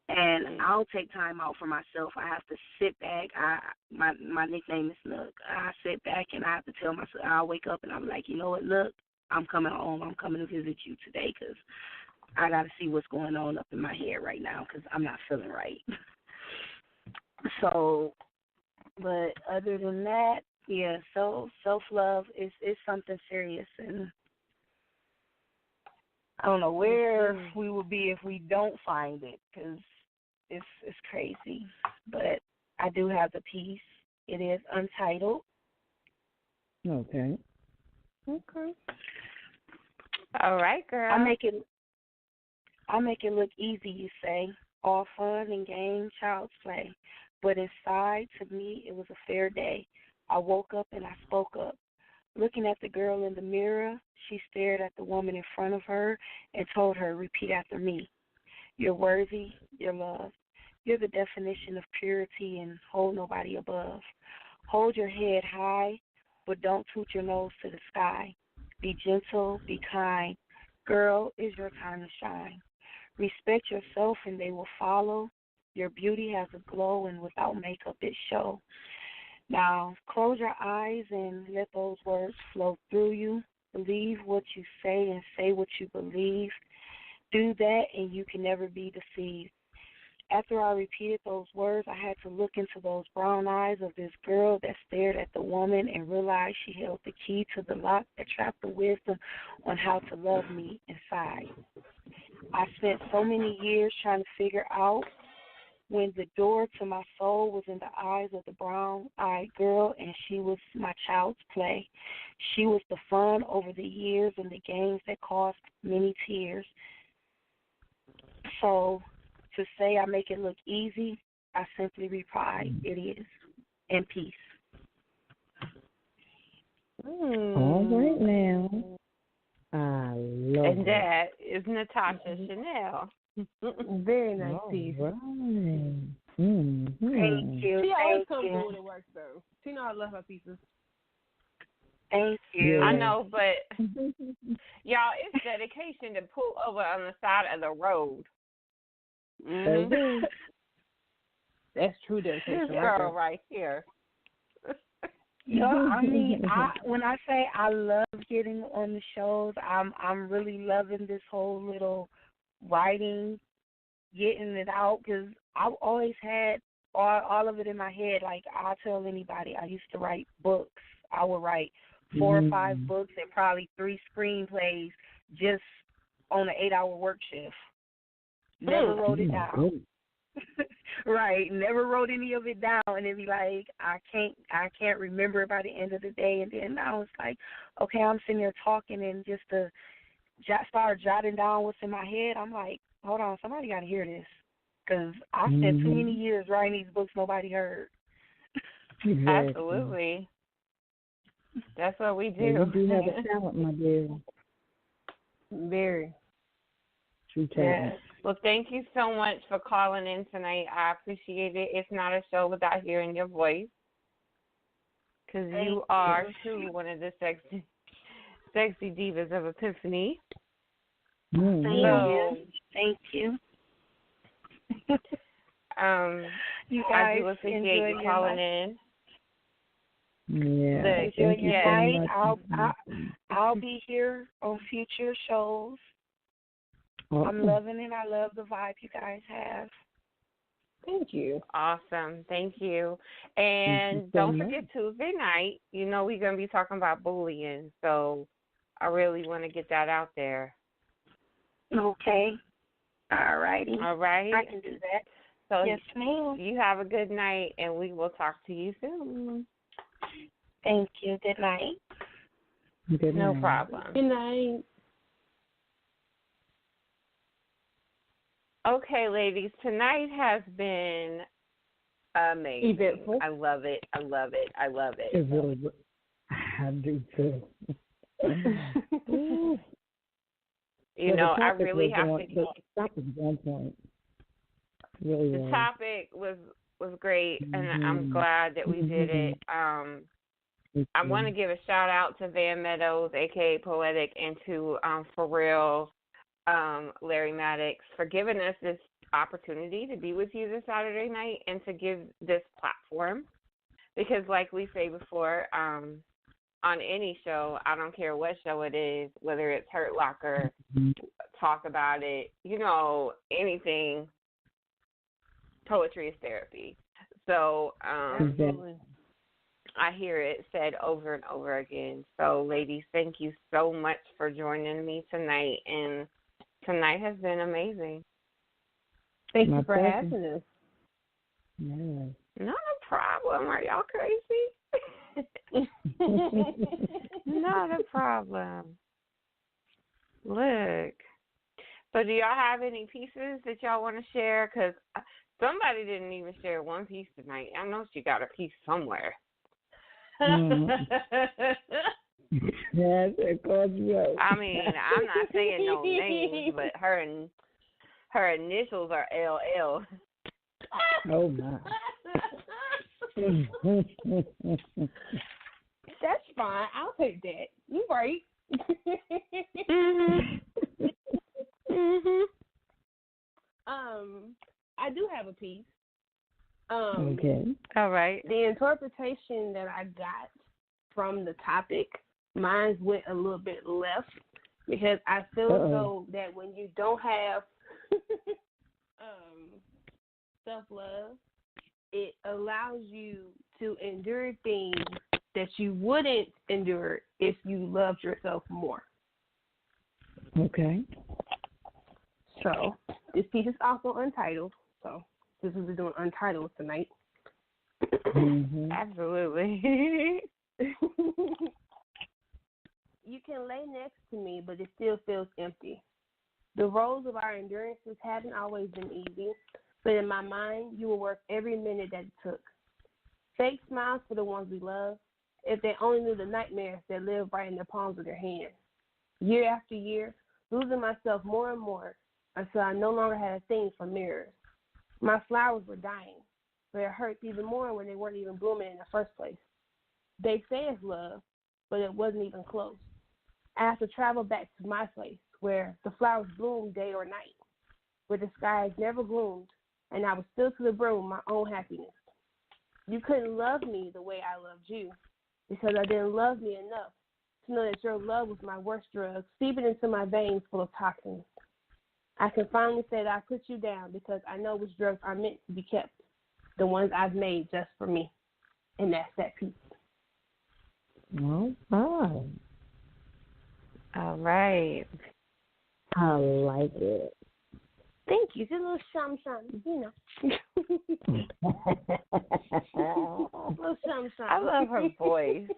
And I'll take time out for myself. I have to sit back. My nickname is Nook. I sit back and I have to tell myself, I'll wake up and I'm like, you know what, look, I'm coming home. I'm coming to visit you today because I got to see what's going on up in my head right now because I'm not feeling right. So, but other than that, yeah, so self-love is something serious, and I don't know where we would be if we don't find it because it's crazy. But I do have the piece. It is untitled. Okay. All right, girl. I make it look easy, you say. All fun and game, child's play. But inside, to me, it was a fair day. I woke up and I spoke up. Looking at the girl in the mirror, she stared at the woman in front of her and told her, repeat after me. You're worthy, you're loved. You're the definition of purity and hold nobody above. Hold your head high, but don't toot your nose to the sky. Be gentle, be kind. Girl, it's your time to shine. Respect yourself and they will follow. Your beauty has a glow and without makeup it shows. Now, close your eyes and let those words flow through you. Believe what you say and say what you believe. Do that and you can never be deceived. After I repeated those words, I had to look into those brown eyes of this girl that stared at the woman and realized she held the key to the lock that trapped the wisdom on how to love me inside. I spent so many years trying to figure out when the door to my soul was in the eyes of the brown-eyed girl, and she was my child's play. She was the fun over the years and the games that caused many tears. So to say I make it look easy, I simply reply, it is. And peace. right now. I love it. And that is Natasha Chanel. Very nice piece. Right. Thank you. She always comes through when it works, though. She knows I love her pieces. Thank you. I know, but y'all, it's dedication to pull over on the side of the road. That's true dedication. This girl right here. I mean, when I say I love getting on the shows, I'm really loving this whole little writing, getting it out, because I've always had all of it in my head. Like, I'll tell anybody, I used to write books. I would write 4 or 5 books and probably 3 screenplays just on an 8-hour work shift. Never wrote it down. Right, never wrote any of it down, and it'd be like I can't remember it by the end of the day. And then I was like, okay, I'm sitting there talking, and just to start jotting down what's in my head, I'm like, hold on, somebody got to hear this, because I spent too many years writing these books nobody heard. Exactly. Absolutely, that's what we do. You do have a talent, my dear. Very. True talent. Yes. Well, thank you so much for calling in tonight. I appreciate it. It's not a show without hearing your voice, because you are truly one of the sexy divas of Epiphany. Thank you. You guys, I do appreciate you calling in. Yeah. Enjoy your night. I'll be here on future shows. Awesome. I'm loving it. I love the vibe you guys have. Thank you. Awesome. Thank you. And don't forget Tuesday night, we're going to be talking about bullying. So I really want to get that out there. Okay. All righty. All right. I can do that. So yes, ma'am. You have a good night, and we will talk to you soon. Thank you. Good night. Good night. No problem. Good night. Okay, ladies, tonight has been amazing. Eventful. I love it. I love it. I love it. It really, I do too. I really have to. The topic was on point. Really the topic was great, and I'm glad that we did it. I want to give a shout out to Van Meadows, aka Poetic, and to 4Real. Larry Maddox, for giving us this opportunity to be with you this Saturday night and to give this platform. Because like we say before, on any show, I don't care what show it is, whether it's Hurt Locker, Talk About It, anything, poetry is therapy. So I hear it said over and over again. So ladies, thank you so much for joining me tonight, and tonight has been amazing. Thank you for having us. Yeah. Not a problem. Are y'all crazy? Not a problem. Look. So do y'all have any pieces that y'all want to share? Because somebody didn't even share one piece tonight. I know she got a piece somewhere. Yes, of course, yes. I mean, I'm not saying no names, but her initials are LL. Oh my. That's fine. I'll take that. You right. I do have a piece. Okay. All right. The interpretation that I got from the topic, mine went a little bit left, because I feel as though that when you don't have self-love, it allows you to endure things that you wouldn't endure if you loved yourself more. Okay. So this piece is also untitled. So this is doing untitled tonight. Absolutely. You can lay next to me, but it still feels empty. The roads of our endurances haven't always been easy, but in my mind, you will work every minute that it took. Fake smiles for the ones we love, if they only knew the nightmares that live right in the palms of their hands. Year after year, losing myself more and more until I no longer had a thing for mirrors. My flowers were dying, but it hurts even more when they weren't even blooming in the first place. They say it's love, but it wasn't even close. I have to travel back to my place where the flowers bloom day or night, where the skies never gloomed, and I was still to the brim with my own happiness. You couldn't love me the way I loved you because I didn't love me enough to know that your love was my worst drug, seeping into my veins full of toxins. I can finally say that I put you down because I know which drugs are meant to be kept, the ones I've made just for me, and that's that piece. All right. All right. I like it. Thank you. It's a little shum, you know. Little shum. I love her voice.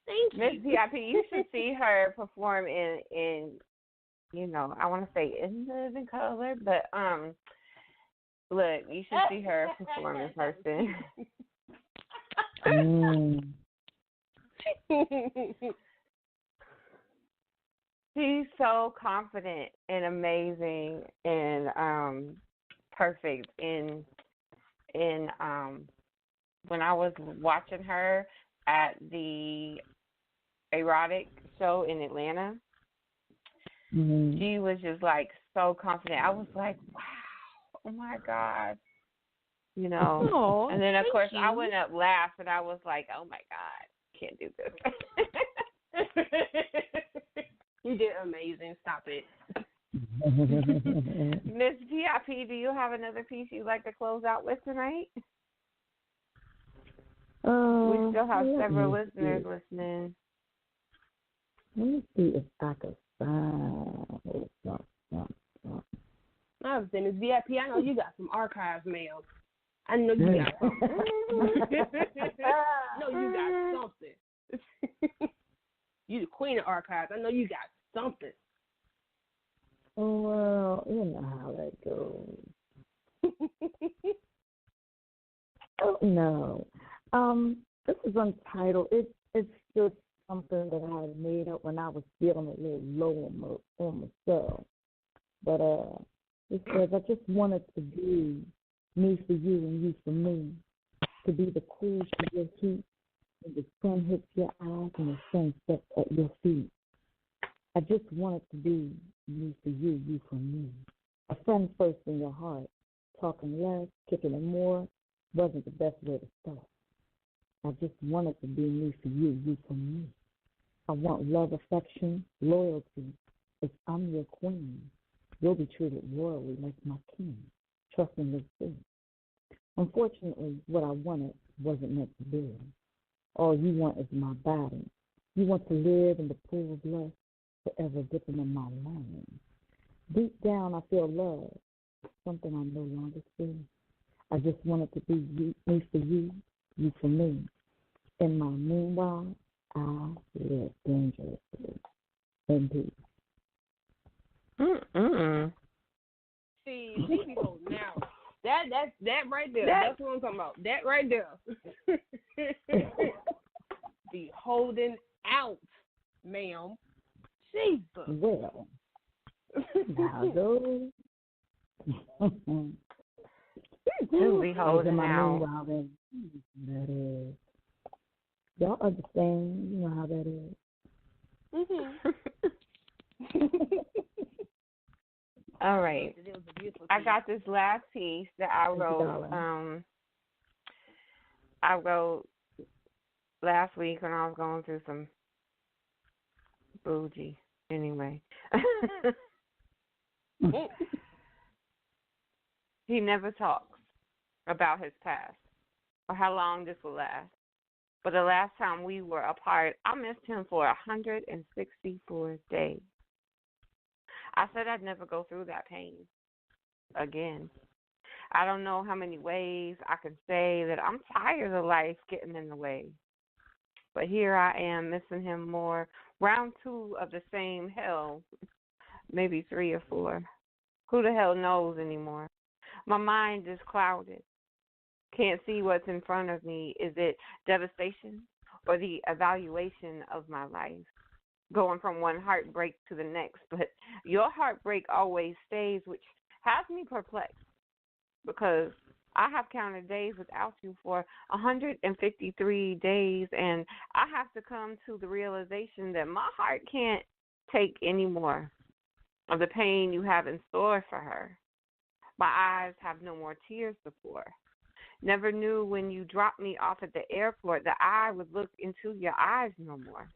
Thank you. Miss VIP, you should see her perform in you know, I want to say in living color, but look, you should see her perform in person. She's so confident and amazing and perfect in when I was watching her at the erotic show in Atlanta, she was just like so confident. I was like, wow, oh my God. You know. Aww, and then of course you. I went up last and I was like, oh my God, can't do this. You did amazing. Stop it. Miss VIP, do you have another piece you'd like to close out with tonight? We still have several listeners listening. Let me see if I can find something. I was saying, Miss VIP, I know you got some archives, ma'am. I know you got something. I know you got something. You the queen of archives. I know you got something. Well, you know how that goes. Oh, no. This is untitled. It's just something that I had made up when I was feeling a little low on myself. But it says, I just wanted to be me for you and you for me, to be the cool for your heat when the sun hits your eyes and the sun sets at your feet. I just wanted to be me for you, you for me. A friend first in your heart, talking less, kicking it more, wasn't the best way to start. I just wanted to be me for you, you for me. I want love, affection, loyalty. If I'm your queen, you'll be treated royally like my king. Trust and receive. Unfortunately, what I wanted wasn't meant to be. All you want is my body. You want to live in the pool of love, forever dipping in my lane. Deep down, I feel love, something I no longer feel. I just wanted to be me for you, you for me. In my meanwhile, I live dangerously. Indeed. See, she be holding out. That right there. That's what I'm talking about. That right there. Be holding out, ma'am. Jesus. Well, now those. Do be holding out. That is. Y'all understand? You know how that is. All right. I got this last piece that I wrote. I wrote last week when I was going through some bougie. Anyway. He never talks about his past or how long this will last. But the last time we were apart, I missed him for 164 days. I said I'd never go through that pain again. I don't know how many ways I can say that I'm tired of life getting in the way. But here I am missing him more. Round 2 of the same hell, maybe 3 or 4. Who the hell knows anymore? My mind is clouded. Can't see what's in front of me. Is it devastation or the evaluation of my life? Going from one heartbreak to the next. But your heartbreak always stays, which has me perplexed because I have counted days without you for 153 days, and I have to come to the realization that my heart can't take any more of the pain you have in store for her. My eyes have no more tears to pour. Never knew when you dropped me off at the airport that I would look into your eyes no more.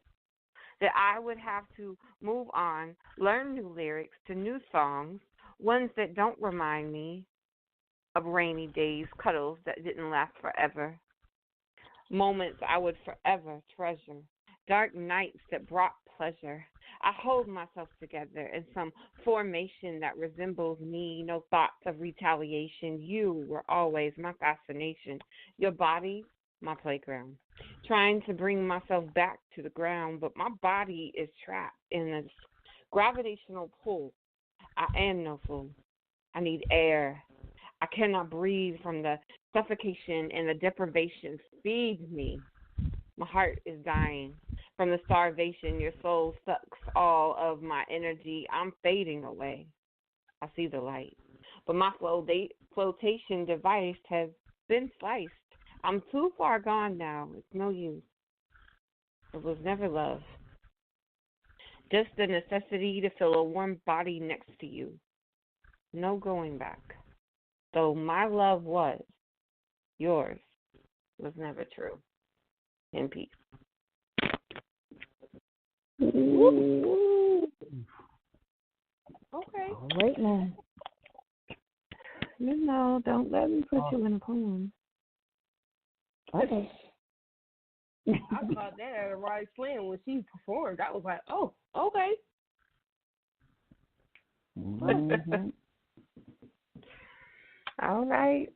That I would have to move on, learn new lyrics to new songs, ones that don't remind me of rainy days, cuddles that didn't last forever, moments I would forever treasure, dark nights that brought pleasure. I hold myself together in some formation that resembles me, no thoughts of retaliation. You were always my fascination, your body, my playground. Trying to bring myself back to the ground, but my body is trapped in a gravitational pull. I am no fool. I need air. I cannot breathe from the suffocation and the deprivation. Feed me. My heart is dying from the starvation. Your soul sucks all of my energy. I'm fading away. I see the light. But my flotation device has been sliced. I'm too far gone now. It's no use. It was never love. Just the necessity to feel a warm body next to you. No going back. Though my love was, yours was never true. In peace. Ooh. Okay. All right now. You know, don't let me put you in a poem. Okay. I thought that at a right slam when she performed. I was like, oh, okay. Mm-hmm. All right.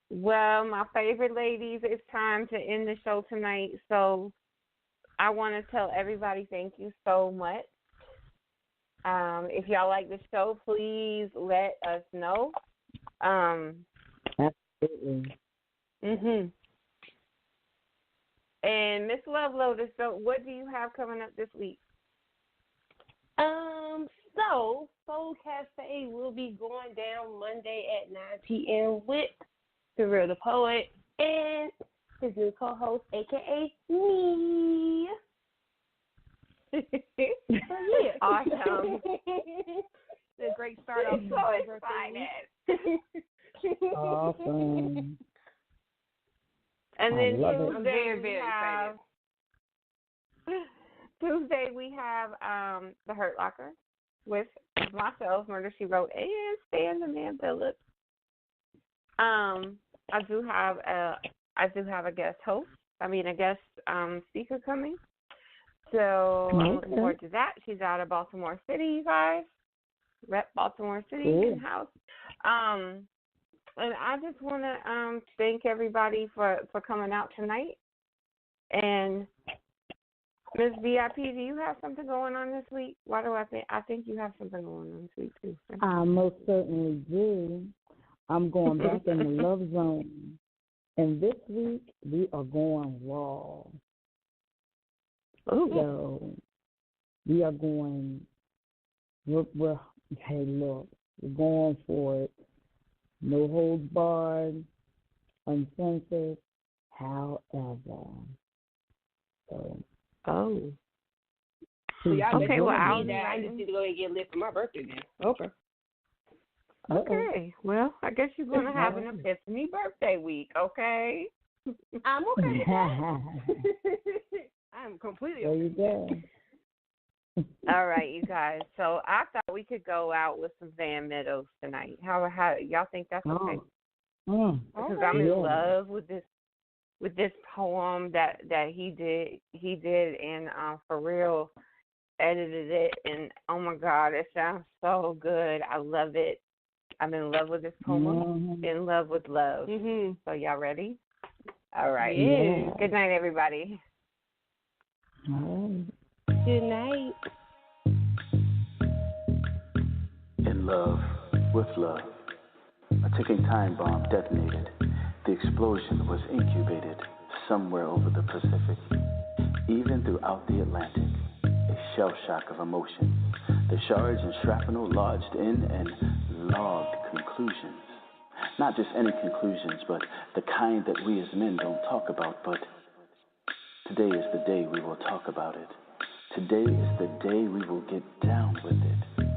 Well, my favorite ladies, it's time to end the show tonight. So I want to tell everybody thank you so much. If y'all like the show, please let us know. Absolutely. And Miss Love Lotus, so what do you have coming up this week? So Soul Cafe will be going down Monday at 9 p.m. with The Real the Poet and his new co-host, a.k.a. me. So, yeah. Awesome. The great start off. So excited. Awesome. And then I'm Tuesday very, very excited. Tuesday we have the Hurt Locker with myself, Murder She Wrote, and Stan the Man Phillips. I do have a guest speaker coming. So I'm looking forward to that. She's out of Baltimore City, you guys. Rep Baltimore City in house. And I just want to thank everybody for coming out tonight. And Ms. VIP, do you have something going on this week? Why do I think you have something going on this week too? I most certainly do. I'm going back in the love zone. And this week we are going raw. So we are going hey look, we're going for it. No holds barred, uncensored, however. So okay, well, I just need to go and get lit for my birthday then. Okay. Well, I guess you're going to have an Epiphany birthday week, okay? I'm okay with that. I'm completely okay. There you go. All right, you guys. So I thought we could go out with some Van Meadows tonight. How y'all think that's okay? Because I'm in love with this poem that he did and For Real edited it, and oh my God, it sounds so good. I love it. I'm in love with this poem. In love with love. So y'all ready? All right. Yeah. Good night, everybody. Good night. In love, with love, a ticking time bomb detonated. The explosion was incubated somewhere over the Pacific, even throughout the Atlantic, a shell shock of emotion. The shards and shrapnel lodged in and logged conclusions. Not just any conclusions, but the kind that we as men don't talk about. But today is the day we will talk about it. Today is the day we will get down with it.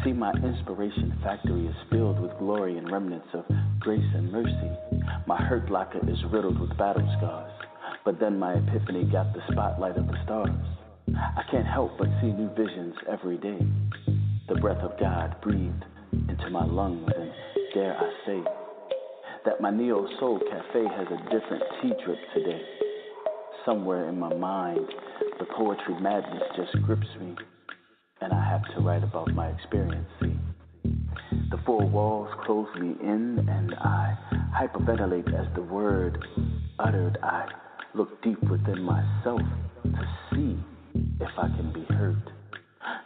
See, my inspiration factory is filled with glory and remnants of grace and mercy. My hurt locker is riddled with battle scars. But then my epiphany got the spotlight of the stars. I can't help but see new visions every day. The breath of God breathed into my lungs, and dare I say that my Neo Soul Cafe has a different tea drip today. Somewhere in my mind, the poetry madness just grips me, and I have to write about my experience, see. The four walls close me in, and I hyperventilate as the word uttered. I look deep within myself to see if I can be heard.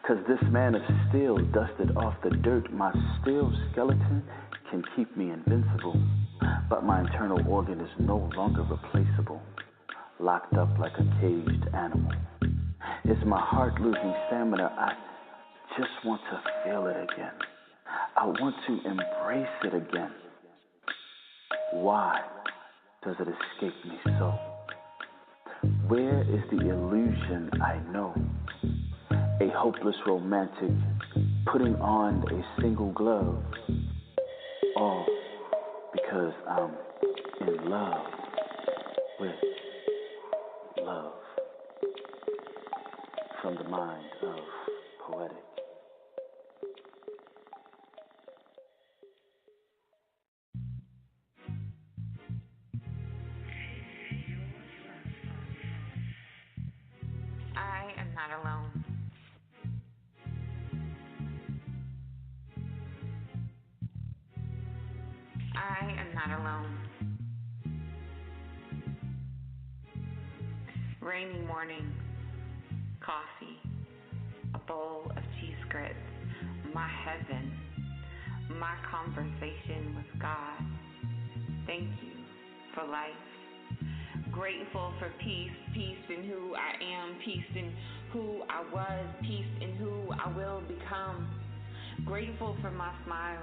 'Cause this man of steel dusted off the dirt. My steel skeleton can keep me invincible, but my internal organ is no longer replaceable, locked up like a caged animal. Is my heart losing stamina? I just want to feel it again. I want to embrace it again. Why does it escape me so? Where is the illusion I know? A hopeless romantic putting on a single glove, all because I'm in love with love. From the mind of Poetic. I am not alone. I am not alone. Rainy morning, coffee, a bowl of cheese grits, my heaven, my conversation with God. Thank you for life. Grateful for peace, peace in who I am, peace in who I was, peace in who I will become. Grateful for my smile,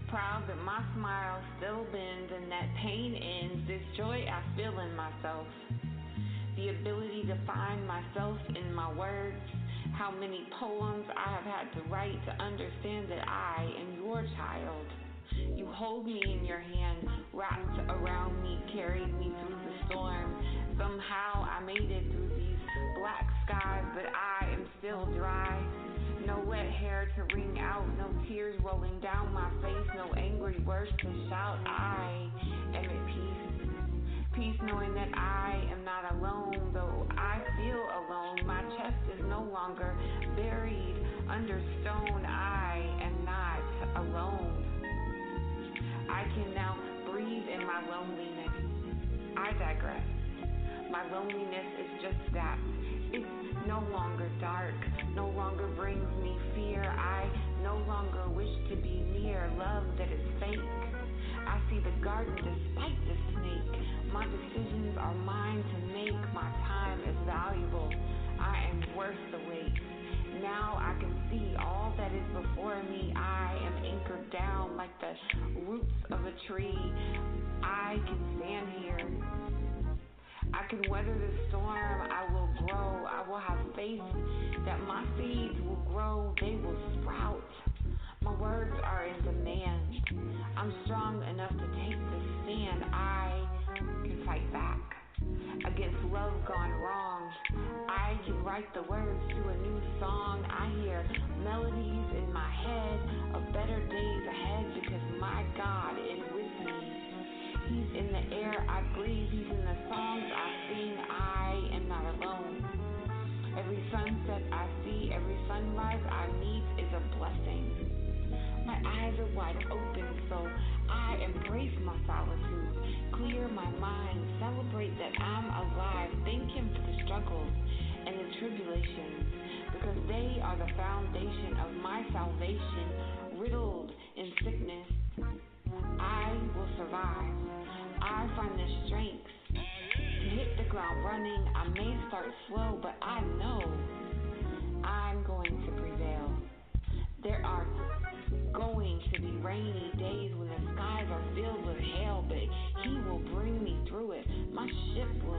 proud that my smile still bends and that pain ends, this joy I feel in myself. The ability to find myself in my words, how many poems I have had to write to understand that I am your child. You hold me in your hand, wrapped around me, carried me through the storm. Somehow I made it through these black skies, but I am still dry. No wet hair to wring out, no tears rolling down my face, no angry words to shout. I am at peace. Peace knowing that I am not alone, though I feel alone. My chest is no longer buried under stone. I am not alone. I can now breathe in my loneliness. I digress. My loneliness is just that. It's no longer dark, no longer brings me fear. I no longer wish to be near love that is fake. I see the garden despite the snake. My decisions are mine to make. My time is valuable. I am worth the wait. Now I can see all that is before me. I am anchored down like the roots of a tree. I can stand here. I can weather the storm. I will grow. I will have faith that my seeds will grow. They will sprout. My words are in demand. I'm strong enough to take the stand. I can fight back against love gone wrong. I can write the words to a new song. I hear melodies in my head of better days ahead because my God is with me. He's in the air I breathe. He's in the songs I sing. I am not alone. Every sunset I see, every sunrise I meet is a blessing. My eyes are wide open, so I embrace my solitude, clear my mind, celebrate that I'm alive, thank Him for the struggles and the tribulations, because they are the foundation of my salvation, riddled in sickness. I will survive. I find the strength to hit the ground running. I may start slow, but I know I'm going to prevail. There are going to be rainy days when the skies are filled with hail, but He will bring me through it. My ship will